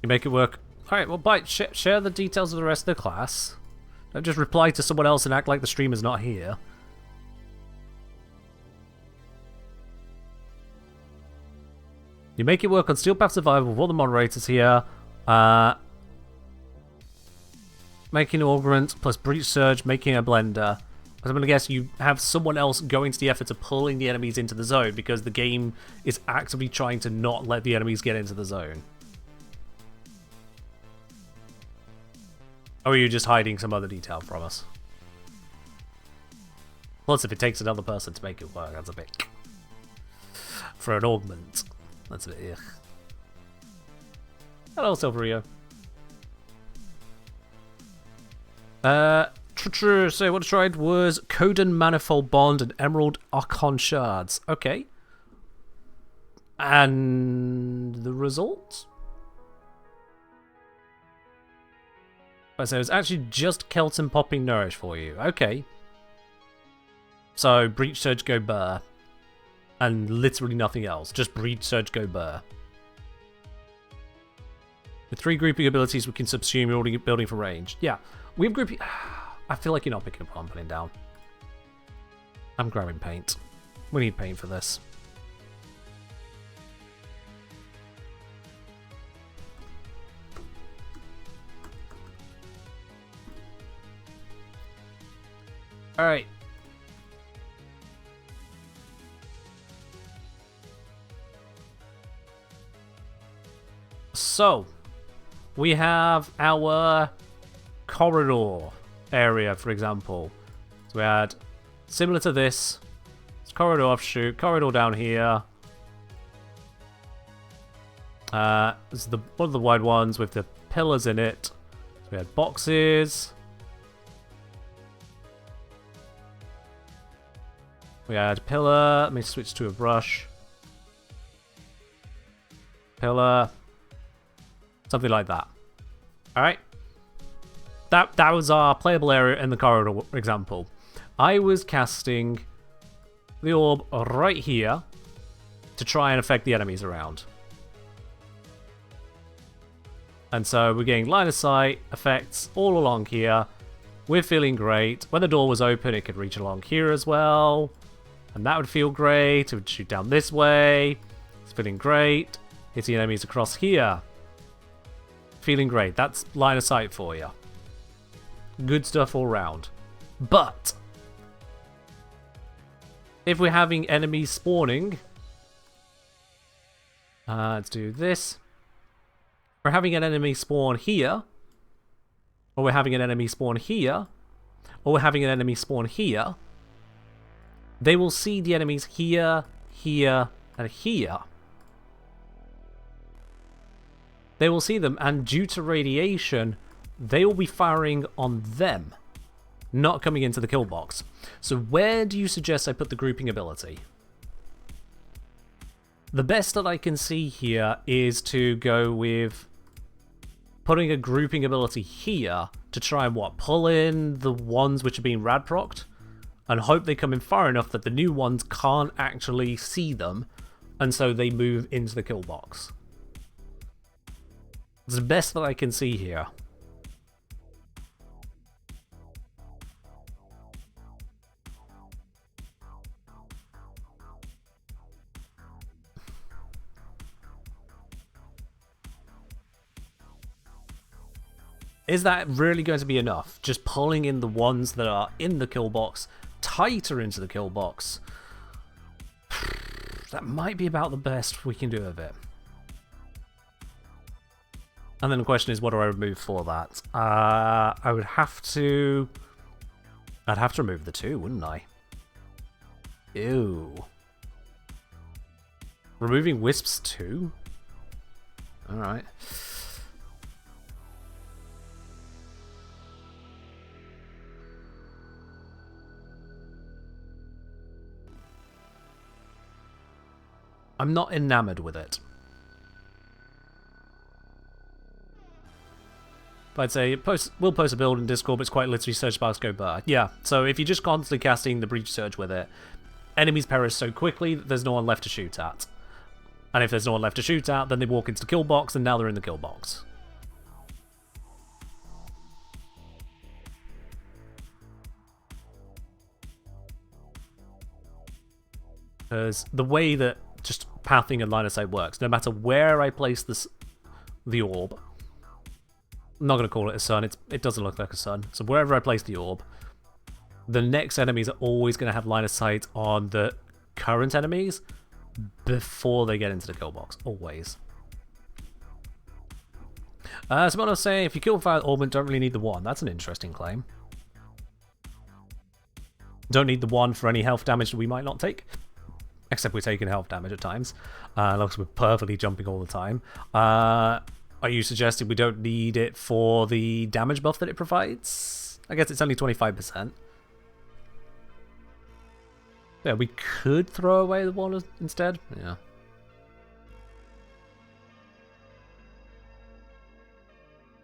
You make it work. Alright, well, Bite, share the details of the rest of the class. Don't just reply to someone else and act like the streamer's not here. You make it work on Steel Path Survival with all the moderators here. Making Augment plus Breach Surge, making a Blender. I'm going to guess you have someone else going to the effort of pulling the enemies into the zone because the game is actively trying to not let the enemies get into the zone. Or are you just hiding some other detail from us? Plus, if it takes another person to make it work, that's a bit... for an Augment. That's a bit... ugh. Hello, Silverio. So what I tried was Coden Manifold Bond and Emerald Archon Shards. Okay. And the result? So it's actually just Kelton popping Nourish for you. Okay. So Breach Surge go burr. And literally nothing else. Just Breach Surge go burr. With 3 grouping abilities, we can subsume your building for range. Yeah. We have grouping... I feel like you're not picking up what I'm putting down. I'm grabbing paint. We need paint for this. Alright. So, we have our corridor area, for example. So we had, similar to this, it's corridor offshoot, corridor down here. This is one of the wide ones with the pillars in it. So we had boxes. We had pillar. Let me switch to a brush. Pillar. Something like that. Alright. That was our playable area in the corridor example. I was casting the orb right here to try and affect the enemies around. And so we're getting line of sight effects all along here. We're feeling great. When the door was open, it could reach along here as well. And that would feel great. It would shoot down this way. It's feeling great. Hitting enemies across here. Feeling great. That's line of sight for you. Good stuff all round. But if we're having enemies spawning, let's do this. We're having an enemy spawn here, or we're having an enemy spawn here, or we're having an enemy spawn here. They will see the enemies here, here, and here. They will see them, and due to radiation, they will be firing on them, not coming into the kill box. So where do you suggest I put the grouping ability? The best that I can see here is to go with putting a grouping ability here to try and pull in the ones which are being rad procced and hope they come in far enough that the new ones can't actually see them, and so they move into the kill box. It's the best that I can see here. Is that really going to be enough? Just pulling in the ones that are in the kill box tighter into the kill box. That might be about the best we can do of it. And then the question is, what do I remove for that? I would have to... I'd have to remove the 2, wouldn't I? Ew. Removing Wisps too? Alright. I'm not enamored with it. But I'd say we'll post a build in Discord, but it's quite literally Surge Sparks go burr. Yeah, so if you're just constantly casting the Breach Surge with it, enemies perish so quickly that there's no one left to shoot at. And if there's no one left to shoot at, then they walk into the kill box, and now they're in the kill box. Because the way that just pathing and line of sight works, no matter where I place the orb, I'm not going to call it a sun, it doesn't look like a sun, so wherever I place the orb, the next enemies are always going to have line of sight on the current enemies before they get into the kill box, always. Someone was saying, if you kill fire Augment, don't really need the 1. That's an interesting claim. Don't need the 1 for any health damage that we might not take. Except we're taking health damage at times. Looks we're perfectly jumping all the time. Are you suggesting we don't need it for the damage buff that it provides? I guess it's only 25%. Yeah, we could throw away the 1 instead. Yeah.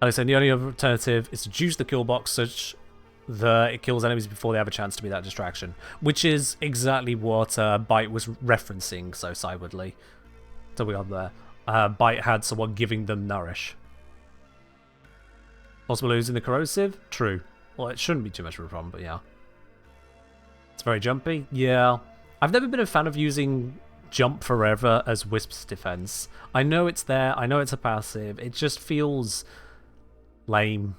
Like I said, the only other alternative is to juice the kill box such that it kills enemies before they have a chance to be that distraction, which is exactly what Bite was referencing so sidewardly. So we got there. Bite had someone giving them nourish. Also losing the corrosive? True. Well, it shouldn't be too much of a problem, but yeah. It's very jumpy? Yeah. I've never been a fan of using jump forever as Wisp's defense. I know it's there, I know it's a passive, it just feels lame.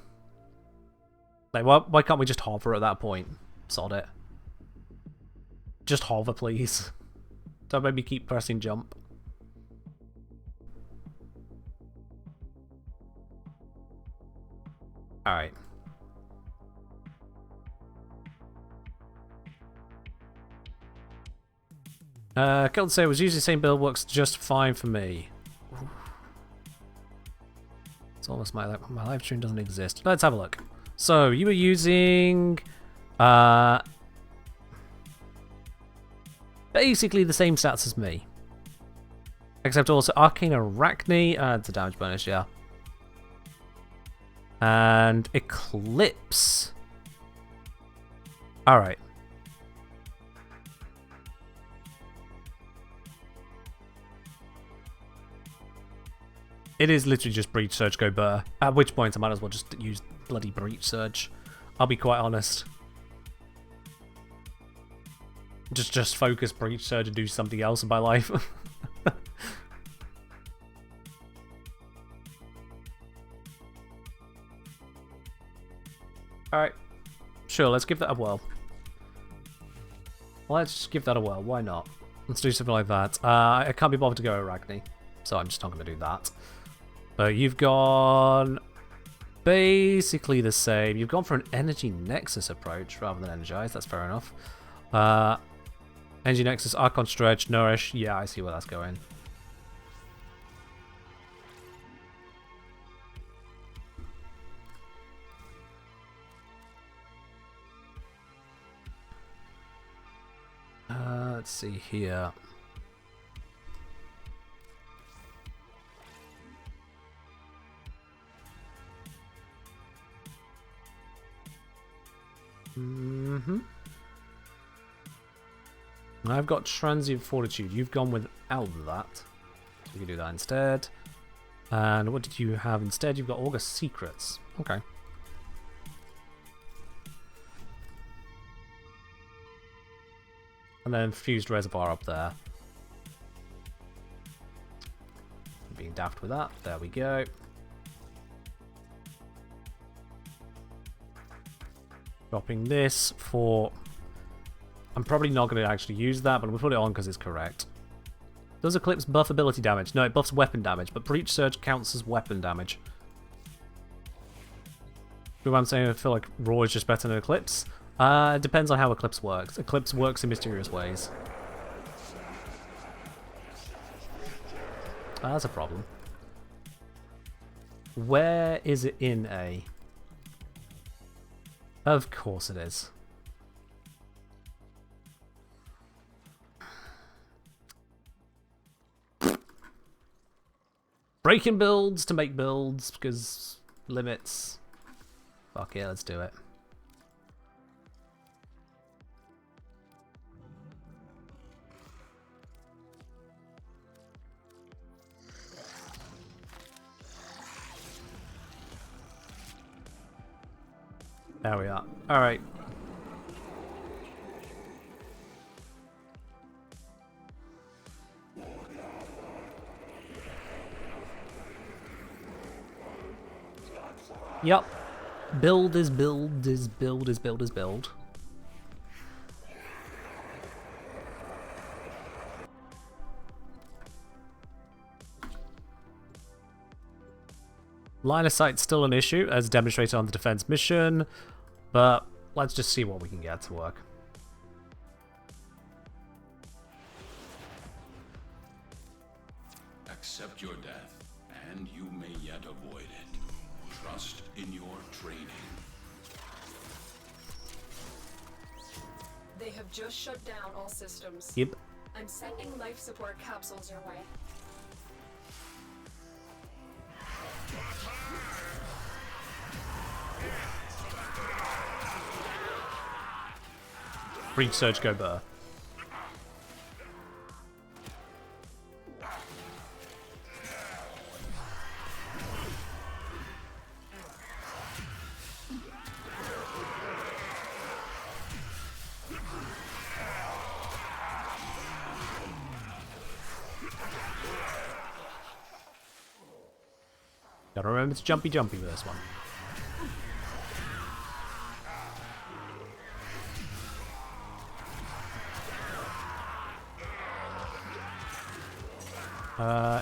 Like, why can't we just hover at that point? Sod it. Just hover, please. Don't make me keep pressing jump. Alright. Can't say it was usually the same build, works just fine for me. It's almost my live stream doesn't exist. Let's have a look. So you were using basically the same stats as me, except also Arcane Arachne. It's a damage bonus, yeah. And Eclipse. All right. It is literally just Breach Surge go burr. At which point I might as well just use bloody Breach Surge. I'll be quite honest. Just focus Breach Surge and do something else in my life. Alright. Sure, let's give that a whirl. Let's just give that a whirl. Why not? Let's do something like that. I can't be bothered to go Arachne, so I'm just not going to do that. But you've gone basically the same. You've gone for an Energy Nexus approach rather than Energize. That's fair enough. Energy Nexus, Archon Stretch, Nourish. Yeah, I see where that's going. Let's see here. I've got Transient Fortitude. You've gone without that. So we can do that instead. And what did you have instead? You've got August Secrets. Okay. And then Fused Reservoir up there. Being daft with that. There we go. Dropping this for... I'm probably not going to actually use that, but we'll put it on because it's correct. Does Eclipse buff ability damage? No, it buffs weapon damage, but Breach Surge counts as weapon damage. You know what I'm saying? I feel like Raw is just better than Eclipse. It depends on how Eclipse works. Eclipse works in mysterious ways. That's a problem. Where is it in A? Of course it is. Breaking builds to make builds because limits. Fuck yeah, let's do it. There we are. Alright. Yep. Build is build is build is build is build. Line of sight's still an issue, as demonstrated on the defense mission, but let's just see what we can get to work. Accept your death, and you may yet avoid it. Trust in your training. They have just shut down all systems. Yep. I'm sending life support capsules your way. Breach Surge, go Burr. Gotta remember to jumpy with this one.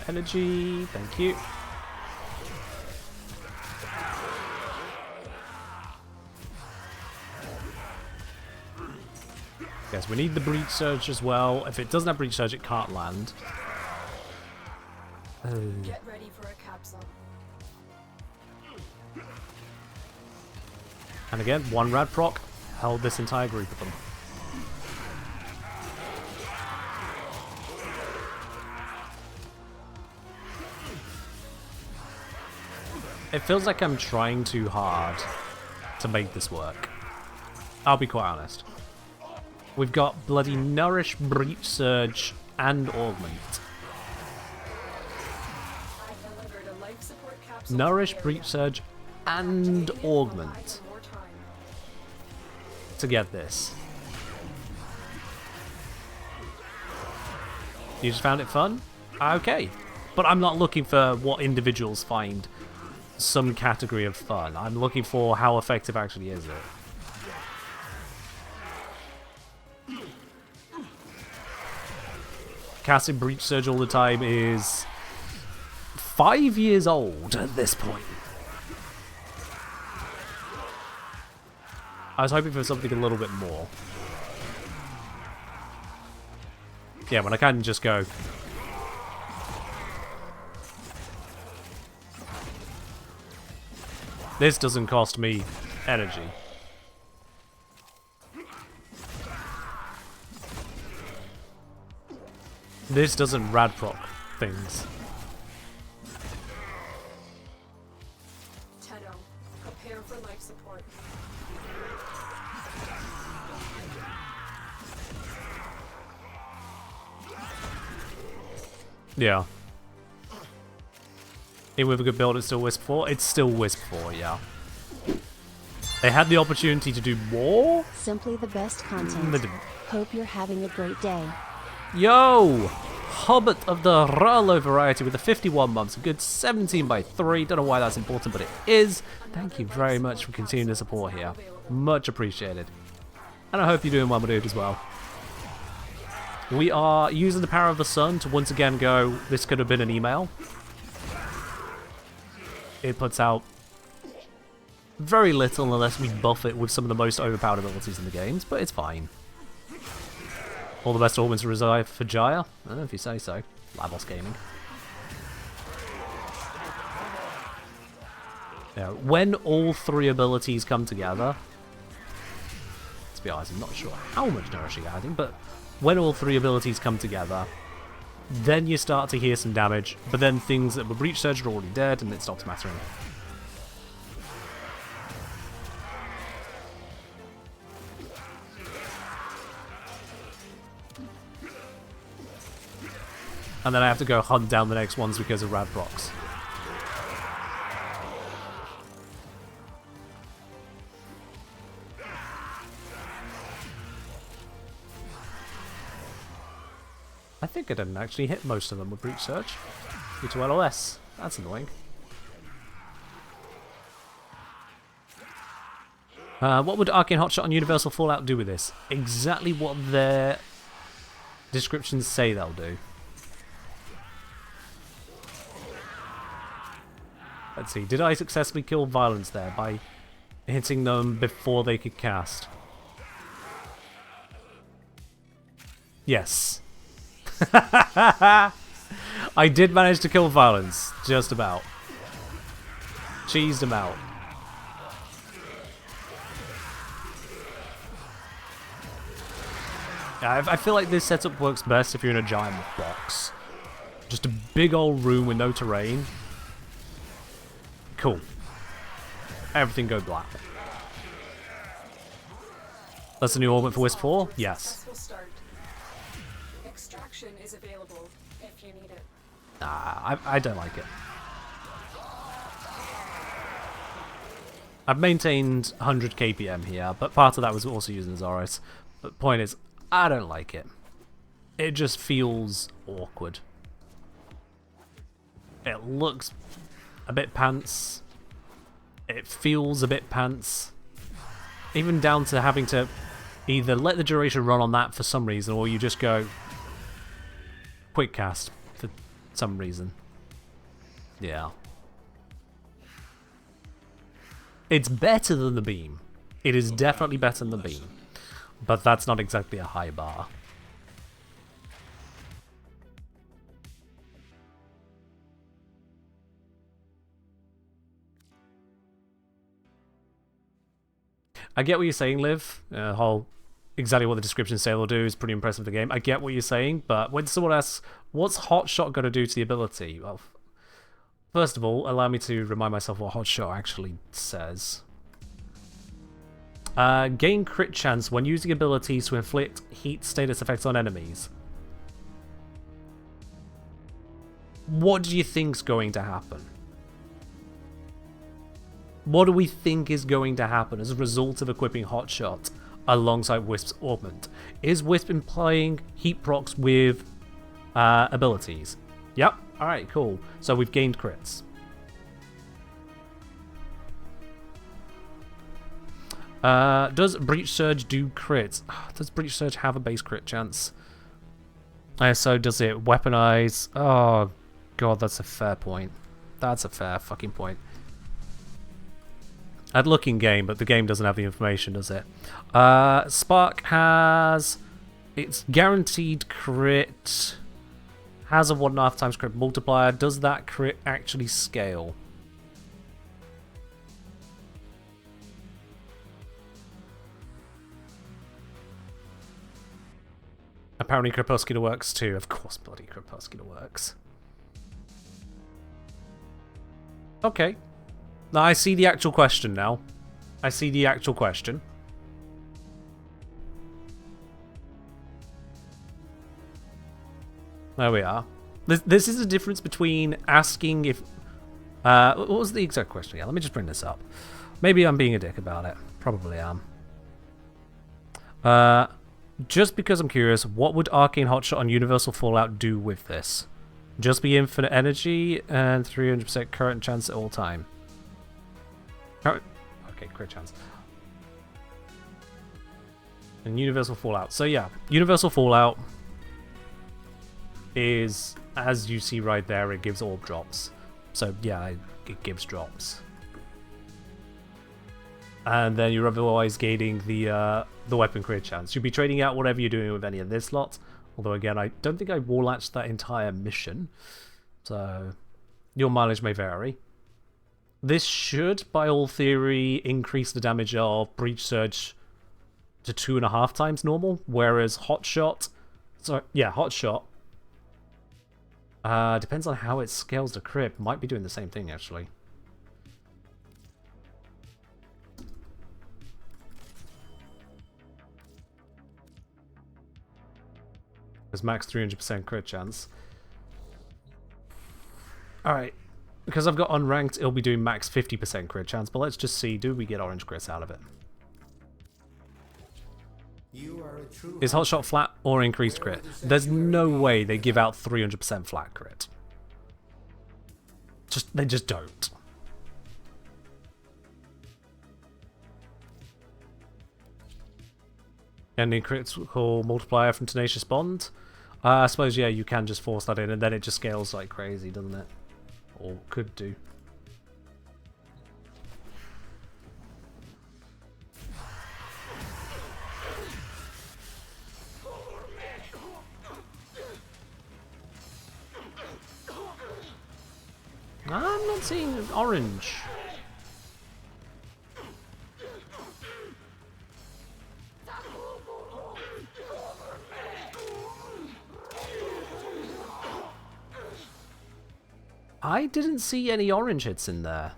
Energy, thank you. Yes, we need the Breach Surge as well. If it doesn't have Breach Surge, it can't land. Get ready for a capsule. And again, one rad proc held this entire group of them. It feels like I'm trying too hard to make this work. I'll be quite honest. We've got bloody Nourish, Breach Surge, and Augment. I delivered a life support capsule. Nourish, Breach Surge, and Augment. More time. to get this. You just found it fun? Okay. But I'm not looking for what individuals find some category of fun. I'm looking for how effective actually is it. Casting Breach Surge all the time is 5 years old at this point. I was hoping for something a little bit more. Yeah, when I can just go. This doesn't cost me energy. This doesn't rad proc things. Tenno, prepare for life support. Yeah. Even with a good build, it's still Wisp 4? It's still Wisp 4, yeah. They had the opportunity to do more? Simply the best They content. didn't. Hope you're having a great day. Yo! Hobbit of the Rallo variety with the 51 months. A good 17 by 3. Don't know why that's important, but it is. Thank you very much for continuing to support here. Much appreciated. And I hope you're doing well, my dude, as well. We are using the power of the sun to once again go, this could have been an email. It puts out very little unless we buff it with some of the most overpowered abilities in the games, but it's fine. All the best augments reside for Jaya. I don't know if you say so. Lavos Gaming. Yeah, when all three abilities come together, let's be honest, I'm not sure how much nourishing you're adding, but when all three abilities come together, then you start to hear some damage, but then things that were Breach Surge are already dead, and it stops mattering. And then I have to go hunt down the next ones because of rad procs. I think I didn't actually hit most of them with Breach Surge. Due to LOS. That's annoying. What would Arcane Hotshot and Universal Fallout do with this? Exactly what their descriptions say they'll do. Let's see, did I successfully kill Violence there by hitting them before they could cast? Yes. I did manage to kill Violence, just about. Cheesed him out. Yeah, I feel like this setup works best if you're in a giant box. Just a big old room with no terrain. Cool. Everything go black. That's a new augment for Wisp 4? Yes. Will start. Extraction is available if you need it. Nah, I don't like it. I've maintained 100 kpm here, but part of that was also using Zoros. But the point is, I don't like it. It just feels awkward. It looks a bit pants. It feels a bit pants. Even down to having to either let the duration run on that for some reason, or you just go quick cast for some reason. Yeah. It's better than the beam. It is definitely better than the beam. But that's not exactly a high bar. I get what you're saying, Liv. Exactly what the descriptions say they'll do is pretty impressive for the game. I get what you're saying, but when someone asks, what's Hotshot going to do to the ability? Well, first of all, allow me to remind myself what Hotshot actually says. Gain crit chance when using abilities to inflict heat status effects on enemies. What do you think's going to happen? What do we think is going to happen as a result of equipping Hotshot alongside Wisp's Augment. Is Wisp implying heat procs with abilities? Yep. Alright, cool. So we've gained crits. Does Breach Surge do crits? Does Breach Surge have a base crit chance? So does it weaponize? Oh god, that's a fair point. That's a fair fucking point. I'd look in game, but the game doesn't have the information, does it? Spark has... It's guaranteed crit. Has a 1.5 times crit multiplier. Does that crit actually scale? Apparently Crepuscular works too. Of course bloody Crepuscular works. Okay. Now I see the actual question now. I see the actual question. There we are. This is the difference between asking if... what was the exact question? Yeah, let me just bring this up. Maybe I'm being a dick about it. Probably am. Just because I'm curious, what would Arcane Hotshot on Universal Fallout do with this? Just be infinite energy and 300% current chance at all time. Okay, crit chance. And Universal Fallout. So yeah, Universal Fallout is, as you see right there, it gives orb drops. So yeah, it gives drops. And then you're otherwise gaining the weapon crit chance. You'll be trading out whatever you're doing with any of this lot. Although again, I don't think I war-latched that entire mission. So your mileage may vary. This should, by all theory, increase the damage of Breach Surge to 2.5 times normal. Whereas Hotshot... Sorry, yeah, Hotshot... depends on how it scales the crit. Might be doing the same thing, actually. There's max 300% crit chance. Alright. Because I've got unranked, it'll be doing max 50% crit chance. But let's just see, do we get orange crits out of it? Is Hotshot flat or increased crit? There's no way they give out 300% flat crit. They just don't. And the critical multiplier from Tenacious Bond. I suppose, yeah, you can just force that in and then it just scales like crazy, doesn't it? Or could do. I'm not seeing orange. I didn't see any orange hits in there.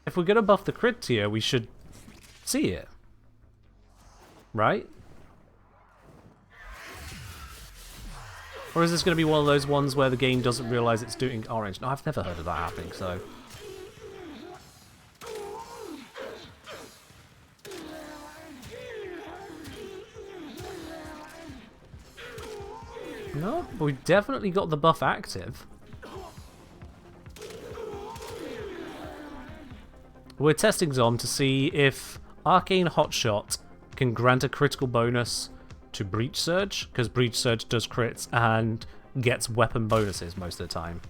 If we're gonna buff the crit tier, we should see it. Right? Or is this gonna be one of those ones where the game doesn't realize it's doing orange? No, I've never heard of that happening, so... No, but we've definitely got the buff active. We're testing Zom to see if Arcane Hotshot can grant a critical bonus to Breach Surge, because Breach Surge does crits and gets weapon bonuses most of the time.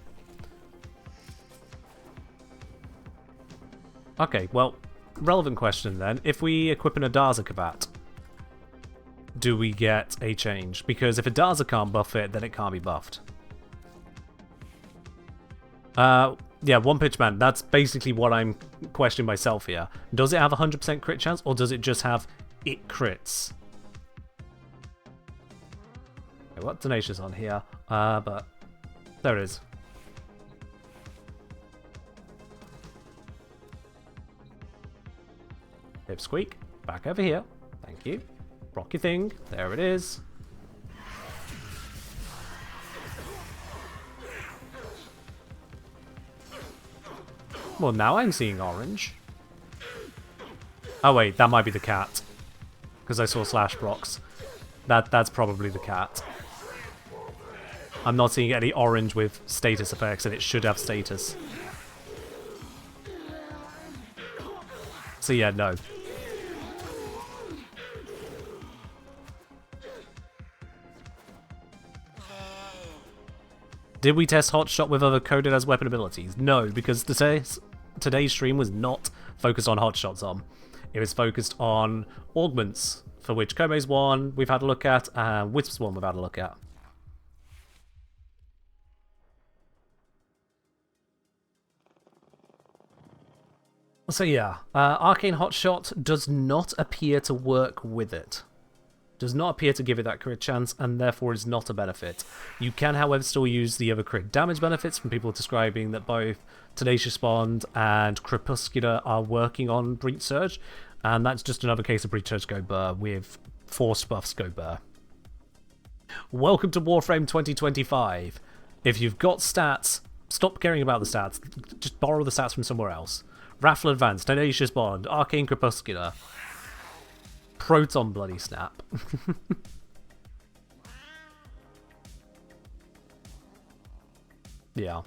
Okay, well, relevant question then. If we equip an Adaza Kavat, do we get a change? Because if Adaza can't buff it, then it can't be buffed. Yeah, One Pitch Man, that's basically what I'm questioning myself here. Does it have 100% crit chance, or does it just have it crits? Okay, what Tenacious on here? But there it is. Pipsqueak, back over here. Thank you. Rock your thing. There it is. Well, now I'm seeing orange. Oh wait, that might be the cat. Because I saw slash blocks. That's probably the cat. I'm not seeing any orange with status effects, and it should have status. So yeah, no. Did we test Hotshot with other coded as weapon abilities? No, because today's stream was not focused on Hotshot's on. It was focused on augments, for which Koumei's one we've had a look at, and Wisp's one we've had a look at. So yeah, Arcane Hotshot does not appear to work with it. Does not appear to give it that crit chance, and therefore is not a benefit. You can, however, still use the other crit damage benefits from people describing that both Tenacious Bond and Crepuscular are working on Breach Surge, and that's just another case of Breach Surge go burr with forced buffs go burr. Welcome to Warframe 2025. If you've got stats, stop caring about the stats. Just borrow the stats from somewhere else. Raffle Advanced, Tenacious Bond, Arcane Crepuscular, Proton bloody snap. Yeah.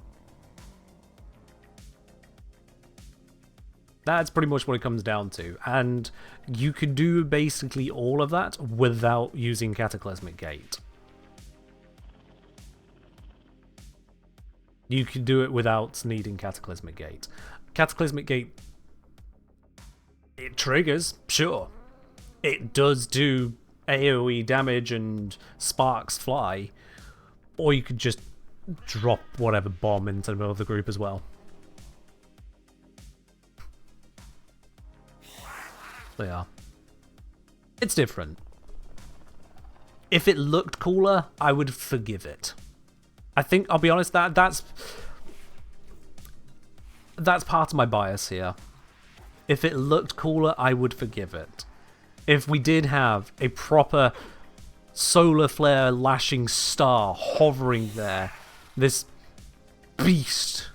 That's pretty much what it comes down to. And you could do basically all of that without using Cataclysmic Gate. You could do it without needing Cataclysmic Gate. Cataclysmic Gate, it triggers, sure. It does do AoE damage and sparks fly, or you could just drop whatever bomb into the middle of the group as well. So yeah. It's different. If it looked cooler, I would forgive it. I think, I'll be honest, that's part of my bias here. If it looked cooler, I would forgive it. If we did have a proper solar flare lashing star hovering there, this beast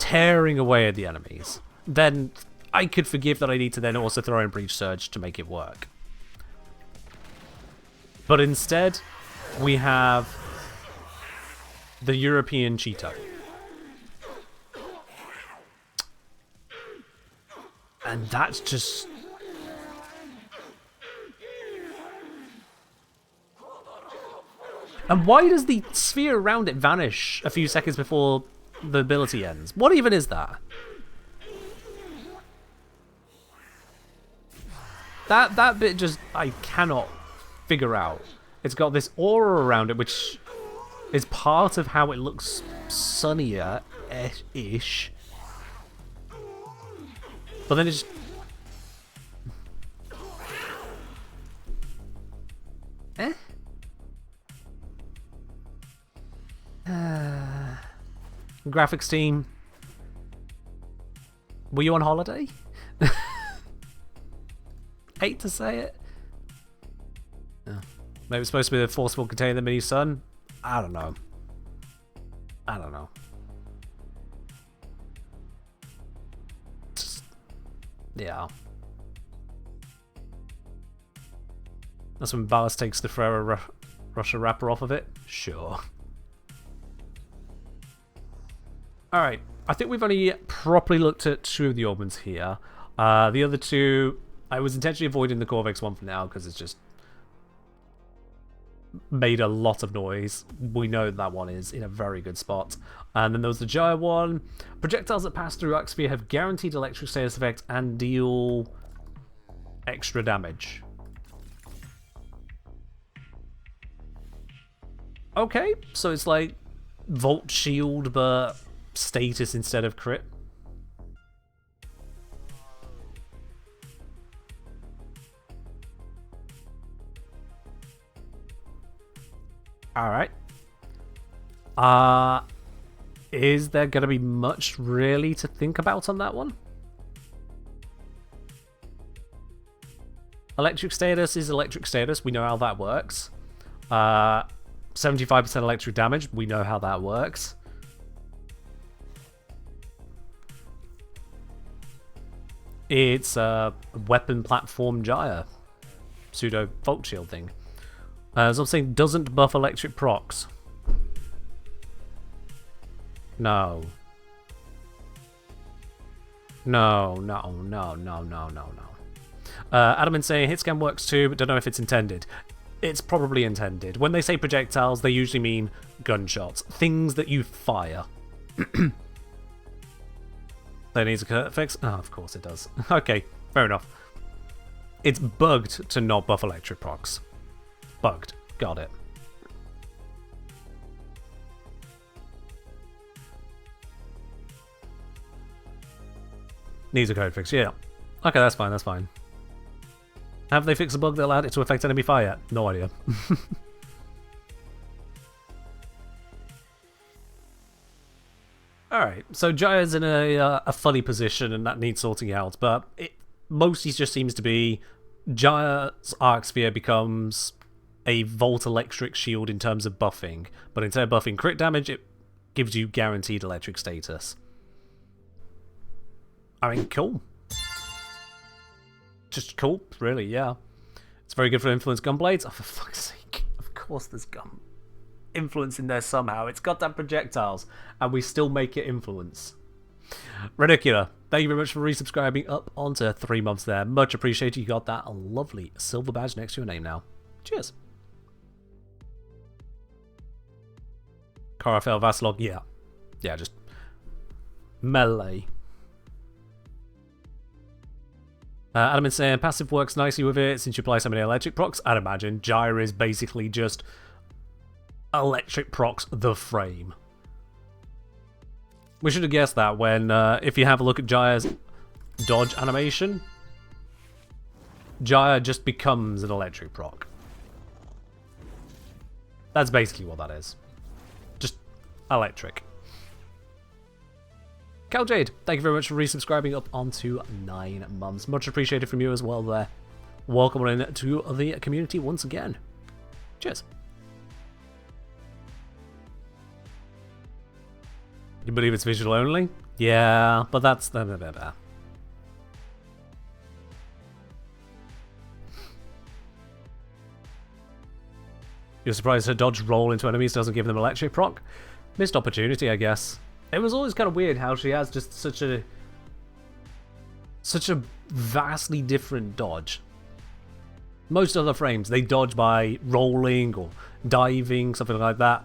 tearing away at the enemies, then I could forgive that I need to then also throw in Breach Surge to make it work. But instead, we have the European Cheeto. And that's just... And why does the sphere around it vanish a few seconds before the ability ends? What even is that? That bit just, I cannot figure out. It's got this aura around it, which is part of how it looks sunnier-ish. But then it's just... Eh? Graphics team, were you on holiday? Hate to say it. Oh. Maybe it's supposed to be the forceful container the mini sun. I don't know. I don't know. Just, yeah. That's when Ballast takes the Ferrero Russia wrapper off of it. Sure. Alright, I think we've only properly looked at 2 of the augments here. The other 2, I was intentionally avoiding the Qorvex one for now because it's just made a lot of noise. We know that one is in a very good spot. And then there was the giant one. Projectiles that pass through Arcsphere have guaranteed electric status effect and deal extra damage. Okay, so it's like Volt Shield, but status instead of crit. Alright. Is there going to be much really to think about on that one? Electric status is electric status. We know how that works. 75% electric damage. We know how that works. It's a weapon platform Jaya. Pseudo Volt Shield thing. As I'm saying, doesn't buff electric procs. No. No. Adamant saying hit scan works too, but don't know if it's intended. It's probably intended. When they say projectiles, they usually mean gunshots. Things that you fire. That needs a fix? Oh, of course it does. Okay, fair enough. It's bugged to not buff electric procs. Bugged. Got it. Needs a code fix, yeah. Okay, that's fine, that's fine. Have they fixed a bug that allowed it to affect enemy fire yet? No idea. Alright, so Jaya's in a funny position and that needs sorting out, but it mostly just seems to be Jaya's Arc Sphere becomes a Volt Electric shield in terms of buffing, but instead of buffing crit damage, it gives you guaranteed electric status. I mean, cool. Just cool, really, yeah. It's very good for influence gunblades. Oh, for fuck's sake. Of course there's gun influence in there somehow. It's got that projectiles, and we still make it influence. Ridiculous. Thank you very much for resubscribing up onto 3 months there. Much appreciated. You got that lovely silver badge next to your name now. Cheers. Carafel Vasilog, yeah. Yeah, just melee. Adam is saying passive works nicely with it since you apply so many electric procs. I'd imagine Jaya is basically just electric procs the frame. We should have guessed that when, if you have a look at Jaya's dodge animation, Jaya just becomes an electric proc. That's basically what that is. Just electric. Cal Jade, thank you very much for resubscribing up onto 9 months. Much appreciated from you as well there. Welcome on in to the community once again. Cheers. You believe it's visual only? Yeah, but that's... You're surprised her dodge roll into enemies doesn't give them electric proc? Missed opportunity, I guess. It was always kind of weird how she has just such a vastly different dodge. Most other frames, they dodge by rolling or diving, something like that.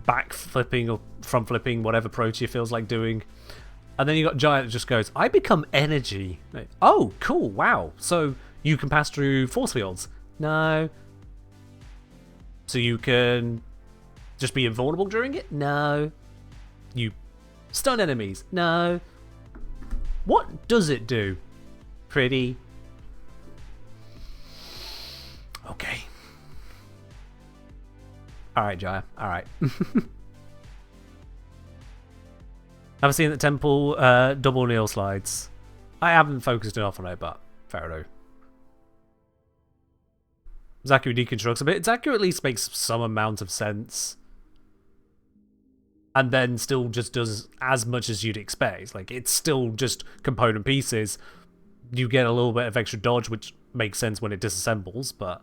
Back flipping or front flipping, whatever Protea feels like doing. And then you got Giant that just goes, I become energy. Like, oh, cool, wow. So you can pass through force fields? No. So you can just be invulnerable during it? No. You stun enemies? No. What does it do? Pretty. Okay. Alright, Jaya. Alright. Haven't seen the temple double kneel slides. I haven't focused enough on it, but fair enough. Zaku deconstructs a bit. Zaku at least makes some amount of sense. And then still just does as much as you'd expect. Like, it's still just component pieces. You get a little bit of extra dodge, which makes sense when it disassembles, but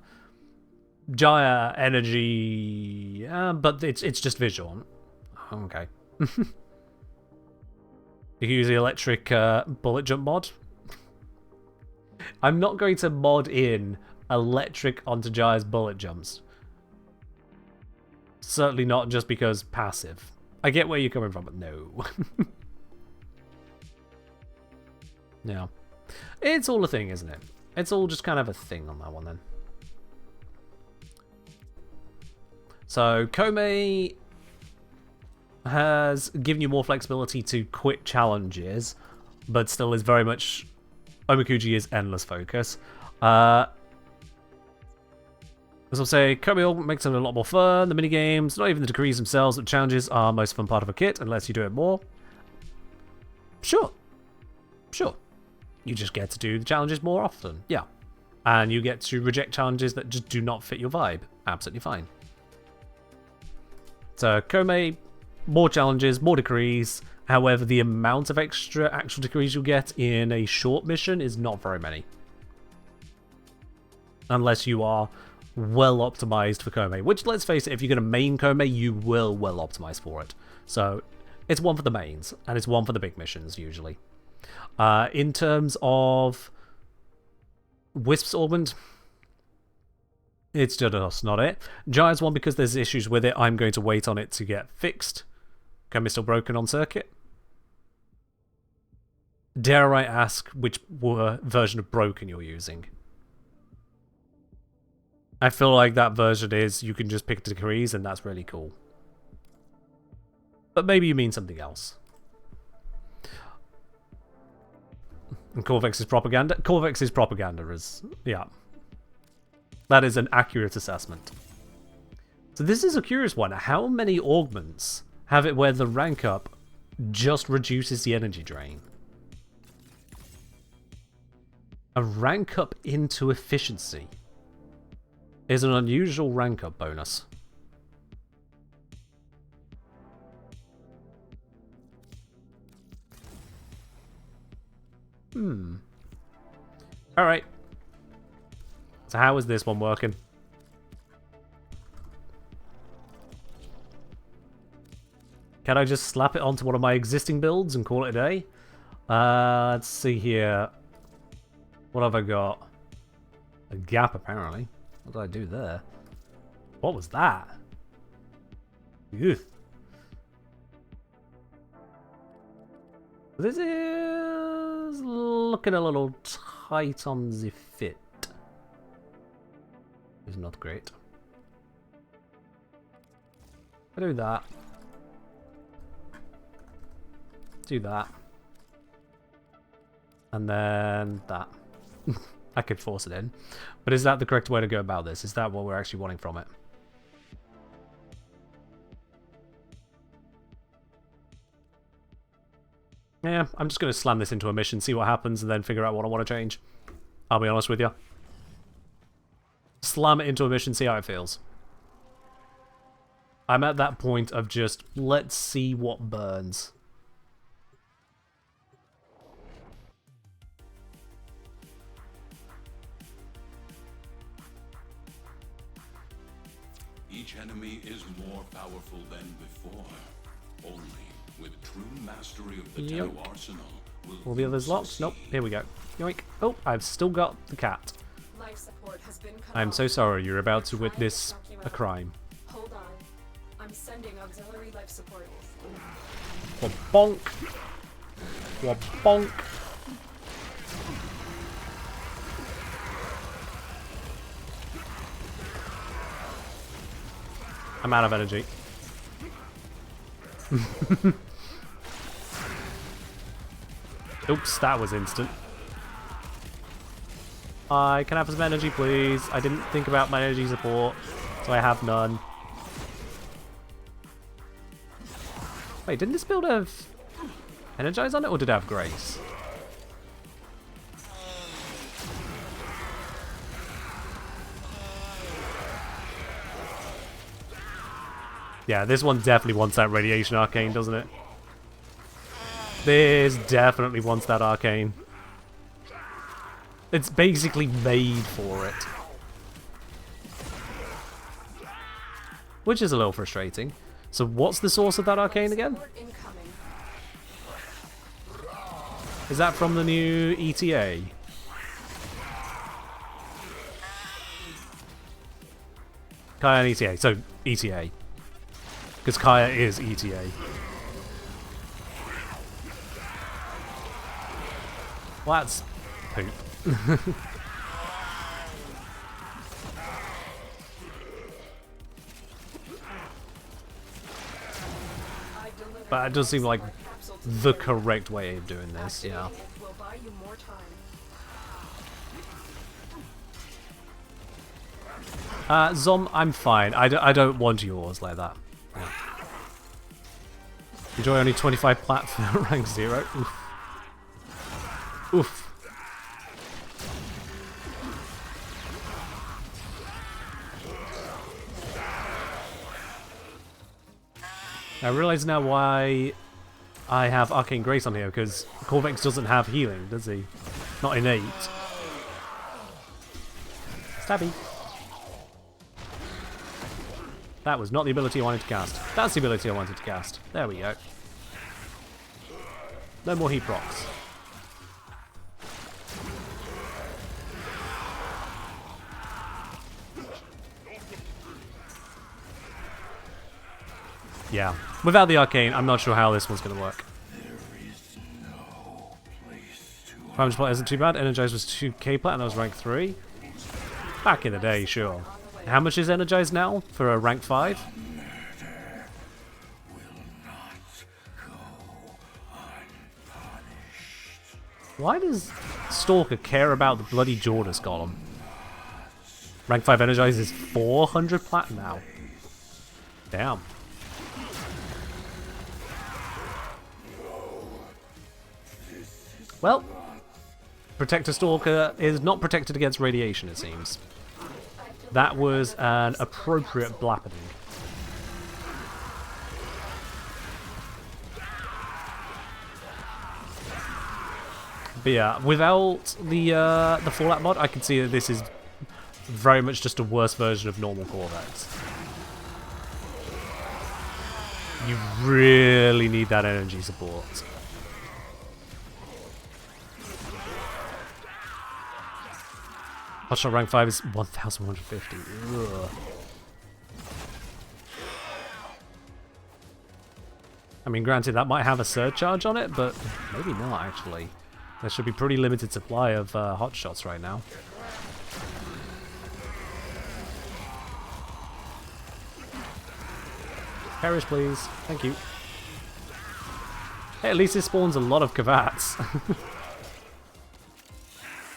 Jaya energy, but it's just visual. Okay. You can use the electric bullet jump mod. I'm not going to mod in electric onto Jaya's bullet jumps. Certainly not just because passive. I get where you're coming from, but no. Yeah. It's all a thing, isn't it? It's all just kind of a thing on that one then. So, Koumei has given you more flexibility to quit challenges, but still is very much... Omikuji is endless focus. As I'll say, Koumei Augment makes it a lot more fun. The minigames, not even the decrees themselves, but challenges are most fun part of a kit, unless you do it more. Sure. Sure. You just get to do the challenges more often. Yeah. And you get to reject challenges that just do not fit your vibe. Absolutely fine. So, Koumei, more challenges, more decrees. However, the amount of extra actual decrees you get in a short mission is not very many. Unless you are well optimized for Koumei. Which, let's face it, if you're going to main Koumei, you will well optimize for it. So, it's one for the mains, and it's one for the big missions, usually. In terms of Wisp's Augment, it's just not it. Giant's one, because there's issues with it, I'm going to wait on it to get fixed. Koumei still broken on circuit? Dare I ask which version of broken you're using? I feel like that version is you can just pick decrees and that's really cool. But maybe you mean something else. And Qorvex is propaganda? Qorvex is propaganda, yeah. That is an accurate assessment. So this is a curious one. How many augments have it where the rank up just reduces the energy drain? A rank up into efficiency is an unusual rank up bonus. Alright. So how is this one working? Can I just slap it onto one of my existing builds and call it a day? Let's see here. What have I got? A gap, apparently. What did I do there? What was that? Ugh. This is looking a little tight on the fit. It's not great. I do that. Do that. And then that. I could force it in. But is that the correct way to go about this? Is that what we're actually wanting from it? Yeah, I'm just going to slam this into a mission, see what happens, and then figure out what I want to change. I'll be honest with you. Slam it into a mission, see how it feels. I'm at that point of just, let's see what burns. Each enemy is more powerful than before. Only with true mastery of the Tenno arsenal will all the others locked? Nope. Here we go. Yoink. Oh, I've still got the cat. Life support has been cut I'm off. so sorry. You're about to They're trying witness choke you a out. crime. Hold on. I'm sending auxiliary life support. Bonk. Bonk. I'm out of energy. Oops, that was instant. I can have some energy, please. I didn't think about my energy support, so I have none. Wait, didn't this build have Energize on it, or did it have Grace? Yeah, this one definitely wants that Radiation Arcane, doesn't it? This definitely wants that Arcane. It's basically made for it. Which is a little frustrating. So what's the source of that Arcane again? Is that from the new ETA? Kaya and ETA. So, ETA. Because Kaya is ETA. Well, that's poop. But it does seem like the correct way of doing this, yeah. Zom, I'm fine. I don't want yours like that. Yeah. Enjoy only 25 plat for rank 0. Oof. Oof. I realise now why I have Arcane Grace on here, because Qorvex doesn't have healing, does he? Not innate. Stabby. That was not the ability I wanted to cast. That's the ability I wanted to cast. There we go. No more heat procs. Yeah. Without the arcane, I'm not sure how this one's going to work. 500 plat isn't too bad. Energize was 2k plat and I was rank 3. Back in the day, sure. How much is Energized now for a rank 5? Why does Stalker care about the bloody Jordis column? Rank 5 Energized is 400 plat now. Damn. Well, Protector Stalker is not protected against radiation, it seems. That was an appropriate blappening. But yeah, without the Fallout mod, I can see that this is very much just a worse version of normal Qorvex. You really need that energy support. Hotshot rank 5 is 1,150. Ugh. I mean, granted, that might have a surcharge on it, but maybe not, actually. There should be pretty limited supply of hotshots right now. Perish, please. Thank you. Hey, at least it spawns a lot of Kavats.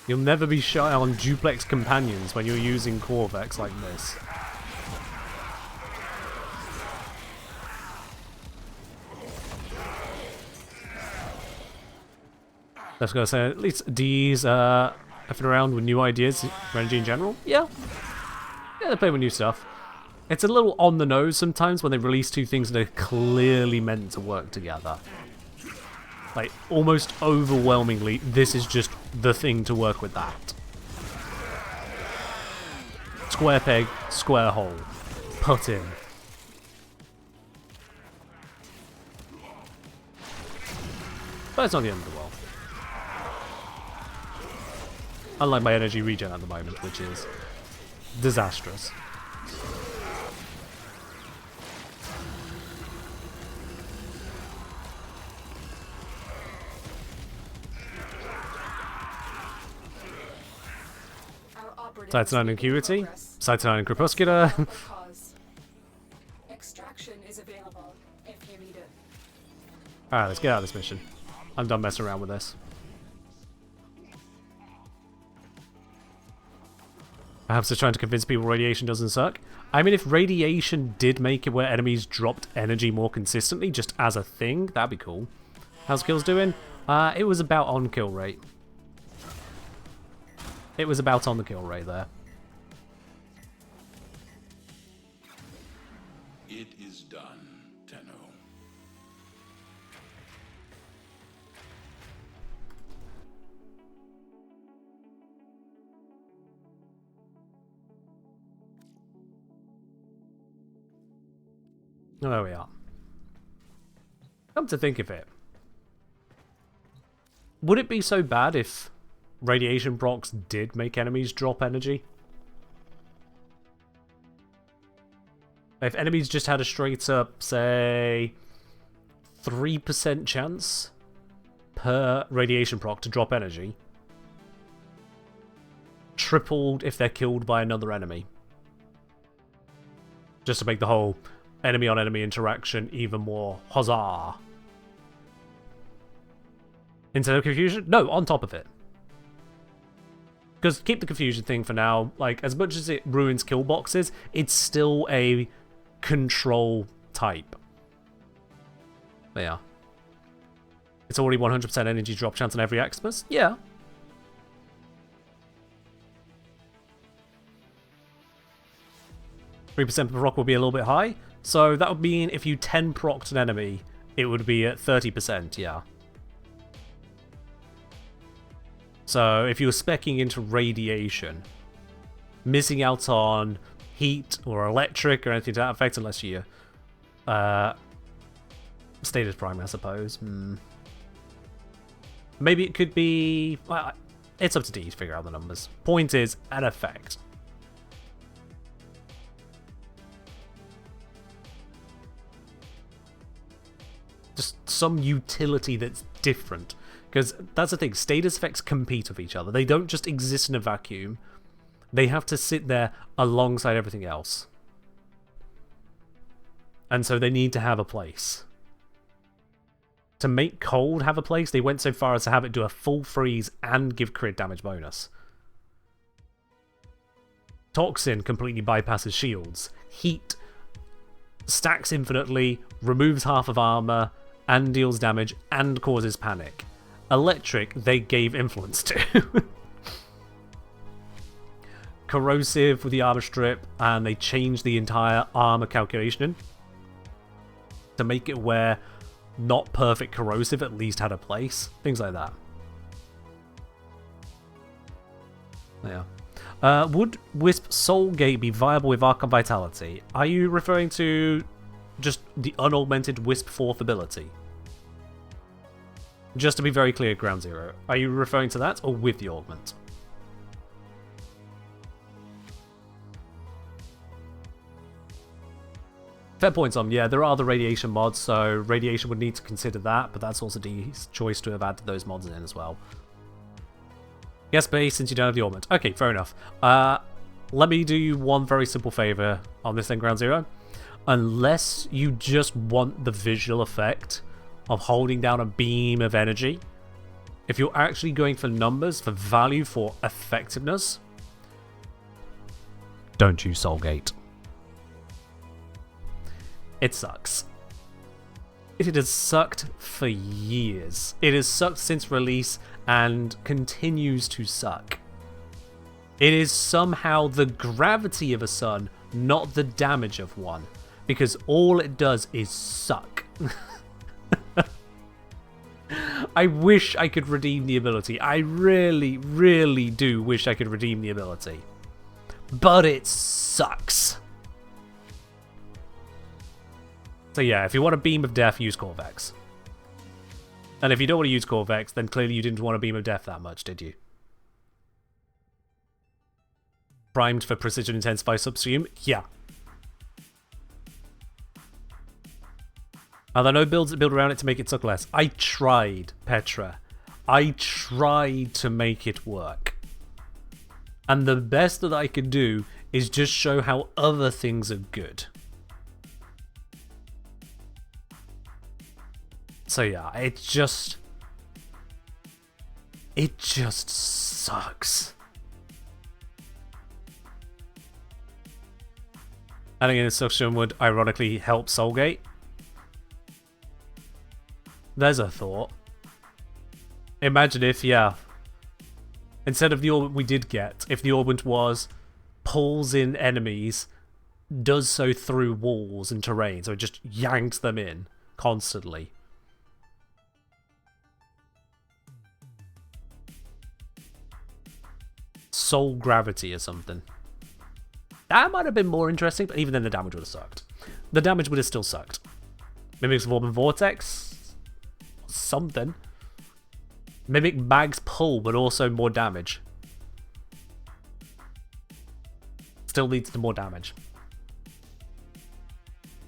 You'll never be shy on duplex companions when you're using Qorvex like this. I was going to say, at least D's effing around with new ideas for energy in general. Yeah. Yeah, they play with new stuff. It's a little on the nose sometimes when they release two things that are clearly meant to work together. Like, almost overwhelmingly, this is just the thing to work with that. Square peg, square hole. Put in. But it's not the end of the world. Unlike my energy regen at the moment, which is disastrous. Titanine and Acuity, Titanine and Crepuscular. Extraction is available if you need it. Alright, let's get out of this mission. I'm done messing around with this. Perhaps they're trying to convince people radiation doesn't suck. I mean, if radiation did make it where enemies dropped energy more consistently, just as a thing, that'd be cool. How's kills doing? It was about on kill rate. It was about on the kill rate there. It is done, Tenno. Oh, there we are. Come to think of it, would it be so bad if radiation procs did make enemies drop energy? If enemies just had a straight up, say, 3% chance per radiation proc to drop energy, tripled if they're killed by another enemy. Just to make the whole enemy on enemy interaction even more huzzah. Instead of confusion? No, on top of it. Because keep the confusion thing for now. Like, as much as it ruins kill boxes, it's still a control type. But yeah. It's already 100% energy drop chance on every Xmas? Yeah. "3% per rock will be a little bit high." So that would mean if you 10 procced an enemy, it would be at 30%, yeah. So if you were speccing into radiation, missing out on heat or electric or anything to that effect, unless you status prime, I suppose. Maybe it could be... Well, it's up to D to figure out the numbers. Point is, an effect. Just some utility that's different. Because that's the thing, status effects compete with each other. They don't just exist in a vacuum. They have to sit there alongside everything else. And so they need to have a place. To make cold have a place, they went so far as to have it do a full freeze and give crit damage bonus. Toxin completely bypasses shields. Heat stacks infinitely, removes half of armor, and deals damage, and causes panic. Electric, they gave influence to. Corrosive with the armor strip, and they changed the entire armor calculation to make it where not perfect corrosive at least had a place. Things like that. Yeah. Would Wisp Soulgate be viable with Archon Vitality? Are you referring to just the unaugmented Wisp 4th ability? Just to be very clear, Ground Zero. Are you referring to that or with the augment? Fair point, Tom. Yeah, there are the radiation mods, so radiation would need to consider that, but that's also D's choice to have added those mods in as well. Yes, base, since you don't have the augment. Okay, fair enough. Let me do you one very simple favor on this thing, Ground Zero. Unless you just want the visual effect of holding down a beam of energy, if you're actually going for numbers, for value, for effectiveness, don't use Soulgate. It sucks. It has sucked for years. It has sucked since release and continues to suck. It is somehow the gravity of a sun, not the damage of one, because all it does is suck. I wish I could redeem the ability. I really, really do wish I could redeem the ability. But it sucks. So yeah, if you want a Beam of Death, use Qorvex. And if you don't want to use Qorvex, then clearly you didn't want a Beam of Death that much, did you? Primed for Precision Intensify Subsume? Yeah. Are there no builds that build around it to make it suck less? I tried, Petra. I tried to make it work. And the best that I could do is just show how other things are good. So yeah, it just sucks. Adding an instruction would ironically help Soulgate. There's a thought. Imagine if, yeah, instead of the orbit we did get, if the orbit was pulls in enemies, does so through walls and terrain, so it just yanks them in constantly. Soul gravity or something. That might have been more interesting, but even then the damage would have sucked. The damage would have still sucked. Mimics Warp and Vortex? Something. Mimic Mag's pull, but also more damage. Still leads to more damage.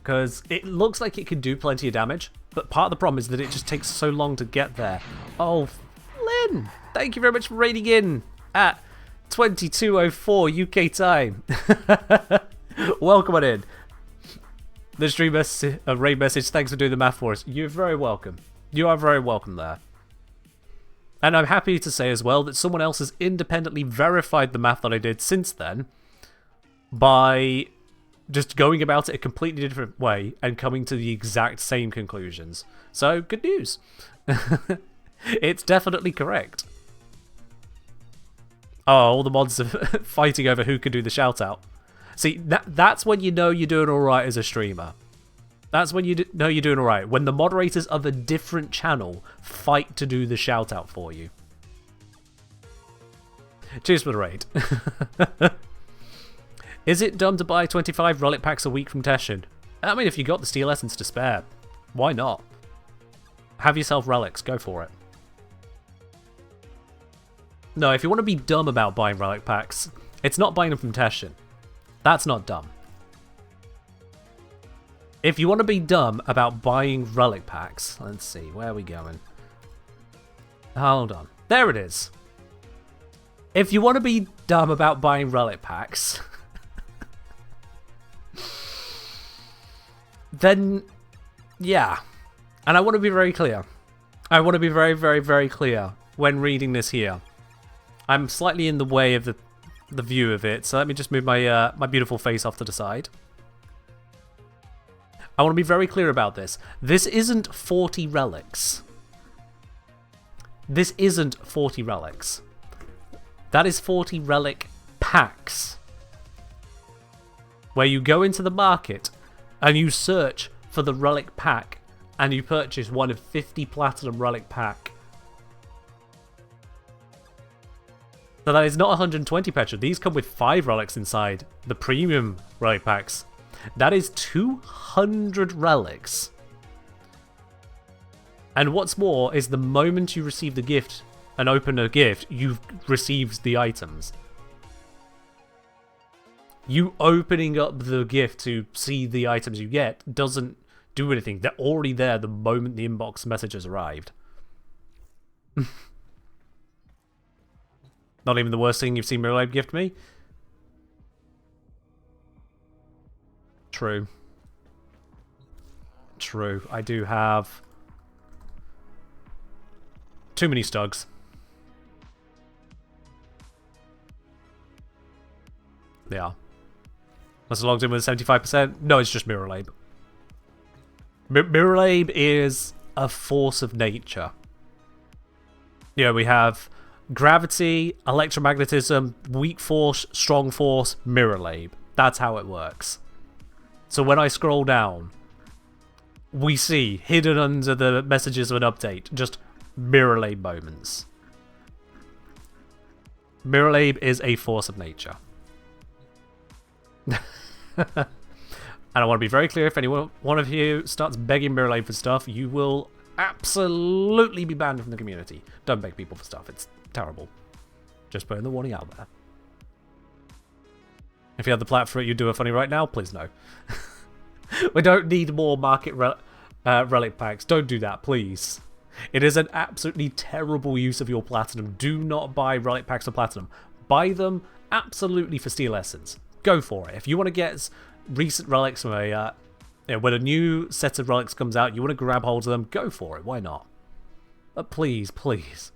Because it looks like it can do plenty of damage, but part of the problem is that it just takes so long to get there. Oh, Flynn! Thank you very much for raiding in at 22:04 UK time. Welcome on in. The stream raid message, thanks for doing the math for us. You're very welcome. You are very welcome there. And I'm happy to say as well that someone else has independently verified the math that I did since then by just going about it a completely different way and coming to the exact same conclusions. So, good news. It's definitely correct. Oh, all the mods are fighting over who can do the shout out. See, that's when you know you're doing alright as a streamer. That's when you know you're doing alright. When the moderators of a different channel fight to do the shout out for you. Cheers for the raid. Is it dumb to buy 25 relic packs a week from Teshin? I mean, if you got the steel essence to spare, why not? Have yourself relics, go for it. No, if you want to be dumb about buying relic packs, it's not buying them from Teshin. That's not dumb. If you want to be dumb about buying relic packs, let's see, where are we going? Hold on. There it is. If you want to be dumb about buying relic packs, then yeah. And I want to be very clear. I want to be very, very, very clear when reading this here. I'm slightly in the way of the view of it, so let me just move my my beautiful face off to the side. I want to be very clear about this. This isn't 40 relics. This isn't 40 relics. That is 40 relic packs. Where you go into the market and you search for the relic pack and you purchase one of 50 platinum relic pack. So that is not 120 Petra. These come with 5 relics inside the premium relic packs. That is 200 relics. And what's more is the moment you receive the gift and open a gift, you've received the items. You opening up the gift to see the items you get doesn't do anything. They're already there the moment the inbox message has arrived. Not even the worst thing you've seen Mirrorlab gift me? True. True. I do have too many Stugs. Yeah. That's logged in with 75%. No, it's just Mirrorlab. Mirrorlab is a force of nature. Yeah, we have gravity, electromagnetism, weak force, strong force, Mirrorlab. That's how it works. So when I scroll down, we see, hidden under the messages of an update, just Mirrorlab moments. Mirrorlab is a force of nature. And I want to be very clear, if anyone, one of you starts begging Mirrorlab for stuff, you will absolutely be banned from the community. Don't beg people for stuff, it's terrible. Just putting the warning out there. If you had the plat for it, you'd do it funny right now? Please no. We don't need more market relic packs. Don't do that, please. It is an absolutely terrible use of your platinum. Do not buy relic packs for platinum. Buy them absolutely for steel essence. Go for it. If you want to get recent relics from a when a new set of relics comes out, you want to grab hold of them, go for it. Why not? But please, please,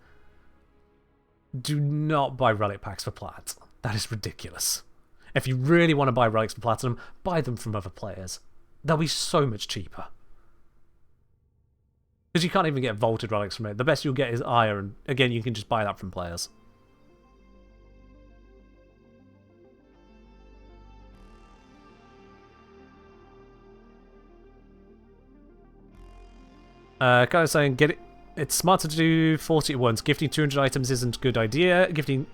do not buy relic packs for plat. That is ridiculous. If you really want to buy relics for platinum, buy them from other players. They'll be so much cheaper. Because you can't even get vaulted relics from it. The best you'll get is iron. Again, you can just buy that from players. Kind of saying, get it. It's smarter to do 40 at once. Gifting 200 items isn't a good idea. Gifting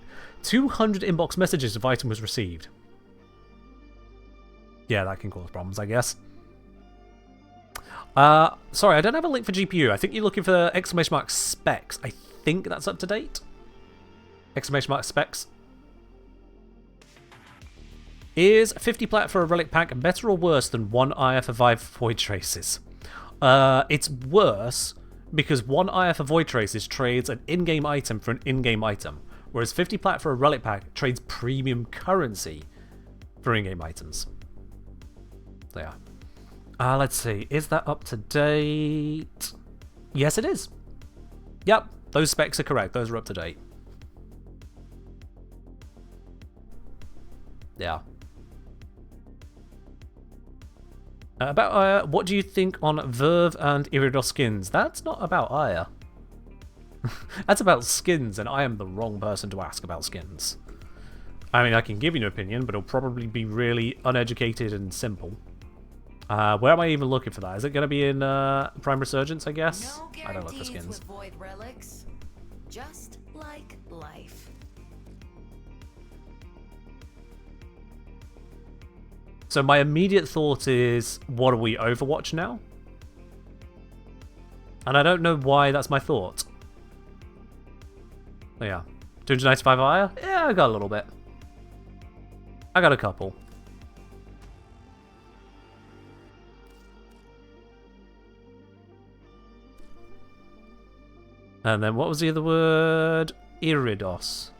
200 inbox messages if item was received. Yeah, that can cause problems, I guess. Sorry, I don't have a link for GPU. I think you're looking for exclamation mark specs. I think that's up to date. Exclamation mark specs. Is 50 plat for a relic pack better or worse than 1 IR for 5 void traces? It's worse because 1 IR for void traces trades an in-game item for an in-game item, whereas 50 plat for a relic pack trades premium currency for in-game items. So yeah. Let's see. Is that up to date? Yes, it is. Yep, those specs are correct. Those are up to date. Yeah. About what do you think on Verve and Iridos skins? That's not about Aya. That's about skins, and I am the wrong person to ask about skins. I mean, I can give you an opinion, but it'll probably be really uneducated and simple. Where am I even looking for that? Is it going to be in Prime Resurgence, I guess? No I don't look for guarantees skins. with void relics. Just like life. So my immediate thought is, what are we, Overwatch now? And I don't know why that's my thought. Oh yeah. 295 fire? Yeah, I got a little bit. I got a couple. And then what was the other word? Iridos.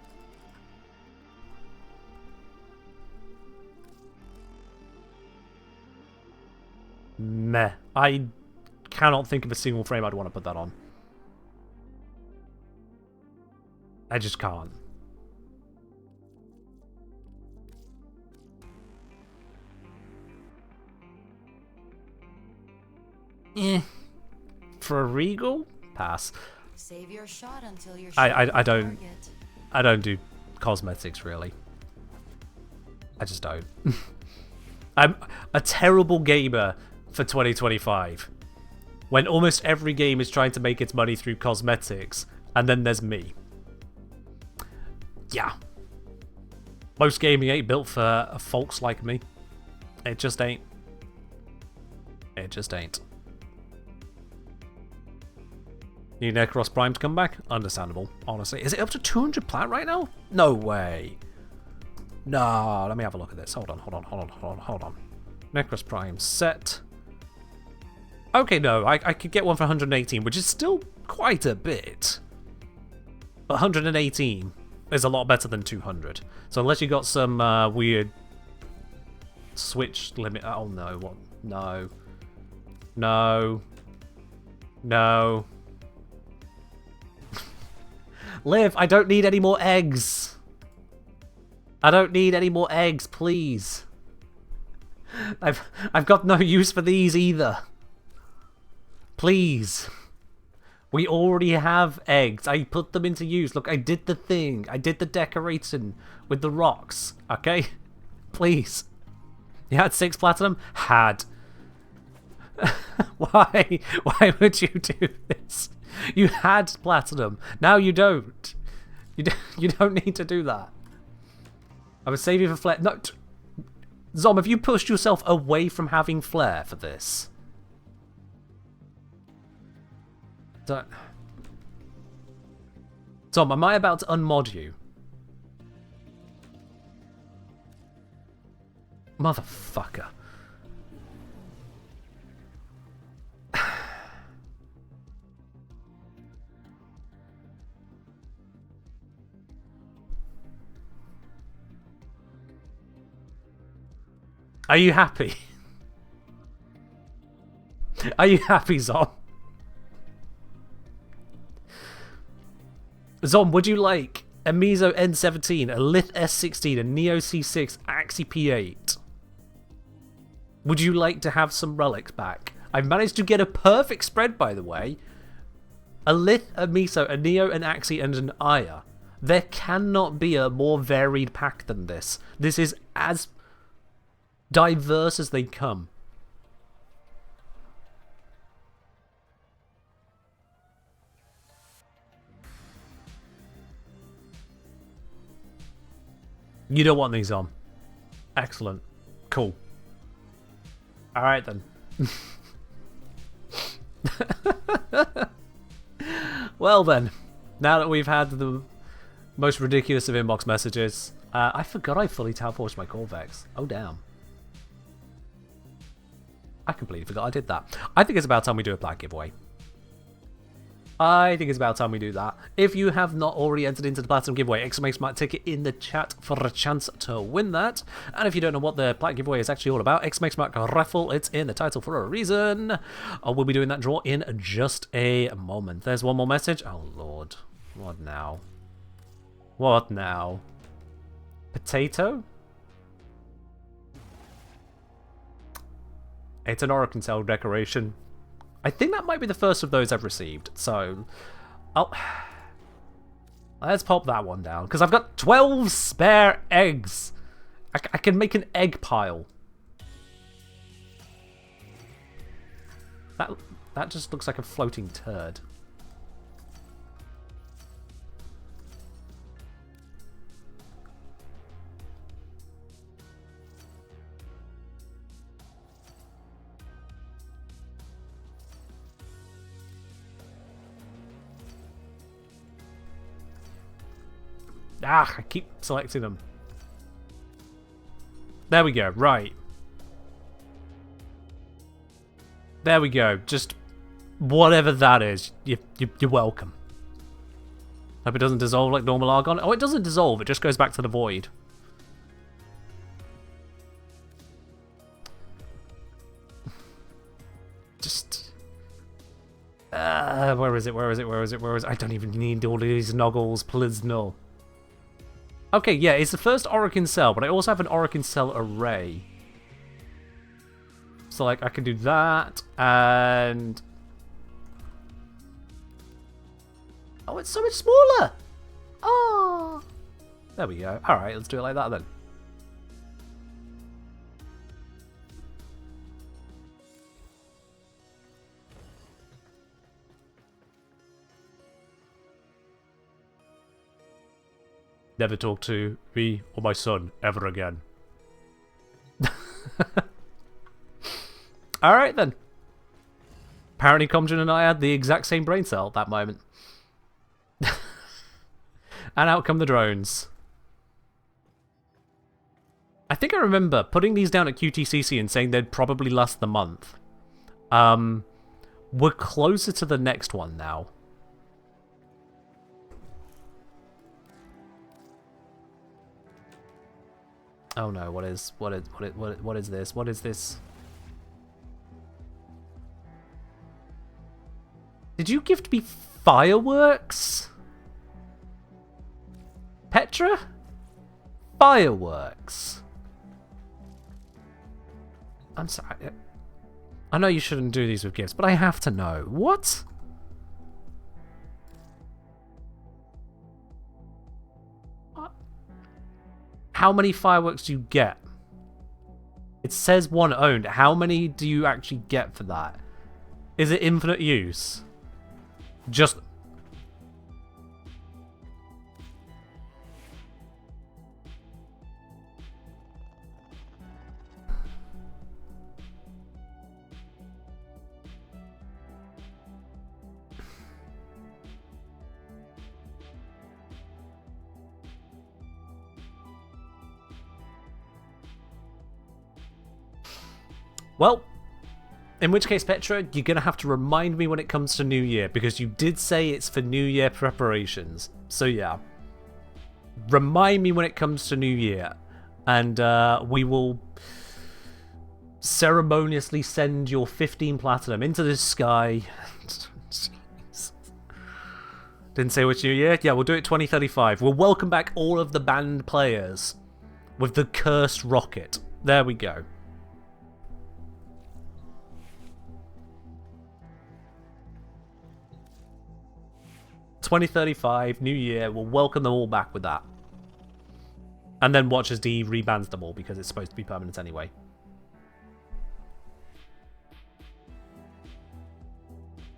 Meh. I cannot think of a single frame I'd want to put that on. I just can't. For a Regal? Pass. Save your shot until you're I don't do cosmetics really. I just don't. I'm a terrible gamer for 2025. When almost every game is trying to make its money through cosmetics, and then there's me. Yeah. Most gaming ain't built for folks like me. It just ain't. It just ain't. Need Necros Prime to come back? Understandable, honestly. Is it up to 200 plat right now? No way. No, let me have a look at this. Hold on. Necros Prime set. Okay, no, I could get one for 118, which is still quite a bit. But 118 is a lot better than 200. So unless you got some weird switch limit... Oh no, what? No. No. No. Liv, I don't need any more eggs. I don't need any more eggs, please. I've got no use for these either. Please. We already have eggs. I put them into use. Look, I did the thing. I did the decorating with the rocks. Okay? Please. You had 6 platinum? Had. Why? Why would you do this? You had platinum. Now you don't. You don't need to do that. I was saving for flare. No, Zom, have you pushed yourself away from having flare for this? Zom, am I about to unmod you? Motherfucker. Are you happy? Are you happy, Zom? Zom, would you like a Miso N17, a Lith S16, a Neo C6, Axie P8? Would you like to have some relics back? I've managed to get a perfect spread, by the way. A Lith, a Miso, a Neo, an Axie, and an Aya. There cannot be a more varied pack than this. This is as diverse as they come. You don't want these on. Excellent. Cool. Alright then. Well then. Now that we've had the most ridiculous of inbox messages. I forgot I fully teleported my Qorvex. Oh damn. I completely forgot I did that. I think it's about time we do a plat giveaway. I think it's about time we do that. If you have not already entered into the Platinum giveaway, exclamation mark ticket in the chat for a chance to win that. And if you don't know what the Plat giveaway is actually all about, exclamation mark raffle, it's in the title for a reason. We'll be doing that draw in just a moment. There's one more message. Oh lord. What now? What now? Potato? It's an Oracle decoration. I think that might be the first of those I've received, so let's pop that one down, because I've got 12 spare eggs. I can make an egg pile. That just looks like a floating turd. Ah, I keep selecting them. There we go, right. There we go, just whatever that is, you're welcome. Hope it doesn't dissolve like normal argon. Oh, it doesn't dissolve, it just goes back to the void. Just... where is it? I don't even need all these noggles, please no. Okay, yeah, it's the first Orokin cell, but I also have an Orokin cell array. So, like, I can do that, and... Oh, it's so much smaller! Oh! There we go. Alright, let's do it like that then. Never talk to me or my son ever again. Alright then. Apparently Comjun and I had the exact same brain cell at that moment. And out come the drones. I think I remember putting these down at QTCC and saying they'd probably last the month. We're closer to the next one now. Oh no, what is this? What is this? Did you gift me fireworks? Petra? Fireworks. I'm sorry. I know you shouldn't do these with gifts, but I have to know. What? How many fireworks do you get? It says one owned. How many do you actually get for that? Is it infinite use? Just... Well, in which case, Petra, you're going to have to remind me when it comes to New Year, because you did say it's for New Year preparations. So yeah, remind me when it comes to New Year, and we will ceremoniously send your 15 platinum into the sky. Didn't say which New Year? Yeah, we'll do it 2035. We'll welcome back all of the banned players with the cursed rocket. There we go. 2035, New Year, we'll welcome them all back with that. And then watch as D rebans them all, because it's supposed to be permanent anyway.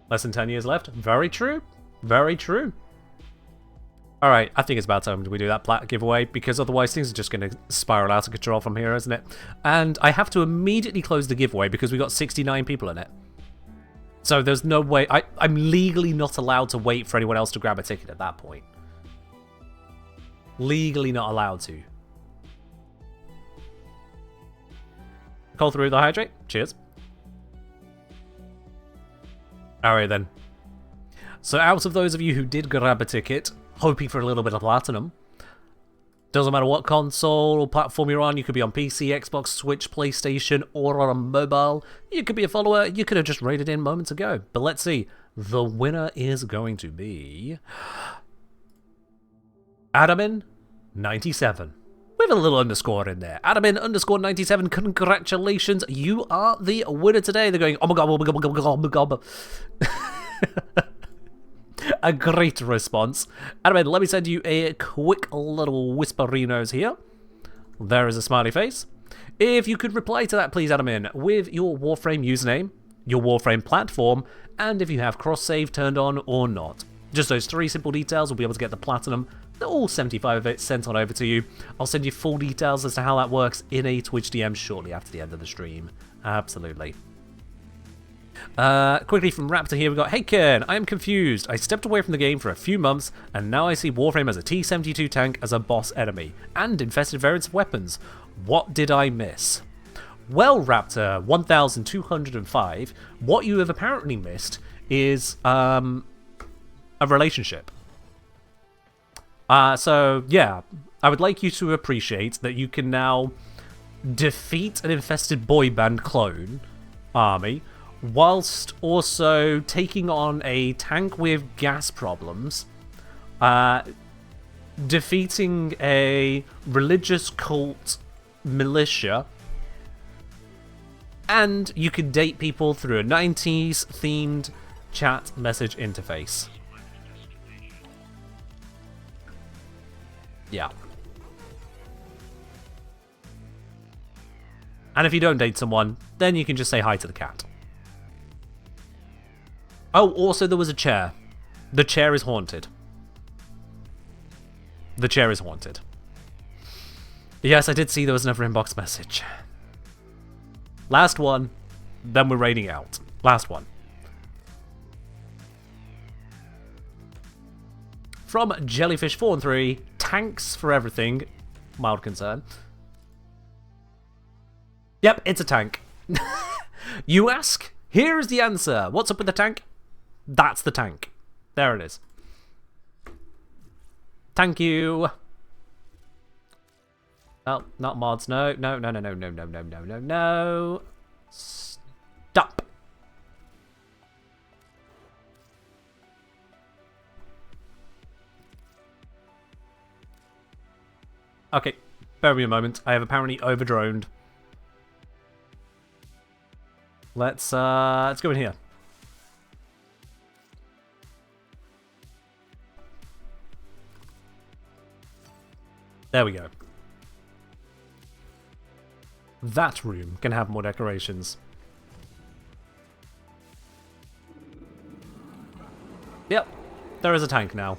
Less than 10 years left. Very true. Very true. Alright, I think it's about time we do that plat giveaway, because otherwise things are just going to spiral out of control from here, isn't it? And I have to immediately close the giveaway because we got 69 people in it. So there's no way... I'm legally not allowed to wait for anyone else to grab a ticket at that point. Legally not allowed to. Call through the hydrate. Cheers. Alright then. So out of those of you who did grab a ticket, hoping for a little bit of platinum, doesn't matter what console or platform you're on, you could be on PC, Xbox, Switch, PlayStation, or on mobile. You could be a follower, you could have just raided in moments ago. But let's see, the winner is going to be... Adamin97. With a little underscore in there. Adamin_97, congratulations, you are the winner today. They're going, oh my god, oh my god, oh my god, oh my god. A great response. Anyway, let me send you a quick little whisperinos here. There is a smiley face. If you could reply to that, please, Adamin, with your Warframe username, your Warframe platform, and if you have cross-save turned on or not. Just those 3 simple details will be able to get the platinum. They're all 75 of it sent on over to you. I'll send you full details as to how that works in a Twitch DM shortly after the end of the stream. Absolutely. Quickly from Raptor here, we got, hey Ken, I am confused. I stepped away from the game for a few months, and now I see Warframe as a T-72 tank as a boss enemy, and infested variants of weapons. What did I miss? Well, Raptor 1205, what you have apparently missed is a relationship. So, yeah, I would like you to appreciate that you can now defeat an infested boy band clone army, whilst also taking on a tank with gas problems, defeating a religious cult militia, and you can date people through a 90s themed chat message interface. Yeah. And if you don't date someone, then you can just say hi to the cat. Oh, also there was a chair. The chair is haunted. The chair is haunted. Yes, I did see there was another inbox message. Last one, then we're raiding out. Last one. From Jellyfish413, tanks for everything. Mild concern. Yep, it's a tank. You ask? Here is the answer. What's up with the tank? That's the tank. There it is. Thank you. Oh, not mods. No, no, no, no, no, no, no, no, no, no, no. Stop. Okay, bear with me a moment. I have apparently overdroned. Let's go in here. There we go. That room can have more decorations. Yep, there is a tank now.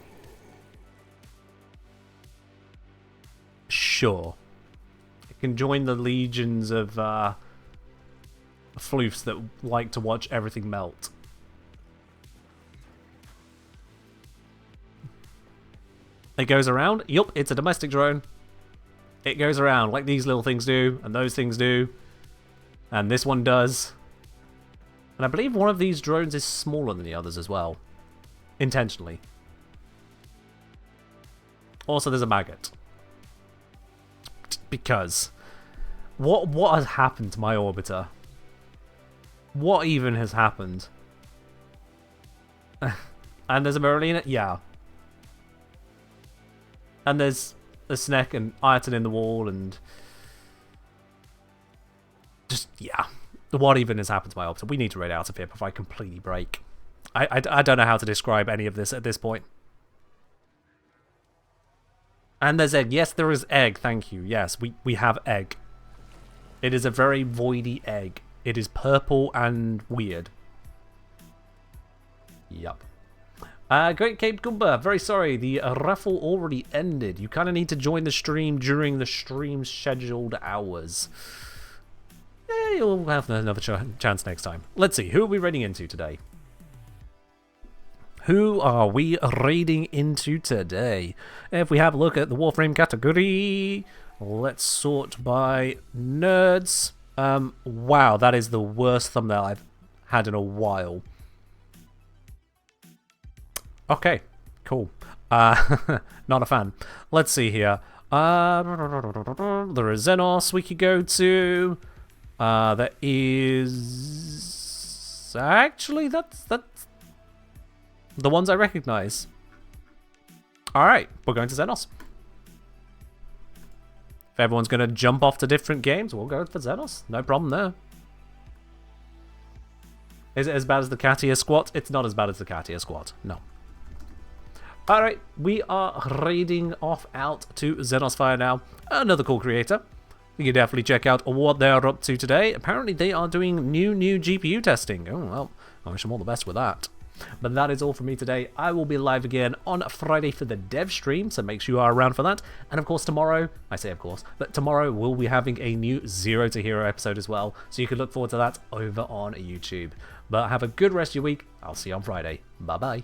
Sure. It can join the legions of floofs that like to watch everything melt. It goes around. Yup, it's a domestic drone. It goes around like these little things do, and those things do, and this one does. And I believe one of these drones is smaller than the others as well. Intentionally. Also, there's a maggot. Because what has happened to my orbiter? What even has happened? And there's a Marlena? Yeah. And there's a Snek and Ireton in the wall, and just, yeah. What even has happened to my orbiter? We need to raid out of here before I completely break. I don't know how to describe any of this at this point. And there's egg. Yes, there is egg. Thank you. Yes, we have egg. It is a very voidy egg. It is purple and weird. Yup. Great Cape Goomba, very sorry. The raffle already ended. You kind of need to join the stream during the stream's scheduled hours. Yeah, you'll have another chance next time. Let's see. Who are we raiding into today? Who are we raiding into today? If we have a look at the Warframe category, let's sort by nerds. Wow, that is the worst thumbnail I've had in a while. Okay, cool. Not a fan. Let's see here. There is Xenos we could go to. There is... Actually, that's the ones I recognize. Alright, we're going to Xenos. If everyone's going to jump off to different games, we'll go for Xenos. No problem there. Is it as bad as the Katia squat? It's not as bad as the Katia squat. No. Alright, we are raiding off out to Xenos Fire now. Another cool creator. you can definitely check out what they're up to today. Apparently they are doing new GPU testing. Oh, well, I wish them all the best with that. But that is all from me today. I will be live again on Friday for the dev stream, so make sure you are around for that. And of course tomorrow, I say of course, but tomorrow we'll be having a new Zero to Hero episode as well, so you can look forward to that over on YouTube. But have a good rest of your week. I'll see you on Friday. Bye bye.